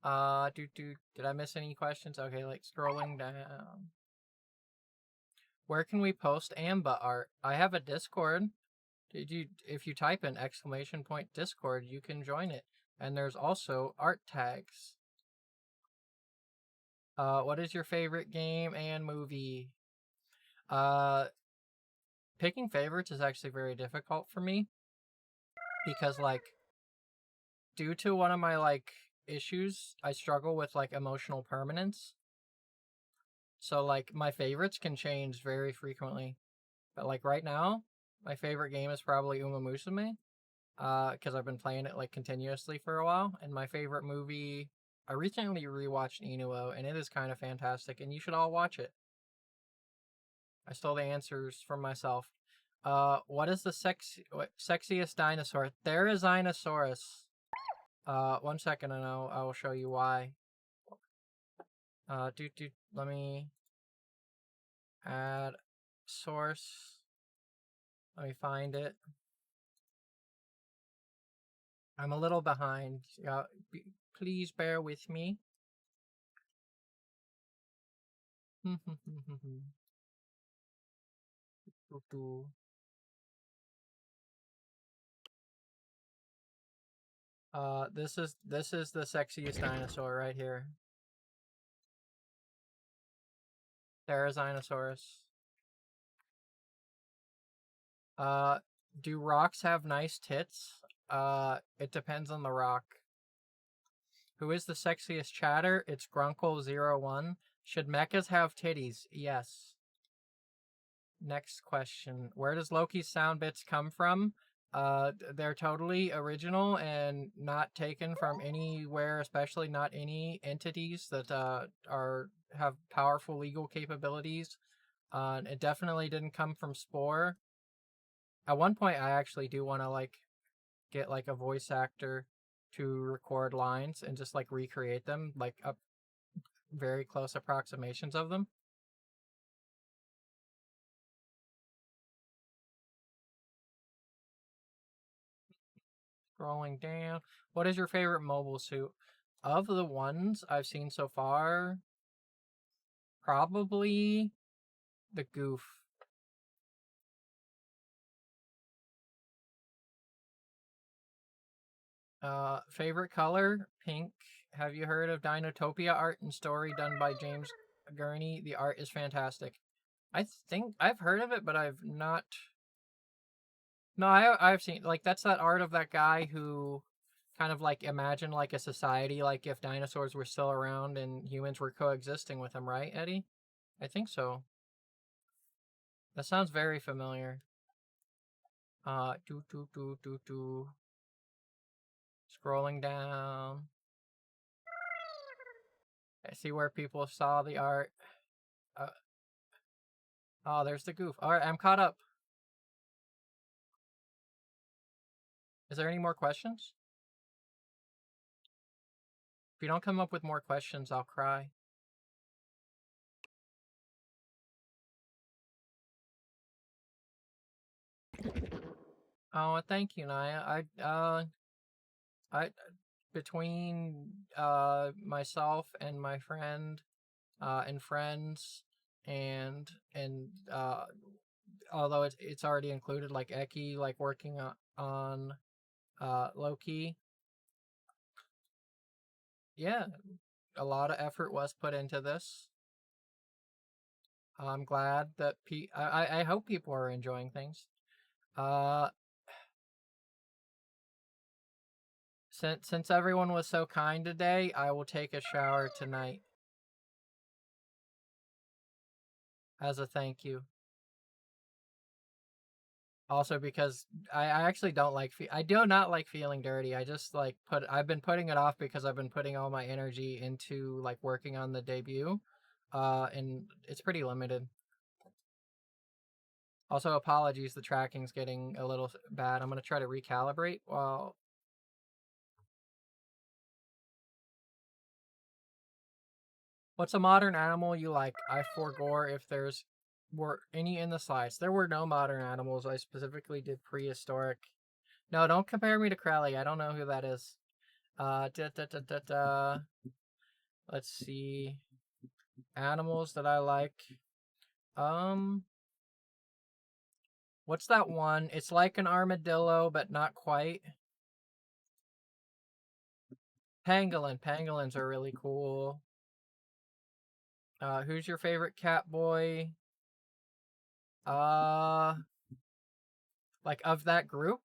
Did I miss any questions? Okay, like scrolling down. Where can we post Amba art? I have a Discord. If you type in exclamation point Discord, you can join it. And there's also art tags. What is your favorite game and movie? Uh, Picking favorites is actually very difficult for me because like due to one of my like issues, I struggle with like emotional permanence. So like my favorites can change very frequently. But like right now, my favorite game is probably Uma Musume. Because I've been playing it like continuously for a while. And my favorite movie, I recently rewatched Inuo, and it is kind of fantastic, and you should all watch it. I stole the answers from myself. What is the sexiest dinosaur? Therizinosaurus. 1 second, and I will show you why. Let me add source. Let me find it. I'm a little behind. Please bear with me. This is the sexiest dinosaur right here. Therizinosaurus. Uh, do rocks have nice tits? It depends on the rock. Who is the sexiest chatter? It's Grunkle01. Should mechas have titties? Yes. Next question. Where does Loki's sound bits come from? They're totally original and not taken from anywhere, especially not any entities that have powerful legal capabilities. It definitely didn't come from Spore. At one point, I actually do want to like get like a voice actor to record lines and just like recreate them, like up very close approximations of them. Scrolling down. What is your favorite mobile suit? Of the ones I've seen so far, probably the Goof. Favorite color? Pink. Have you heard of Dinotopia art and story done by James Gurney? The art is fantastic. I think I've heard of it, but I've not. No, I've seen like that's that art of that guy who kind of like imagined like a society like if dinosaurs were still around and humans were coexisting with them, right, Eddie? I think so. That sounds very familiar. Do. Scrolling down. I see where people saw the art. Uh, oh, there's the goof. All right, I'm caught up. Is there any more questions? If you don't come up with more questions, I'll cry. Oh, thank you, Naya. I between myself and my friend, and friends, and although it's already included, like Eki, like working on Loki. Yeah, a lot of effort was put into this. I'm glad that I hope people are enjoying things. Uh, since everyone was so kind today, I will take a shower tonight as a thank you. Also, because I actually don't like I do not like feeling dirty. I just like I've been putting it off because I've been putting all my energy into like working on the debut, and it's pretty limited. Also, apologies, the tracking's getting a little bad. I'm gonna try to recalibrate. Well, what's a modern animal you like? I forgore if there's were any in the slides. There were no modern animals. I specifically did prehistoric. No, don't compare me to Crowley. I don't know who that is. Da, da, da, da, da. Let's see. Animals that I like. Um, what's that one? It's like an armadillo, but not quite. Pangolin. Pangolins are really cool. Who's your favorite cat boy? Uh, like of that group?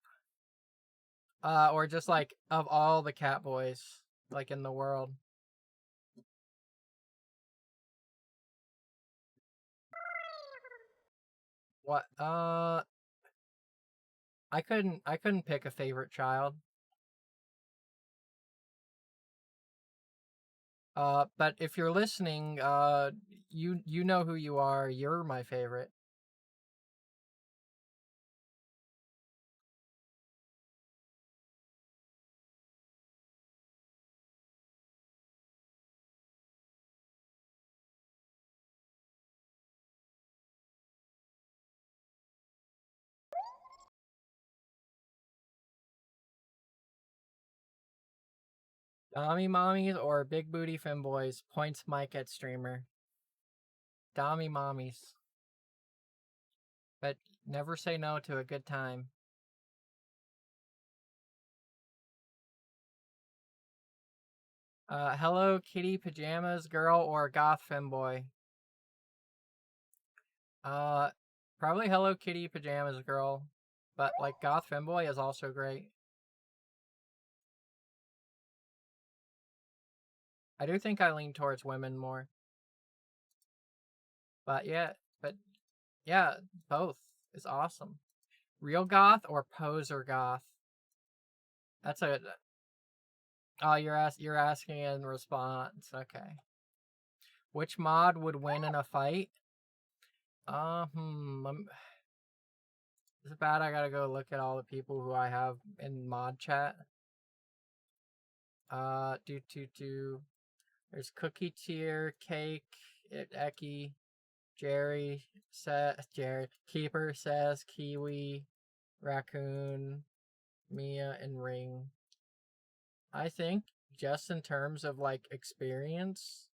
Or just like of all the cat boys, like in the world. What? I couldn't pick a favorite child. But if you're listening, you know who you are. You're my favorite. Dommy mommies or big booty femboys? Points Mike at streamer. Dommy mommies. But never say no to a good time. Hello Kitty pajamas girl or goth femboy? Uh, Probably Hello Kitty pajamas girl. But like goth femboy is also great. I do think I lean towards women more. But yeah, but yeah, both is awesome. Real goth or poser goth? That's a oh you're asking in response. Okay. Which mod would win in a fight? It's bad. I gotta go look at all the people who I have in mod chat. Do. There's Cookie Tier, Cake, Eki, Jerry, Jerry, Keeper says, Kiwi, Raccoon, Mia, and Ring. I think just in terms of like experience,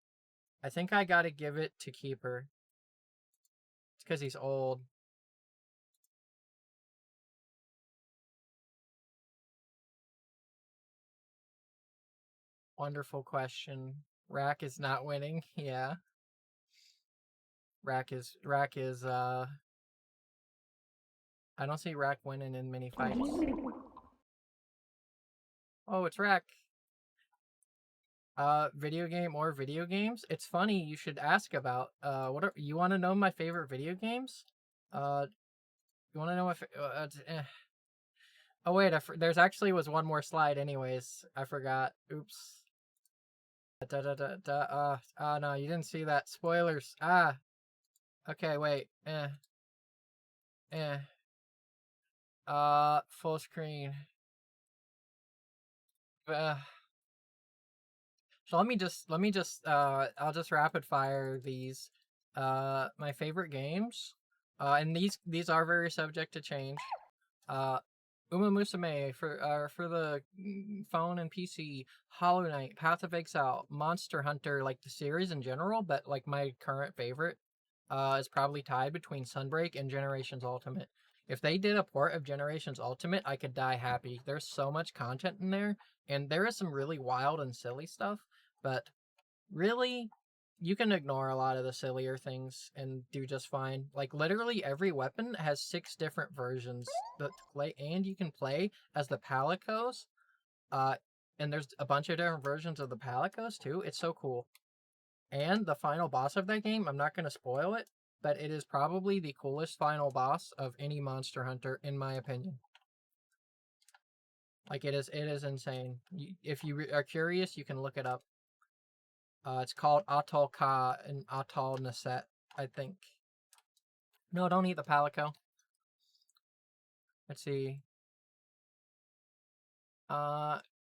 I think I gotta give it to Keeper. It's because he's old. Wonderful question. Rack is not winning. Yeah. Rack is I don't see Rack winning in many fights. Oh, it's Rack. Video game or video games? It's funny you should ask about. What are you want to know my favorite video games? Uh, you want to know my? Oh wait, there's actually was one more slide. Anyways, I forgot. Oops. No, you didn't see that. Spoilers. Okay, wait. Full screen. Uh, so let me just, I'll just rapid fire these. My favorite games. And these are very subject to change. Uma Musume for the phone and PC, Hollow Knight, Path of Exile, Monster Hunter, like the series in general, but like my current favorite is probably tied between Sunbreak and Generations Ultimate. If they did a port of Generations Ultimate, I could die happy. There's so much content in there, and there is some really wild and silly stuff, but really, you can ignore a lot of the sillier things and do just fine. Like literally every weapon has 6 different versions that play, and you can play as the Palicos. Uh, and there's a bunch of different versions of the Palicos too. It's so cool. And the final boss of that game, I'm not going to spoil it, but it is probably the coolest final boss of any Monster Hunter, in my opinion. Like it is insane. If you are curious, you can look it up. It's called Atoll Ka and Atoll Naset, I think. No, don't eat the Palico. Let's see.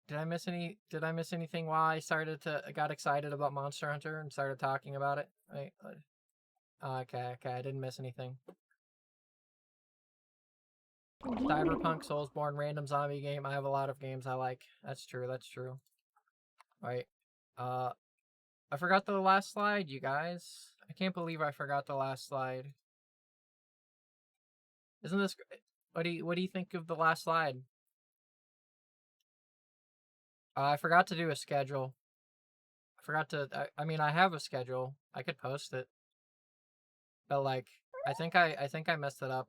Did I miss anything while I got excited about Monster Hunter and started talking about it? Wait, okay, I didn't miss anything. Cyberpunk, Soulsborne, random zombie game. I have a lot of games I like. That's true. Right. I forgot the last slide, you guys. I can't believe I forgot the last slide. Isn't this great? What do you think of the last slide? I forgot to do a schedule. I mean, I have a schedule. I could post it. But like, I think I messed it up.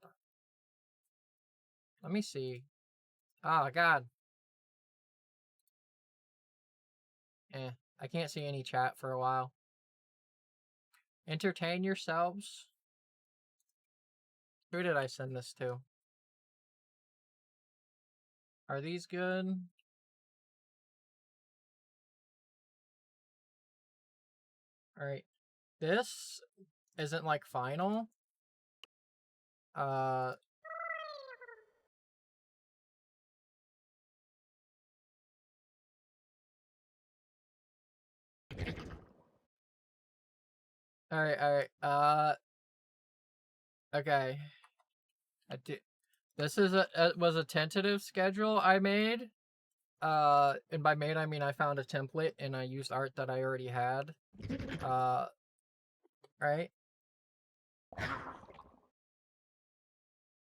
Let me see. Oh god. I can't see any chat for a while. Entertain yourselves. Who did I send this to? Are these good? Alright. This isn't like final. Alright, okay. This is was a tentative schedule I made. And by made I mean I found a template and I used art that I already had. Right?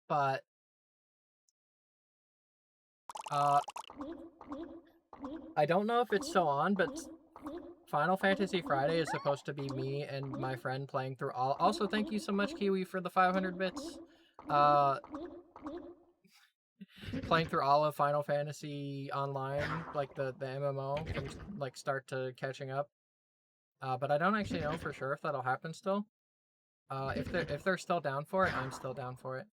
But I don't know if it's still on, but Final Fantasy Friday is supposed to be me and my friend playing through all. Also, thank you so much, Kiwi, for the 500 bits. Playing through all of Final Fantasy Online, like the MMO, from like start to catching up. But I don't actually know for sure if that'll happen still. If they're still down for it, I'm still down for it.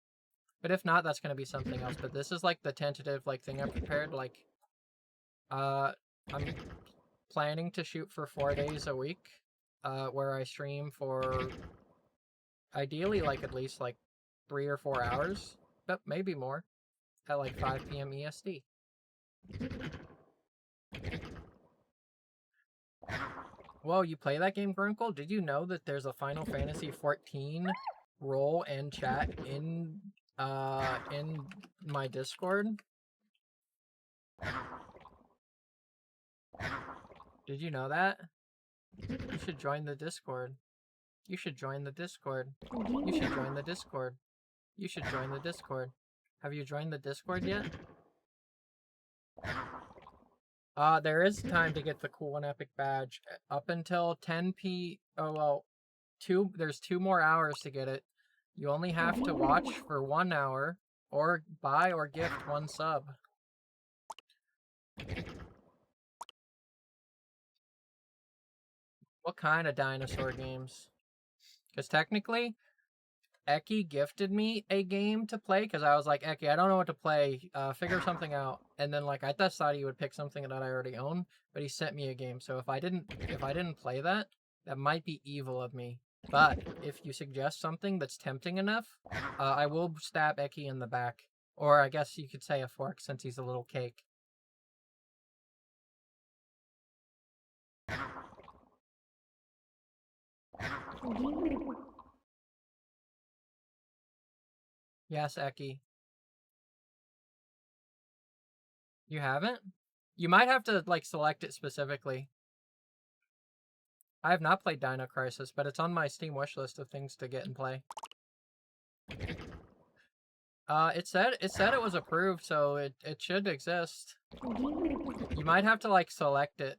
But if not, that's gonna be something else. But this is like the tentative like thing I prepared. Like, I'm planning to shoot for 4 days a week, where I stream for ideally like at least like 3 or 4 hours, but maybe more, at like 5 p.m. EST. Whoa, you play that game, Grunkle? Did you know that there's a Final Fantasy 14 role and chat in my Discord? Did you know that? You should join the Discord. You should join the Discord. You should join the Discord. You should join the Discord. Have you joined the Discord yet? There is time to get the cool and epic badge. Up until 10 oh well, there's 2 more hours to get it. You only have to watch for 1 hour, or buy or gift 1 sub. What kind of dinosaur games? Because technically, Eki gifted me a game to play because I was like, Eki, I don't know what to play. Figure something out. And then like I just thought he would pick something that I already own, but he sent me a game. So if I didn't play that, that might be evil of me. But if you suggest something that's tempting enough, I will stab Eki in the back, or I guess you could say a fork since he's a little cake. Yes, Eki. You haven't? You might have to like select it specifically. I have not played Dino Crisis, but it's on my Steam wishlist of things to get and play. It said it was approved, so it should exist. You might have to like select it.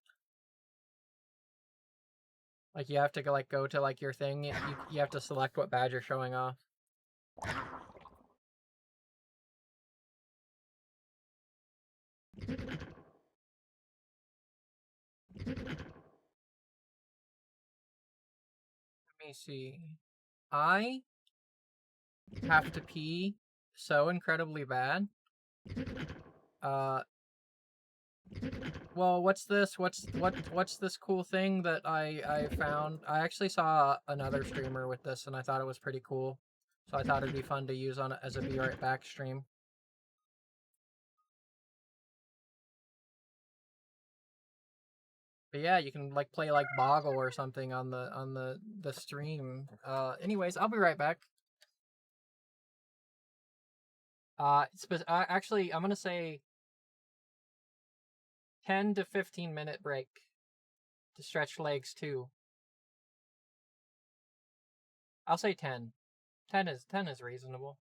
Like you have to go to like your thing. You have to select what badge you're showing off. Let me see. I have to pee so incredibly bad. Uh, well, what's this? What's this cool thing that I found? I actually saw another streamer with this, and I thought it was pretty cool. So I thought it'd be fun to use on as a Be Right Back stream. But yeah, you can like play like Boggle or something on the stream. Anyways, I'll be right back. Actually, I'm gonna say 10 to 15 minute break to stretch legs too. I'll say 10. 10 is reasonable.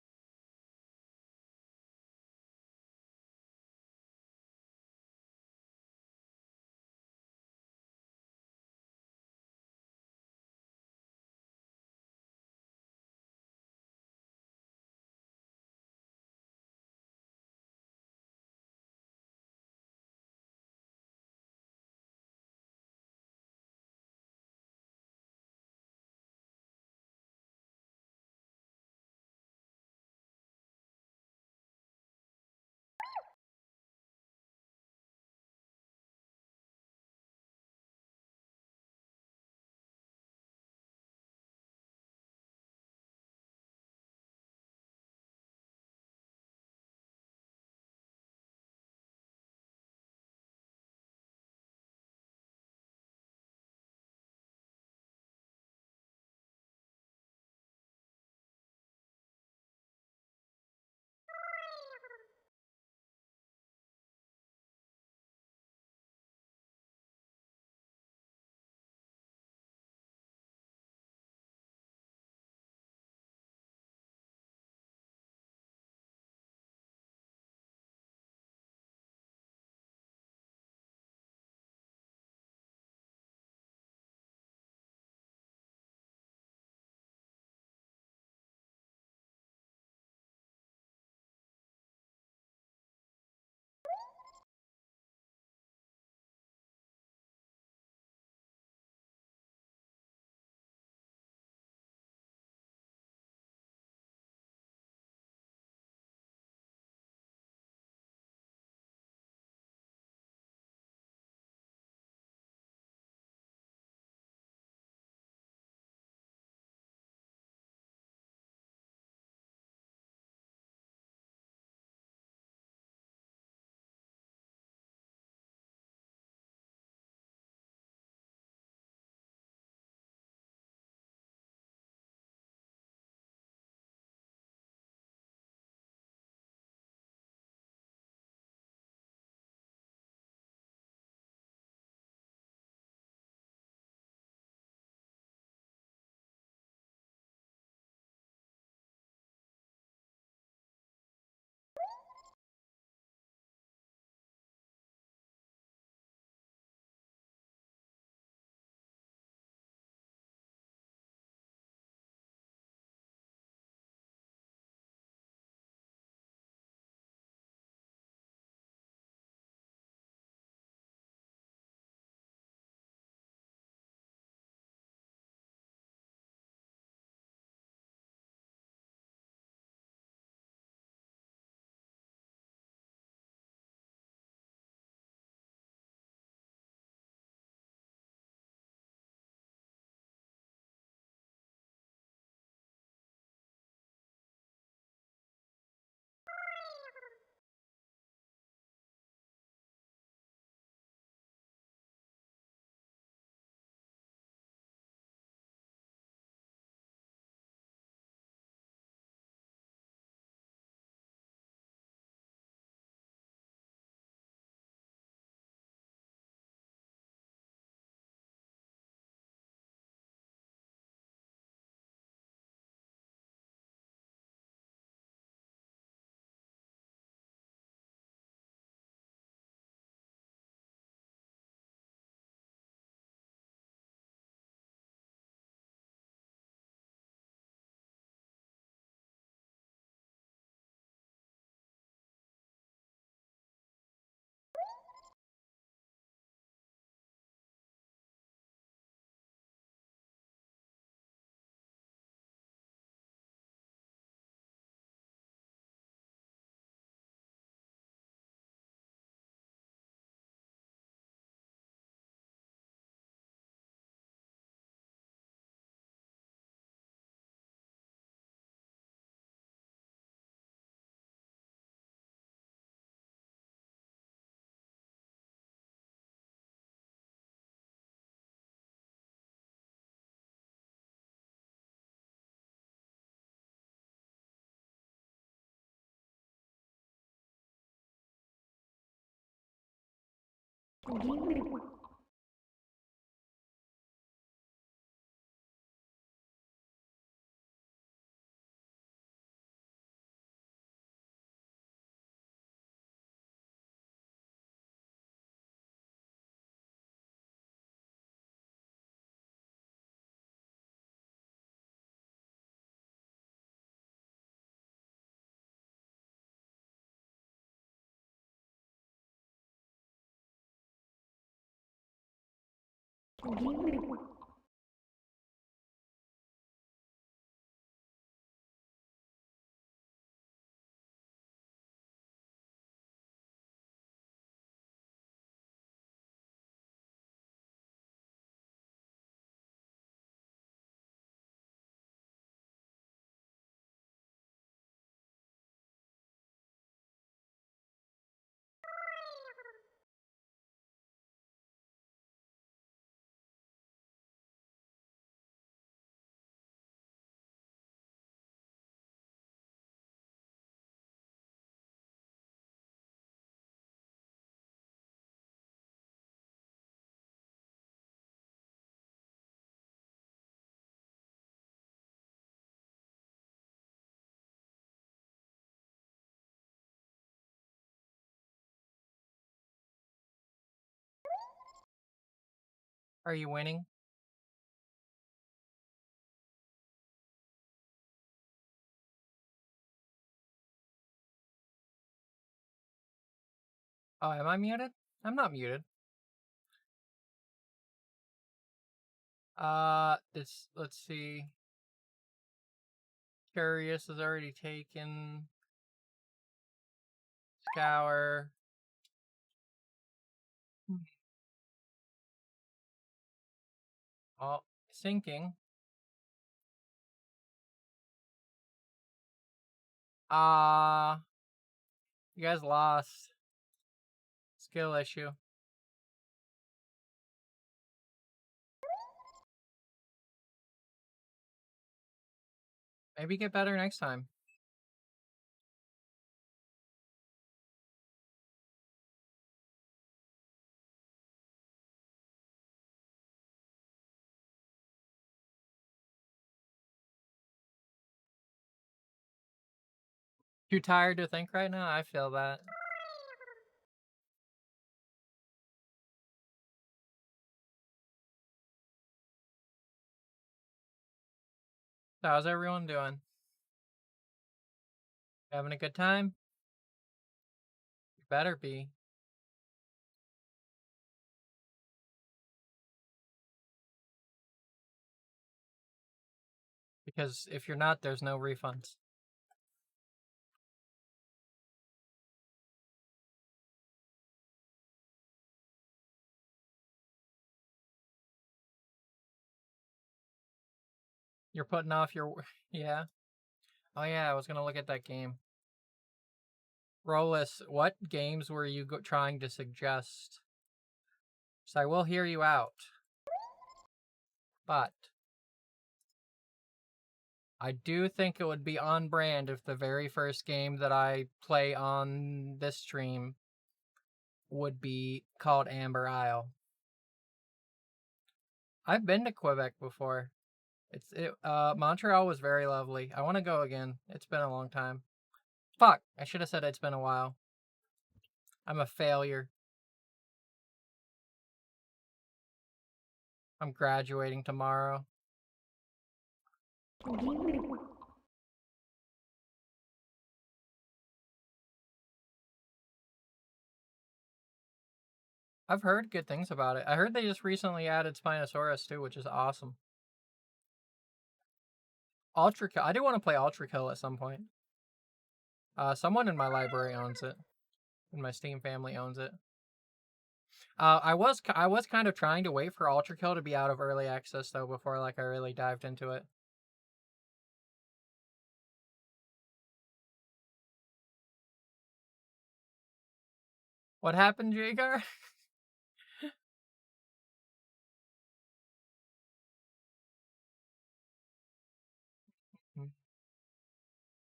Are you winning? Oh, am I muted? I'm not muted. Let's see. Curious is already taken. Scour. Oh, sinking. You guys lost. Skill issue. Maybe get better next time. Too tired to think right now? I feel that. So how's everyone doing? Having a good time? You better be. Because if you're not, there's no refunds. You're putting off your... Yeah. Oh yeah, I was gonna look at that game. Rollis, what games were you trying to suggest? So I will hear you out. But I do think it would be on brand if the very first game that I play on this stream would be called Amber Isle. I've been to Quebec before. Montreal was very lovely. I want to go again. It's been a long time. Fuck, I should have said it's been a while. I'm a failure. I'm graduating tomorrow. I've heard good things about it. I heard they just recently added Spinosaurus too, which is awesome. Ultra Kill. I do want to play Ultra Kill at some point. Someone in my library owns it. In my Steam family owns it. I was kind of trying to wait for Ultra Kill to be out of early access though before I really dived into it. What happened, Jagar?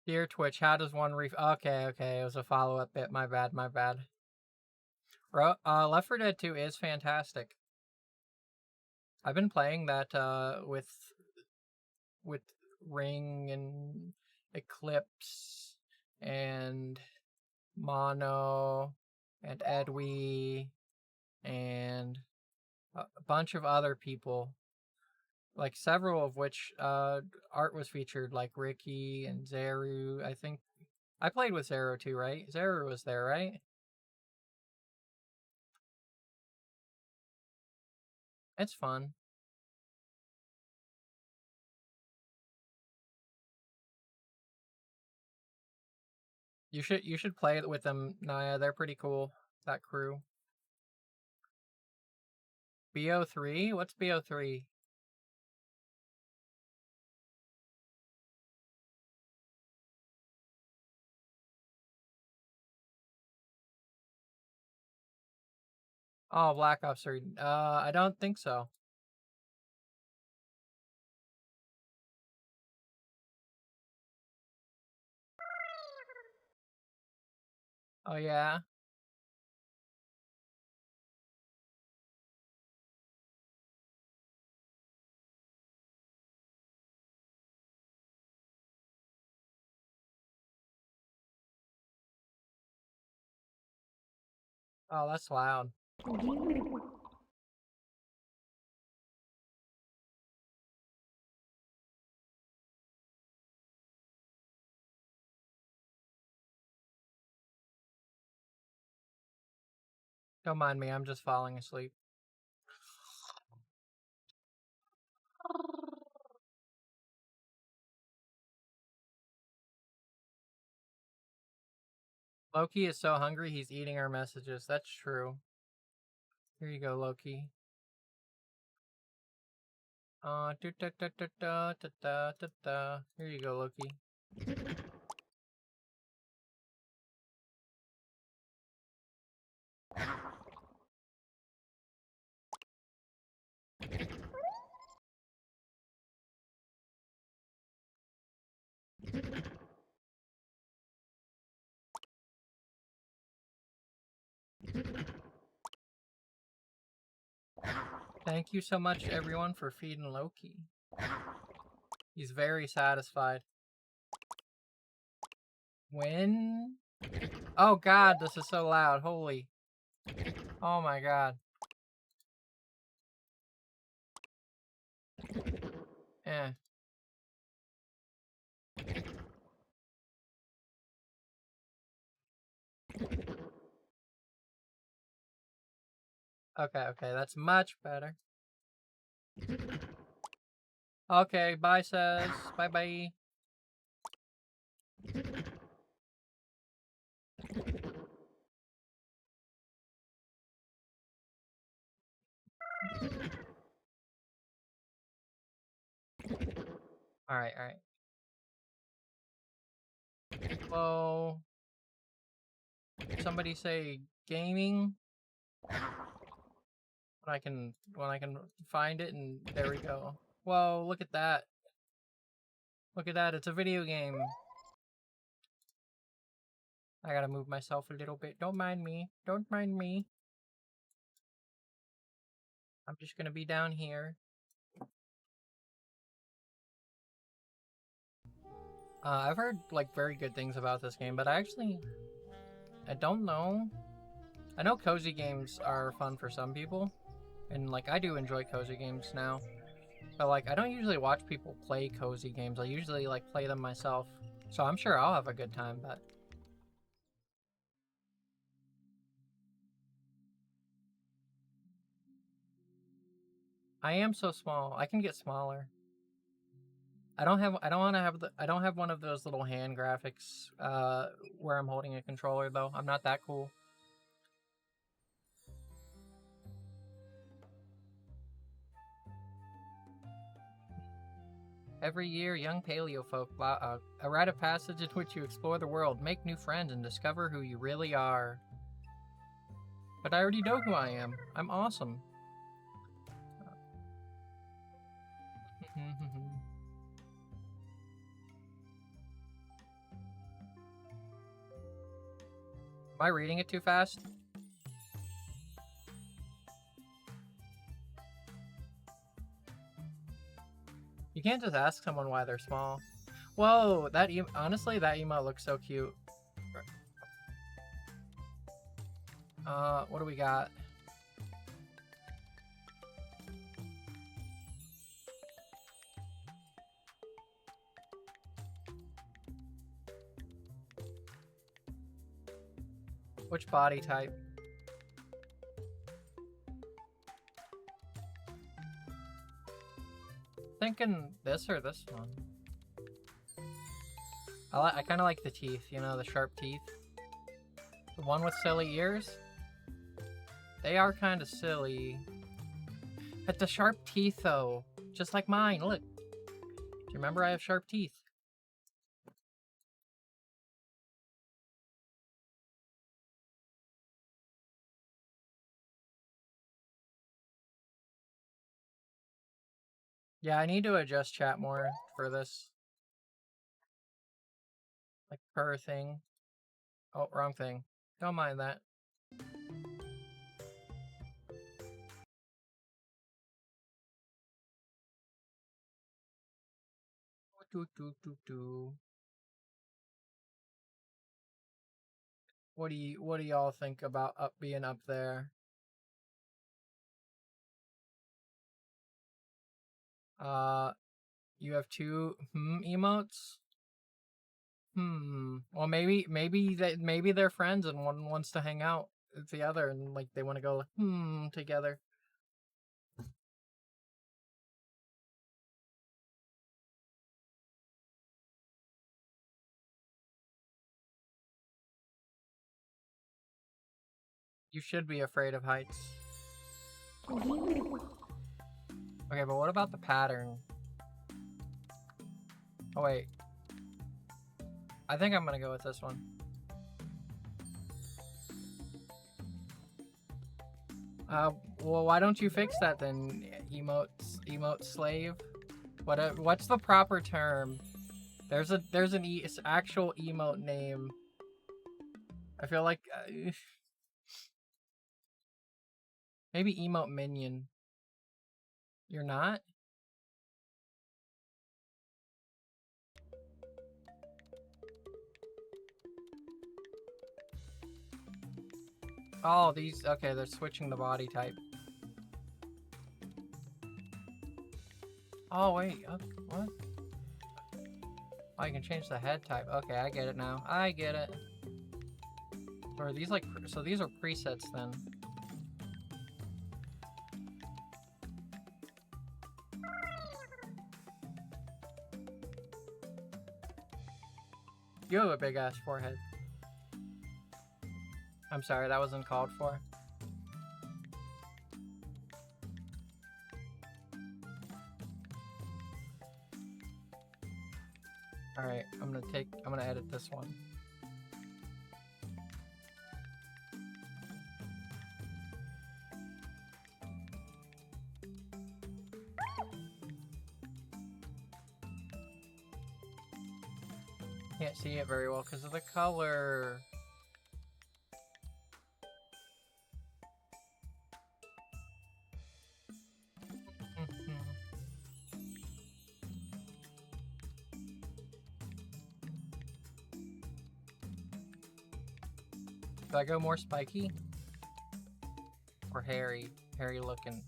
Dear Twitch, how does one Okay, it was a follow-up bit. My bad. Left 4 Dead 2 is fantastic. I've been playing that with Ring and Eclipse and Mono and Edwy and a bunch of other people, like several of which art was featured, like Ricky and Zeru. I think I played with Zeru too, right? Zeru was there, right? It's fun. You should play it with them, Naya. They're pretty cool. That crew. BO3? What's BO3? Oh, Black Ops 3. I don't think so. Oh yeah. Oh, that's loud. Don't mind me. I'm just falling asleep. Loki is so hungry he's eating our messages. That's true. Here you go, Loki. Do da da da da da da da da. Here you go, Loki. Thank you so much, everyone, for feeding Loki. He's very satisfied. When? Oh god, this is so loud. Holy. Oh my god. Eh. Okay, that's much better. Okay, bye, says. Bye bye. Alright. Whoa. Somebody say gaming when I can find it, and there we go. Whoa, look at that. Look at that, it's a video game. I gotta move myself a little bit. Don't mind me. Don't mind me. I'm just gonna be down here. I've heard like very good things about this game, but I don't know. I know cozy games are fun for some people, and like I do enjoy cozy games now. But like I don't usually watch people play cozy games. I usually like play them myself. So I'm sure I'll have a good time, but I am so small. I can get smaller. I don't have one of those little hand graphics where I'm holding a controller though. I'm not that cool. Every year, young paleofolk a rite of passage in which you explore the world, make new friends, and discover who you really are. But I already know who I am. I'm awesome. Am I reading it too fast? You can't just ask someone why they're small. Whoa, that honestly, that emote looks so cute. What do we got? Which body type? Thinking this or this one. I kind of like the teeth, you know, the sharp teeth. The one with silly ears? They are kind of silly. But the sharp teeth, though, just like mine, look. Do you remember I have sharp teeth? Yeah, I need to adjust chat more for this. Like, per thing. Oh, wrong thing. Don't mind that. What do y'all think about being up there? You have two emotes? Well, maybe they're friends and one wants to hang out with the other and like they want to go together. You should be afraid of heights. Okay, but what about the pattern? Oh wait. I think I'm gonna go with this one. Well, why don't you fix that then, emote slave? What's the proper term? There's an actual emote name. I feel like maybe emote minion. You're not? Oh, these okay. They're switching the body type. Oh wait, what? Oh, you can change the head type. Okay, I get it now. I get it. So are these like, so these are presets then? You have a big ass forehead. I'm sorry, that wasn't called for. Alright, I'm gonna edit this one. Can't see it very well because of the color. Do I go more spiky? Or hairy? Hairy looking.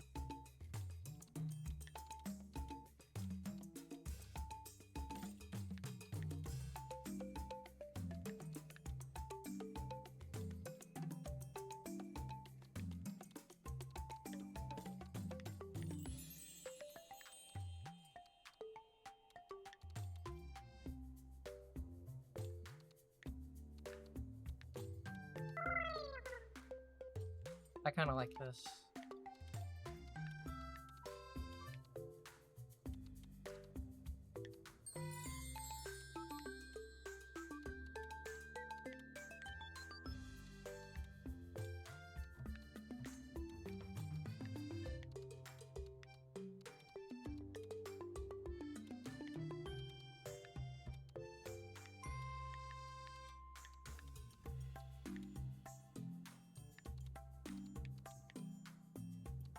I kind of like this.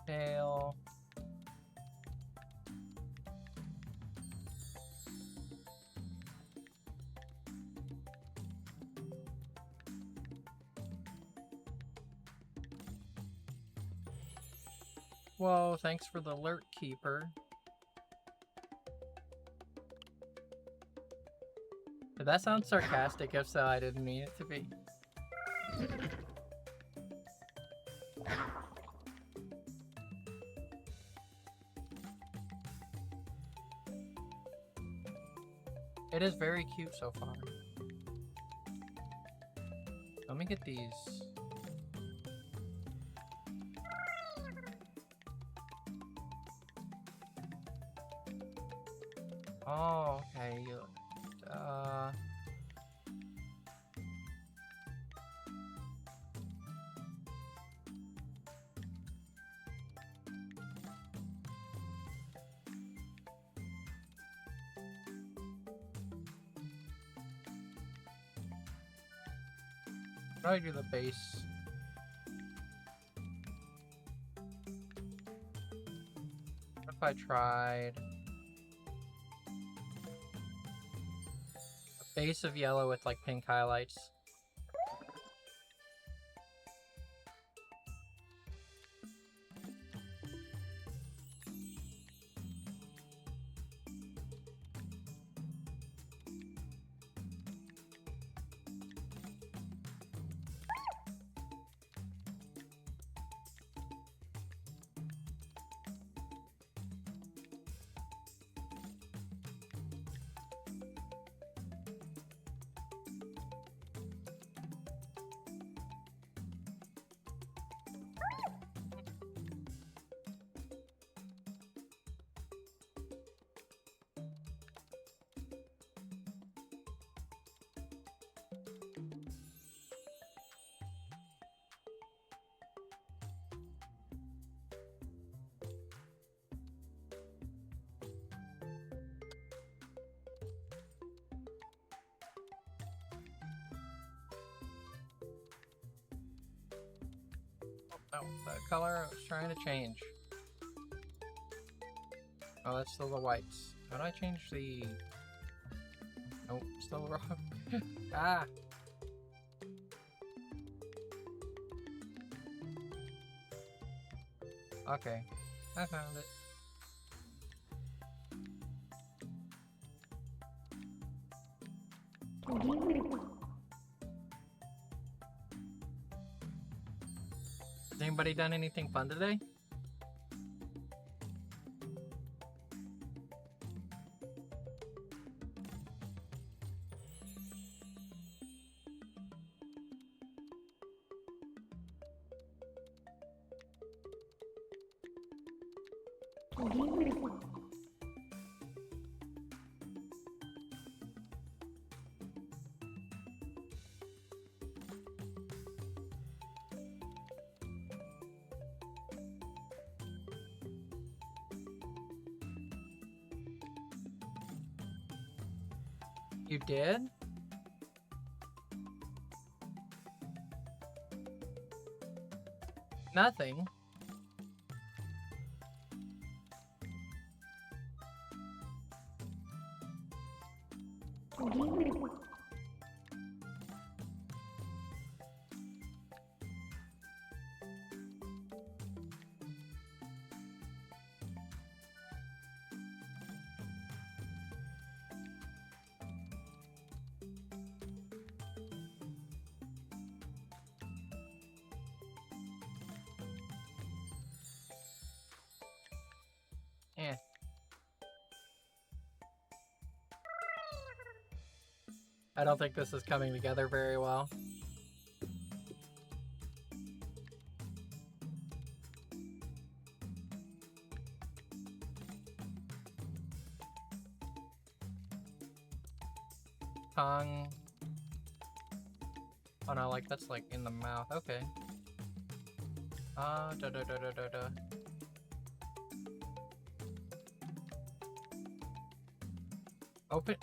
Tail. Whoa, thanks for the alert, keeper. Did that sound sarcastic? If so, I didn't mean it to be. It is very cute so far. Let me get these. Oh, okay. Probably do the base. What if I tried a base of yellow with like pink highlights? Oh, that color I was trying to change. Oh, that's still the whites. How do I change the... Nope, still wrong. Ah! Okay, I found it. Has anybody done anything fun today? You did? Nothing. Eh. I don't think this is coming together very well. Tongue. Oh no, like that's like in the mouth. Okay. Da da da da da da.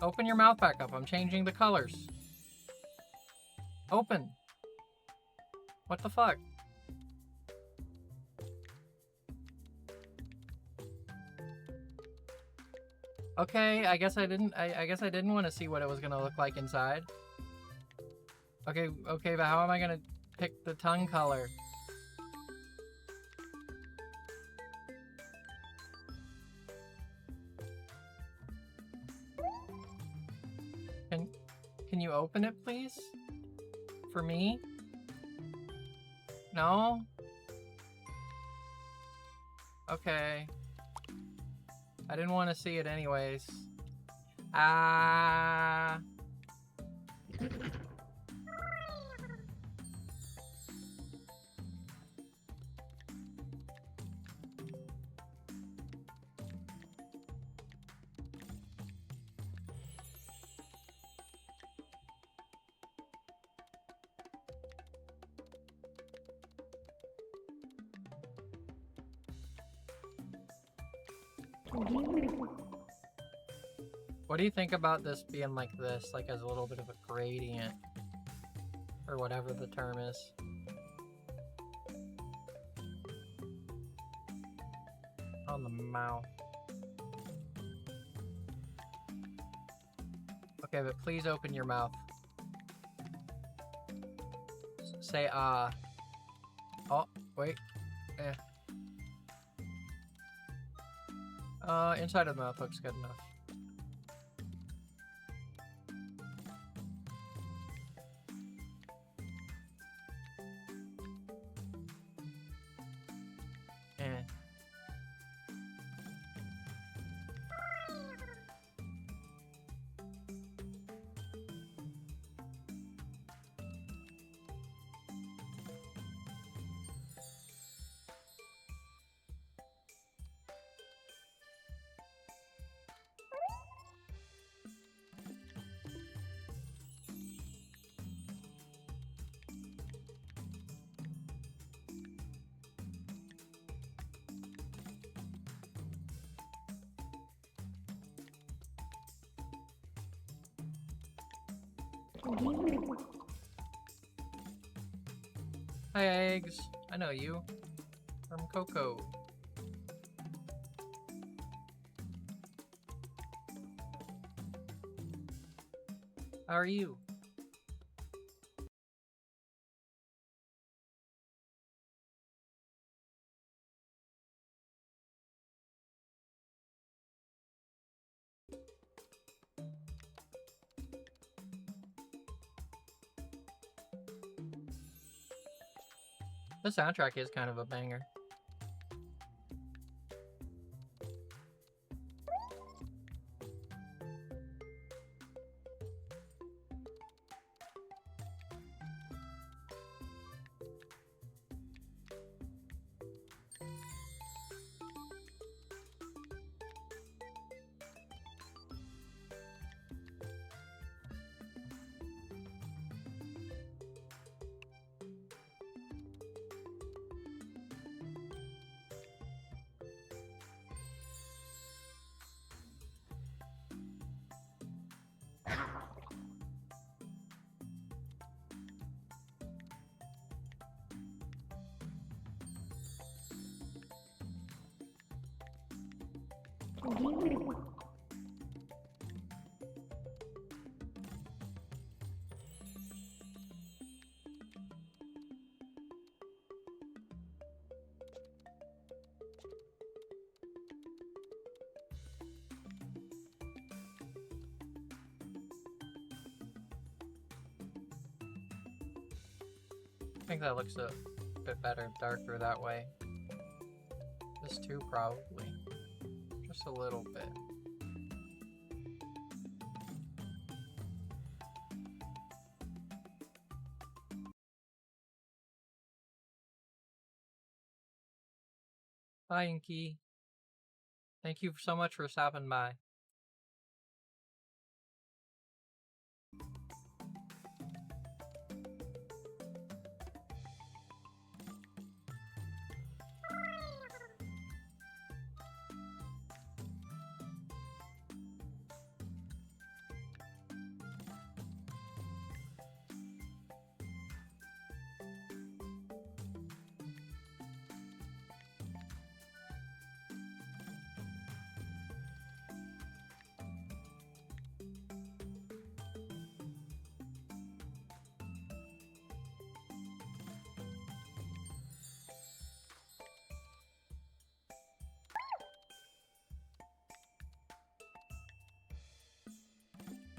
Open your mouth back up. I'm changing the colors. Open. What the fuck? Okay, I guess I didn't want to see what it was gonna look like inside. Okay, but how am I gonna pick the tongue color? Can you open it, please? For me? No? Okay. I didn't want to see it anyways. Ah. What do you think about this being like this, like as a little bit of a gradient? Or whatever the term is. On the mouth. Okay, but please open your mouth. Say ah. Oh, wait. Eh. Inside of the mouth looks good enough. Eh. Hi, eggs. I know you. From Coco. How are you? The soundtrack is kind of a banger. I think that looks a bit better, darker that way. This too, probably. Just a little bit. Hi, Inky. Thank you so much for stopping by.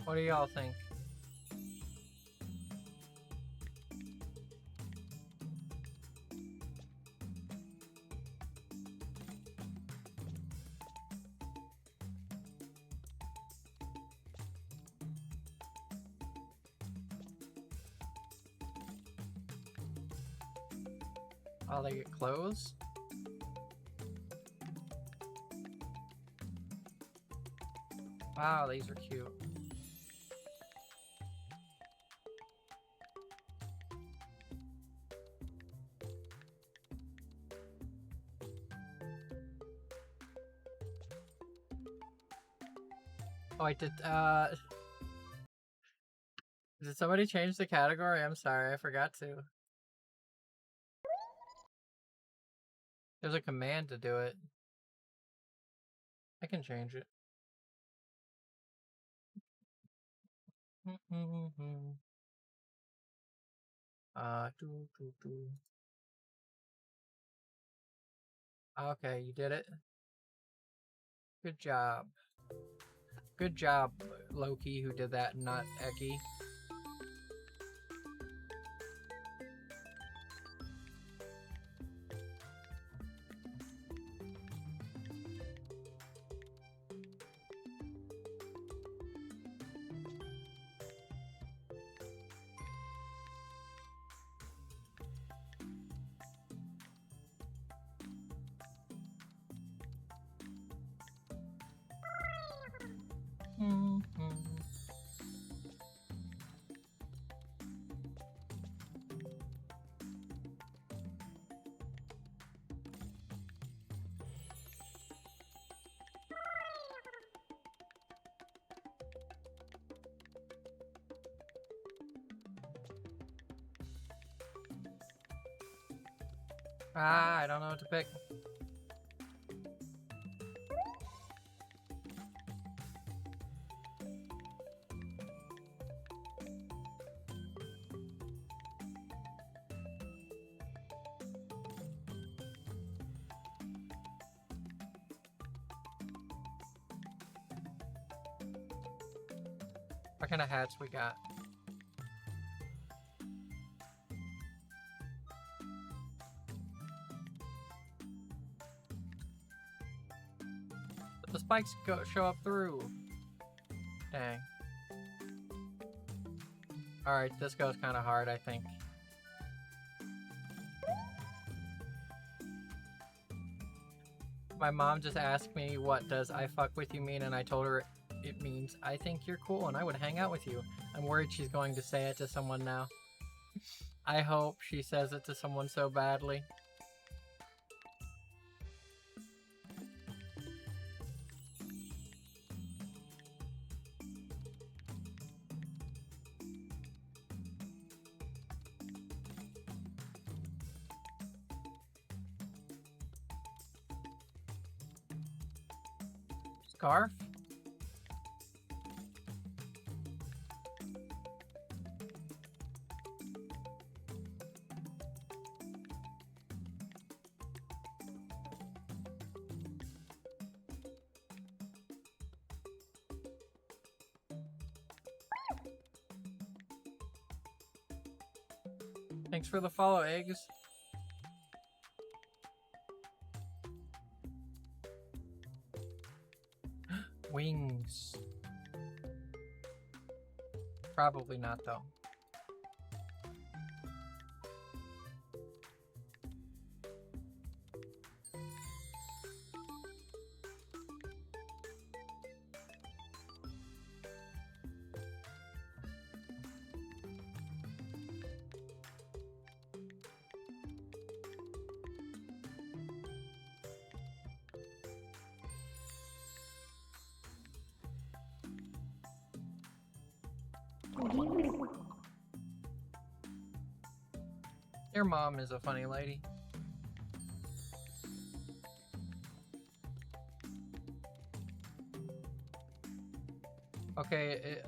What do y'all think? Oh, they get clothes? Wow, these are cute. Oh, I did somebody change the category? I'm sorry, I forgot to. There's a command to do it. I can change it. Okay, you did it. Good job. Good job, Loki, who did that, not Eki. I don't know what to pick. What kind of hats we got? The spikes show up through. Dang. Alright, this goes kind of hard, I think. My mom just asked me, what does I fuck with you mean? And I told her it means I think you're cool and I would hang out with you. I'm worried she's going to say it to someone now. I hope she says it to someone so badly. Scarf? Thanks for the follow, eggs. Wings. Probably not, though. Your mom is a funny lady. Okay,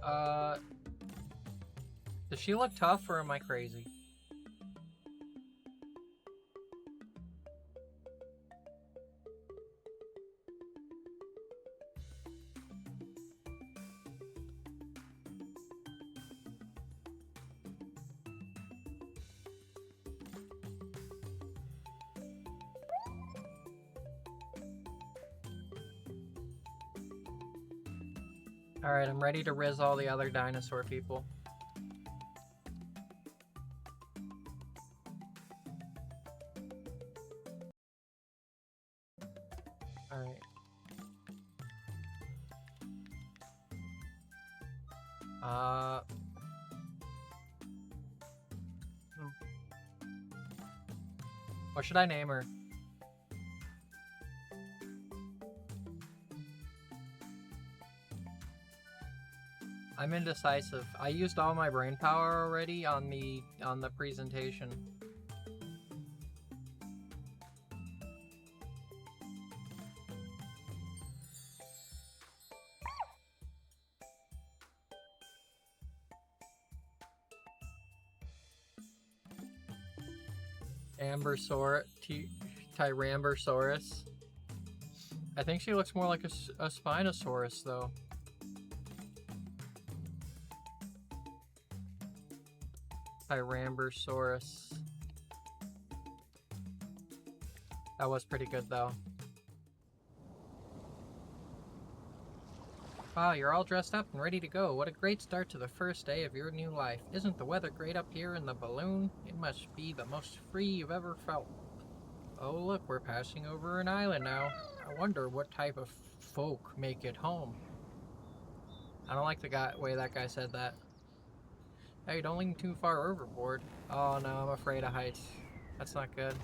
does she look tough or am I crazy? Alright, I'm ready to riz all the other dinosaur people. Alright. What should I name her? I'm indecisive. I used all my brain power already on the presentation. Tyrambersaurus. I think she looks more like a Spinosaurus, though. Tyrambersaurus. That was pretty good, though. Wow, you're all dressed up and ready to go. What a great start to the first day of your new life. Isn't the weather great up here in the balloon? It must be the most free you've ever felt. Oh, look, we're passing over an island now. I wonder what type of folk make it home. I don't like the way that guy said that. Hey, don't lean too far overboard. Oh no, I'm afraid of heights. That's not good.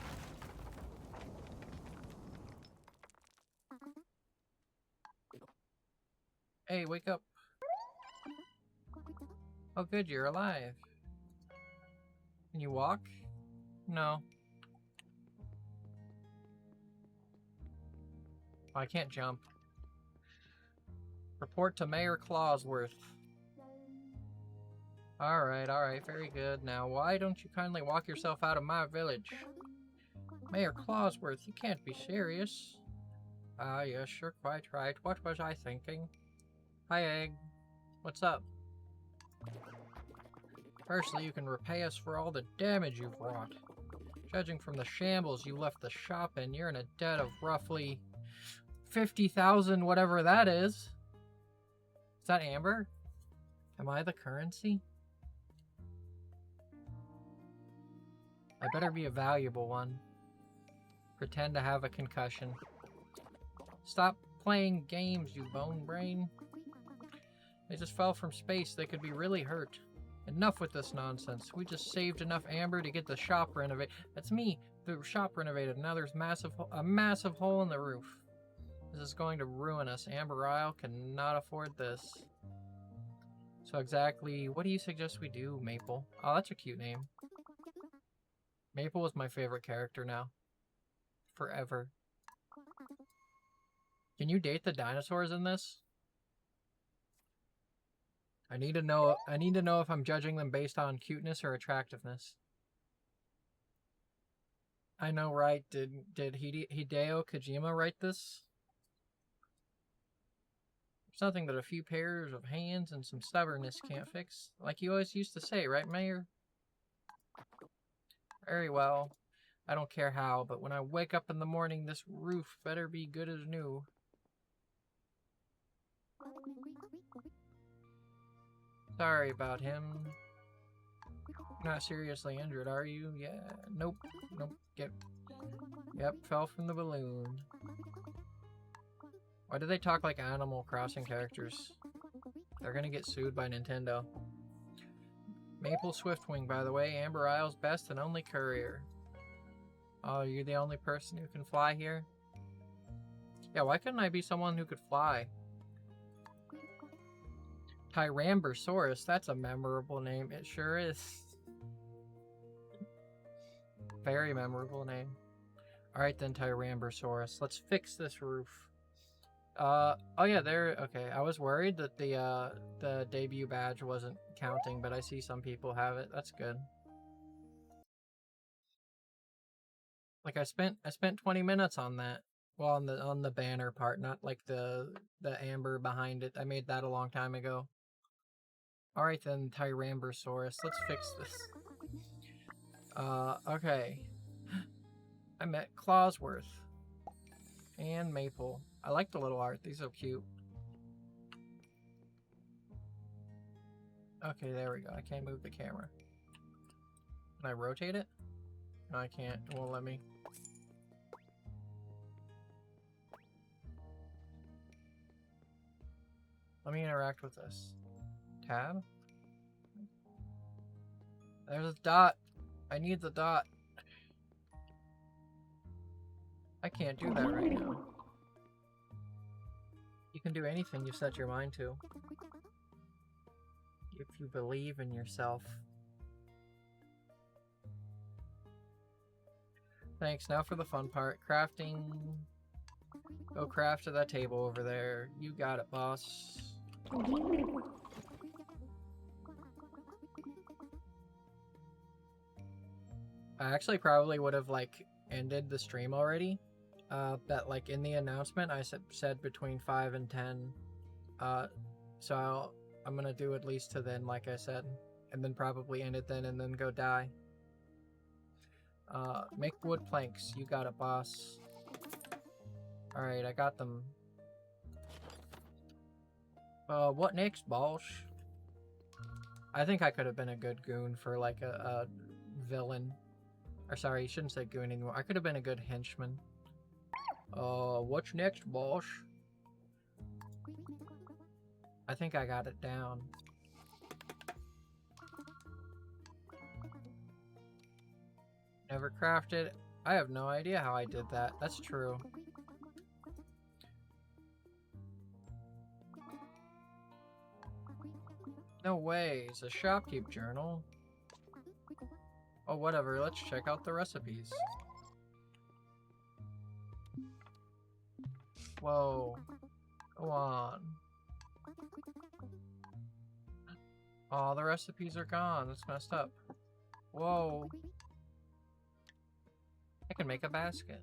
Hey, wake up. Oh good, you're alive. Can you walk? No. Oh, I can't jump. Report to Mayor Clawsworth. Alright, very good. Now, why don't you kindly walk yourself out of my village? Mayor Clawsworth, you can't be serious. Ah, yes, you're quite right. What was I thinking? Hi, Egg. What's up? Firstly, you can repay us for all the damage you've wrought. Judging from the shambles you left the shop in, you're in a debt of roughly 50,000, whatever that is. Is that amber? Am I the currency? I better be a valuable one. Pretend to have a concussion. Stop playing games, you bone brain. They just fell from space. They could be really hurt. Enough with this nonsense. We just saved enough amber to get the shop renovated. That's me. The shop renovated. Now there's a massive hole in the roof. This is going to ruin us. Amber Isle cannot afford this. So exactly, what do you suggest we do, Maple? Oh, that's a cute name. Maple is my favorite character now. Forever. Can you date the dinosaurs in this? I need to know if I'm judging them based on cuteness or attractiveness. I know, right? Did Hideo Kojima write this? Something that a few pairs of hands and some stubbornness can't fix. Like you always used to say, right, Mayor? Very well. I don't care how, but when I wake up in the morning, this roof better be good as new. Sorry about him. Not seriously injured, are you? Yeah. Nope. Yep, fell from the balloon. Why do they talk like Animal Crossing characters? They're gonna get sued by Nintendo. Maple Swiftwing, by the way, Amber Isle's best and only courier. Oh, you're the only person who can fly here? Yeah, why couldn't I be someone who could fly? Tyrambersaurus, that's a memorable name. It sure is. Very memorable name. Alright then, Tyrambersaurus. Let's fix this roof. Oh yeah, there. Okay, I was worried that the debut badge wasn't counting, but I see some people have it. That's good. Like I spent 20 minutes on that. Well, on the banner part, not like the amber behind it. I made that a long time ago. All right then, Tyrambersaurus. Let's fix this. Okay. I met Clawsworth and Maple. I like the little art. These are cute. Okay, there we go. I can't move the camera. Can I rotate it? No, I can't. It won't let me. Let me interact with this. Tab? There's a dot. I need the dot. I can't do that right now. You can do anything you set your mind to. If you believe in yourself. Thanks, now for the fun part. Crafting. Go craft to that table over there. You got it, boss. I actually probably would have, like, ended the stream already. But, like, in the announcement, I said between 5 and 10. So I'm gonna do at least to then, like I said. And then probably end it then and then go die. Make wood planks. You got it, boss. Alright, I got them. What next, boss? I think I could have been a good goon for, like, a villain. Or sorry, you shouldn't say goon anymore. I could have been a good henchman. What's next, boss? I think I got it down. Never crafted. I have no idea how I did that. That's true. No way. It's a shopkeep journal. Oh, whatever. Let's check out the recipes. Whoa. Go on. Oh, the recipes are gone. That's messed up. Whoa. I can make a basket.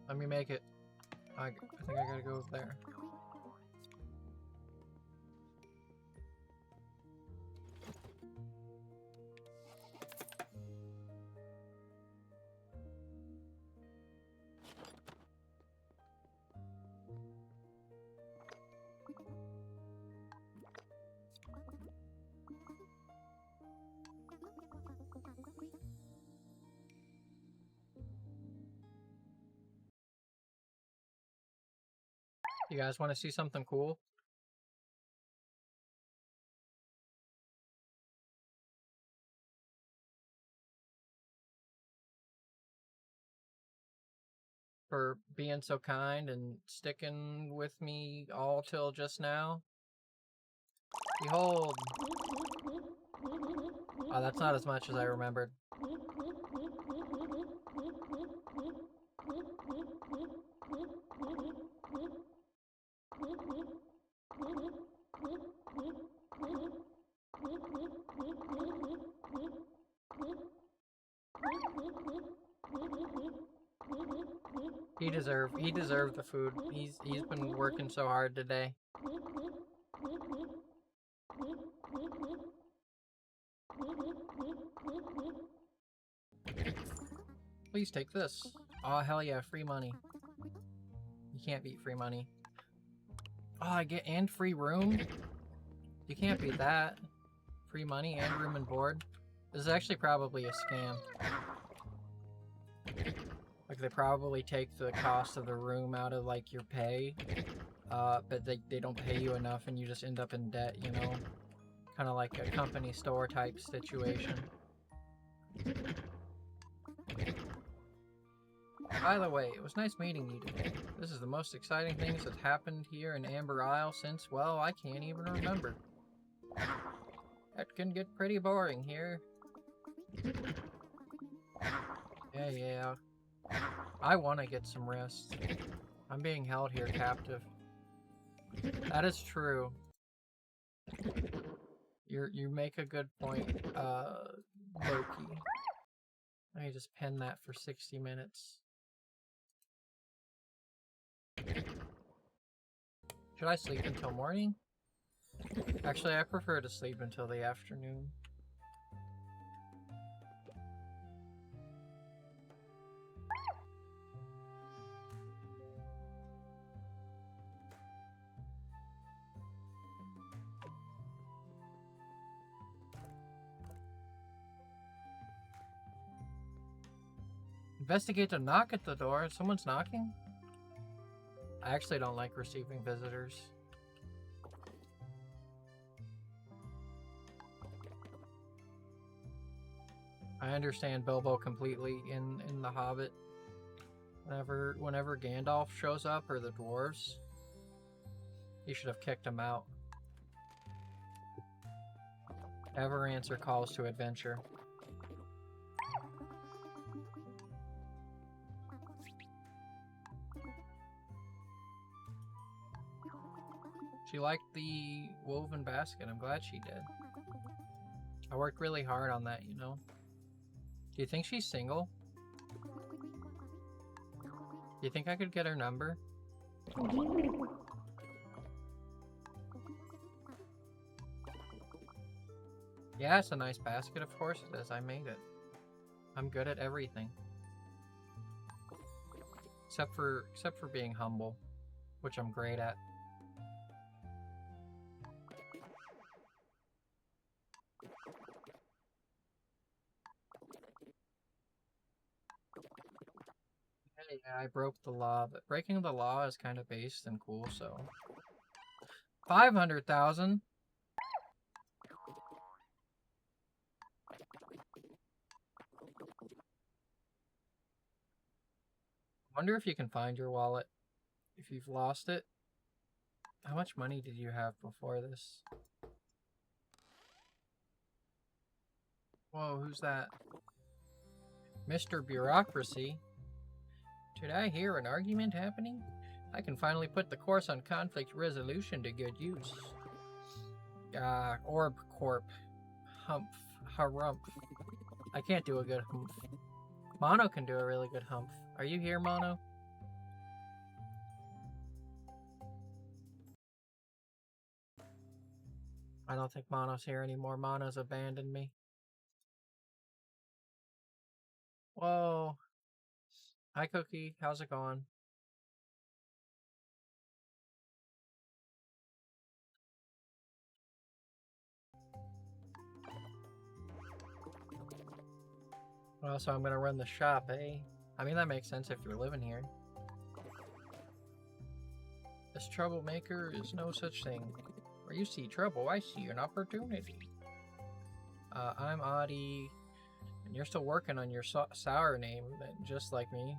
Let me make it. I think I gotta go over there. You guys want to see something cool? For being so kind and sticking with me all till just now. Behold! Oh, that's not as much as I remembered. He deserved the food. He's been working so hard today. Please take this. Oh, hell yeah, free money. You can't beat free money. Oh, I get and free room? You can't beat that. Free money and room and board. This is actually probably a scam. Like, they probably take the cost of the room out of, like, your pay. But they don't pay you enough and you just end up in debt, you know? Kind of like a company store type situation. By the way, it was nice meeting you today. This is the most exciting things that happened here in Amber Isle since, well, I can't even remember. That can get pretty boring here. Yeah. I want to get some rest. I'm being held here captive. That is true. You make a good point, Loki. Let me just pen that for 60 minutes. Should I sleep until morning? Actually, I prefer to sleep until the afternoon. Investigate the knock at the door. Someone's knocking? I actually don't like receiving visitors. I understand Bilbo completely in The Hobbit. Whenever Gandalf shows up, or the dwarves, he should have kicked him out. Never answer calls to adventure. She liked the woven basket. I'm glad she did. I worked really hard on that, you know. Do you think she's single? Do you think I could get her number? Yeah, it's a nice basket. Of course it is. I made it. I'm good at everything. Except for being humble, which I'm great at. Yeah, I broke the law, but breaking the law is kind of based and cool, so... 500,000? Wonder if you can find your wallet. If you've lost it. How much money did you have before this? Whoa, who's that? Mr. Bureaucracy? Did I hear an argument happening? I can finally put the course on conflict resolution to good use. Orb Corp. Humph. Harumph. I can't do a good humph. Mono can do a really good humph. Are you here, Mono? I don't think Mono's here anymore. Mono's abandoned me. Whoa. Hi, Cookie. How's it going? Well, so I'm gonna run the shop, eh? I mean, that makes sense if you're living here. This troublemaker is no such thing. Where you see trouble, I see an opportunity. I'm Audie, and you're still working on your sour name, just like me.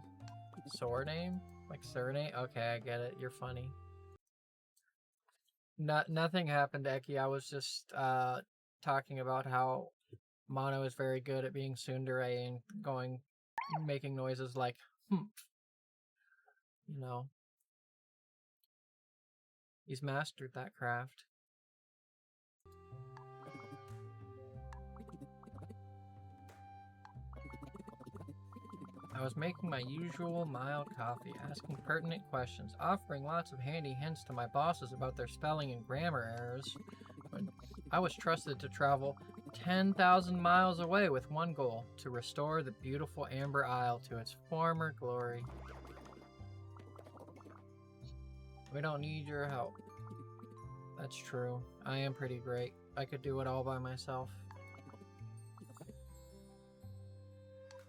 Sour name? Like surname? Okay, I get it. You're funny. Nothing happened, Eki. I was just talking about how Mono is very good at being tsundere and making noises like you know. He's mastered that craft. I was making my usual mild coffee, asking pertinent questions, offering lots of handy hints to my bosses about their spelling and grammar errors, when I was trusted to travel 10,000 miles away with one goal, to restore the beautiful Amber Isle to its former glory. We don't need your help. That's true. I am pretty great. I could do it all by myself.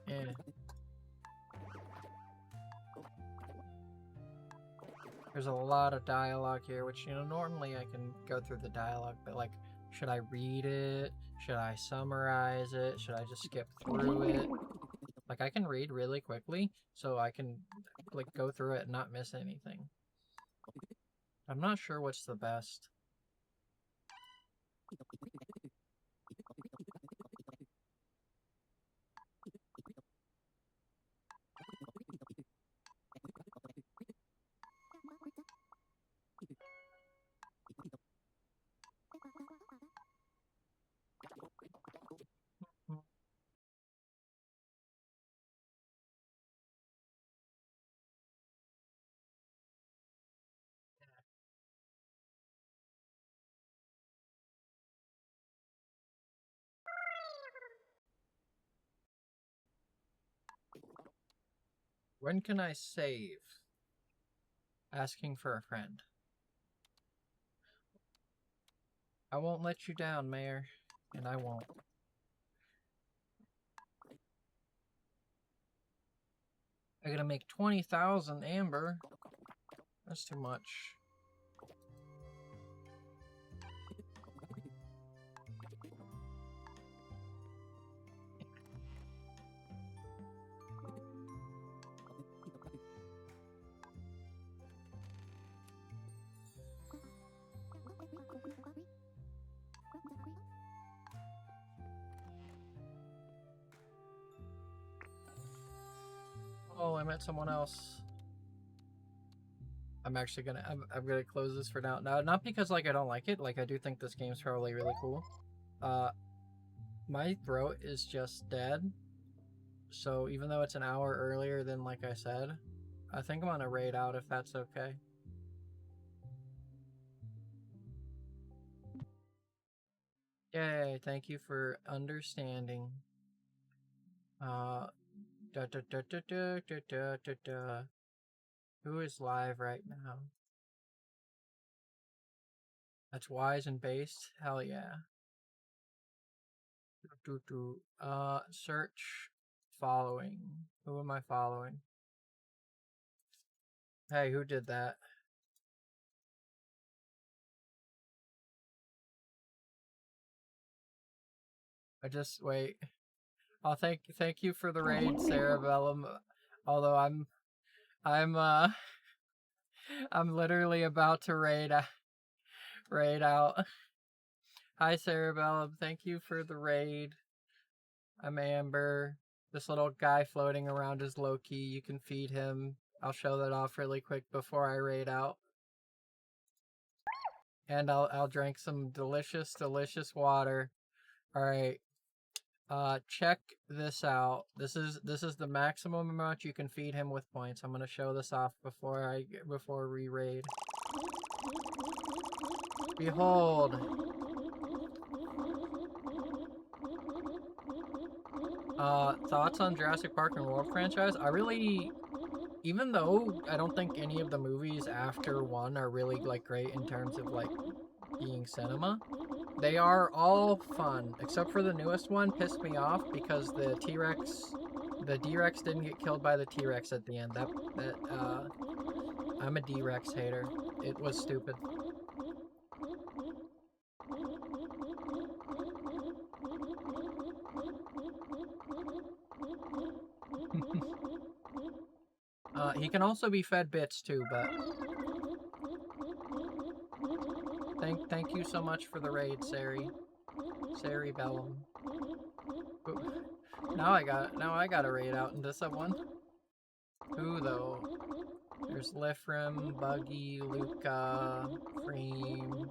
Yeah. There's a lot of dialogue here, which, you know, normally I can go through the dialogue, but, like, should I read it? Should I summarize it? Should I just skip through it? Like, I can read really quickly, so I can, like, go through it and not miss anything. I'm not sure what's the best. When can I save? Asking for a friend. I won't let you down, Mayor. And I won't. I gotta make 20,000 amber. That's too much. Oh, I met someone else. I'm actually gonna I'm gonna close this for now. Now, not because like I don't like it. Like I do think this game's probably really cool. My throat is just dead. So even though it's an hour earlier than like I said, I think I'm gonna raid out if that's okay. Yay! Thank you for understanding. Da da da da da da da da da. Who is live right now? That's wise and based. Hell yeah. Search following. Who am I following? Hey, who did that? I just wait. Oh, thank you for the raid, Cerebellum. Although I'm I'm literally about to raid out. Hi, Cerebellum. Thank you for the raid. I'm Amber. This little guy floating around is Loki. You can feed him. I'll show that off really quick before I raid out. And I'll drink some delicious water. All right. Check this out. This is the maximum amount you can feed him with points. I'm gonna show this off before we raid. Behold. Thoughts on Jurassic Park and World franchise? I really, even though I don't think any of the movies after one are really like great in terms of like being cinema, they are all fun, except for the newest one pissed me off because the D-Rex didn't get killed by the T-Rex at the end. I'm a D-Rex hater. It was stupid. He can also be fed bits too, but thank you so much for the raid, Sari Bellum. Now I got a raid out into someone. Who though? There's Lifrim, Buggy, Luca, Freem.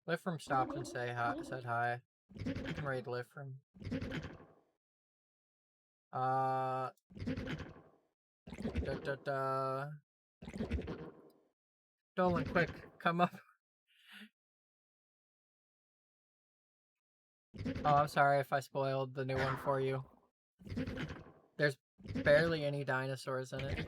Lifrim stopped and said hi. You can raid Lifrim. Dolan, quick, come up. Oh, I'm sorry if I spoiled the new one for you. There's barely any dinosaurs in it.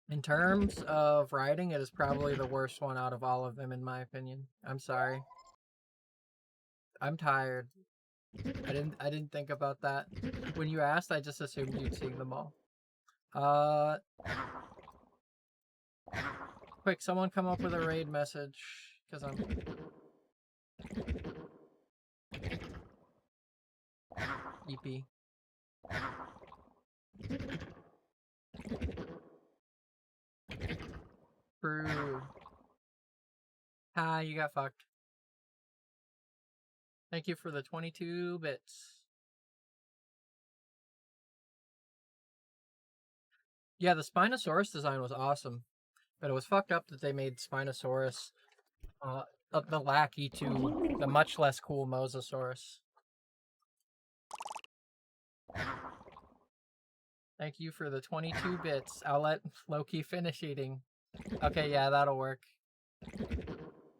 In terms of writing, it is probably the worst one out of all of them, in my opinion. I'm sorry. I'm tired. I didn't think about that. When you asked, I just assumed you'd seen them all. Quick, someone come up with a raid message, because I'm... EP. True. Ha, you got fucked. Thank you for the 22 bits. Yeah, the Spinosaurus design was awesome. But it was fucked up that they made Spinosaurus the lackey to the much less cool Mosasaurus. Thank you for the 22 bits. I'll let Loki finish eating. Okay, yeah, that'll work.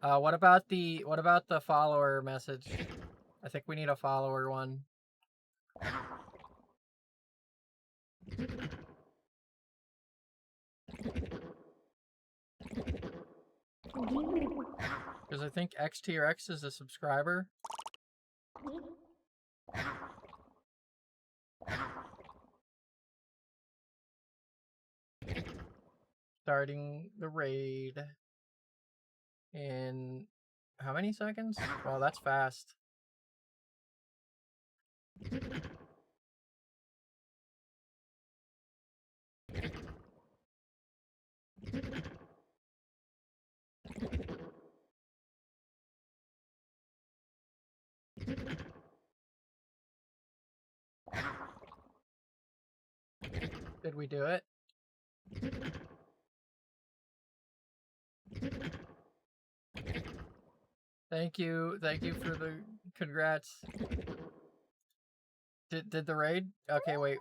What about the follower message? I think we need a follower one. Because I think XTRX is a subscriber. Starting the raid in how many seconds? Well, that's fast. Did we do it? Thank you for the congrats. Did the raid? Okay, wait.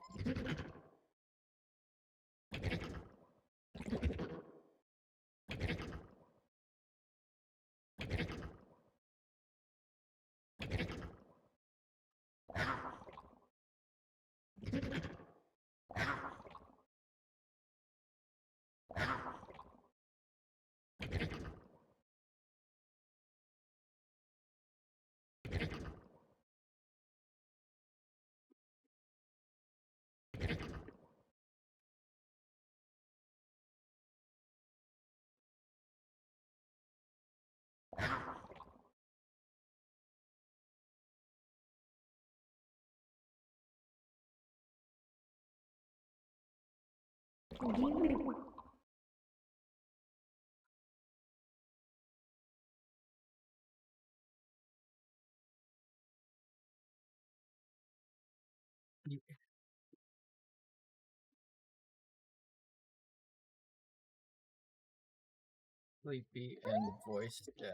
Sleepy and voice dead.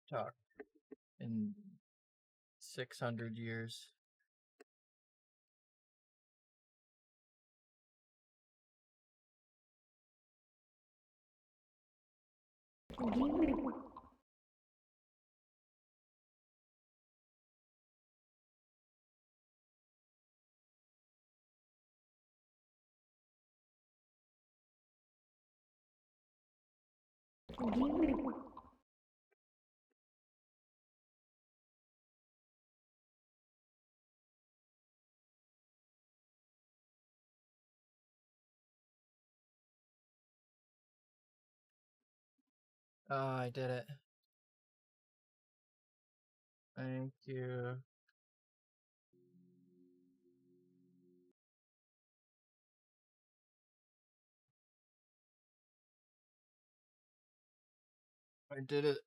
Talk in 600 years. Oh, I did it. Thank you. I did it.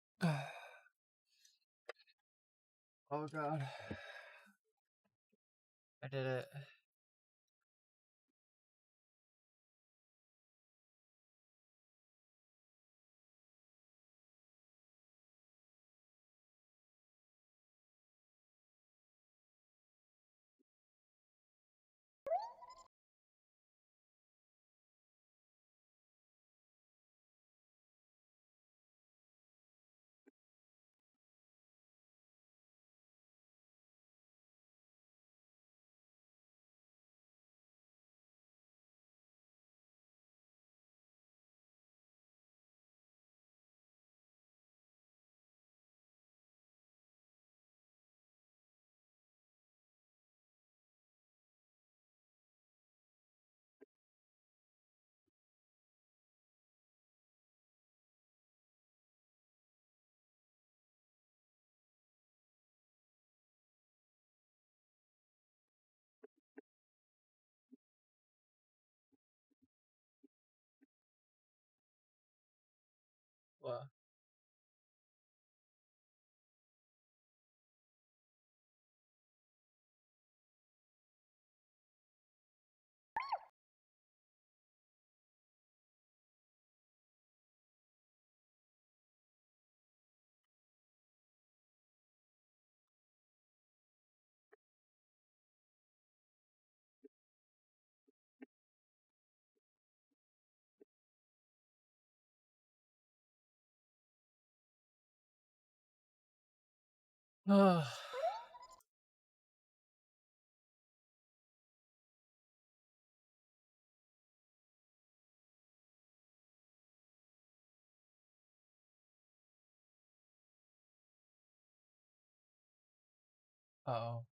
Oh god. I did it. Well, oh. Oh.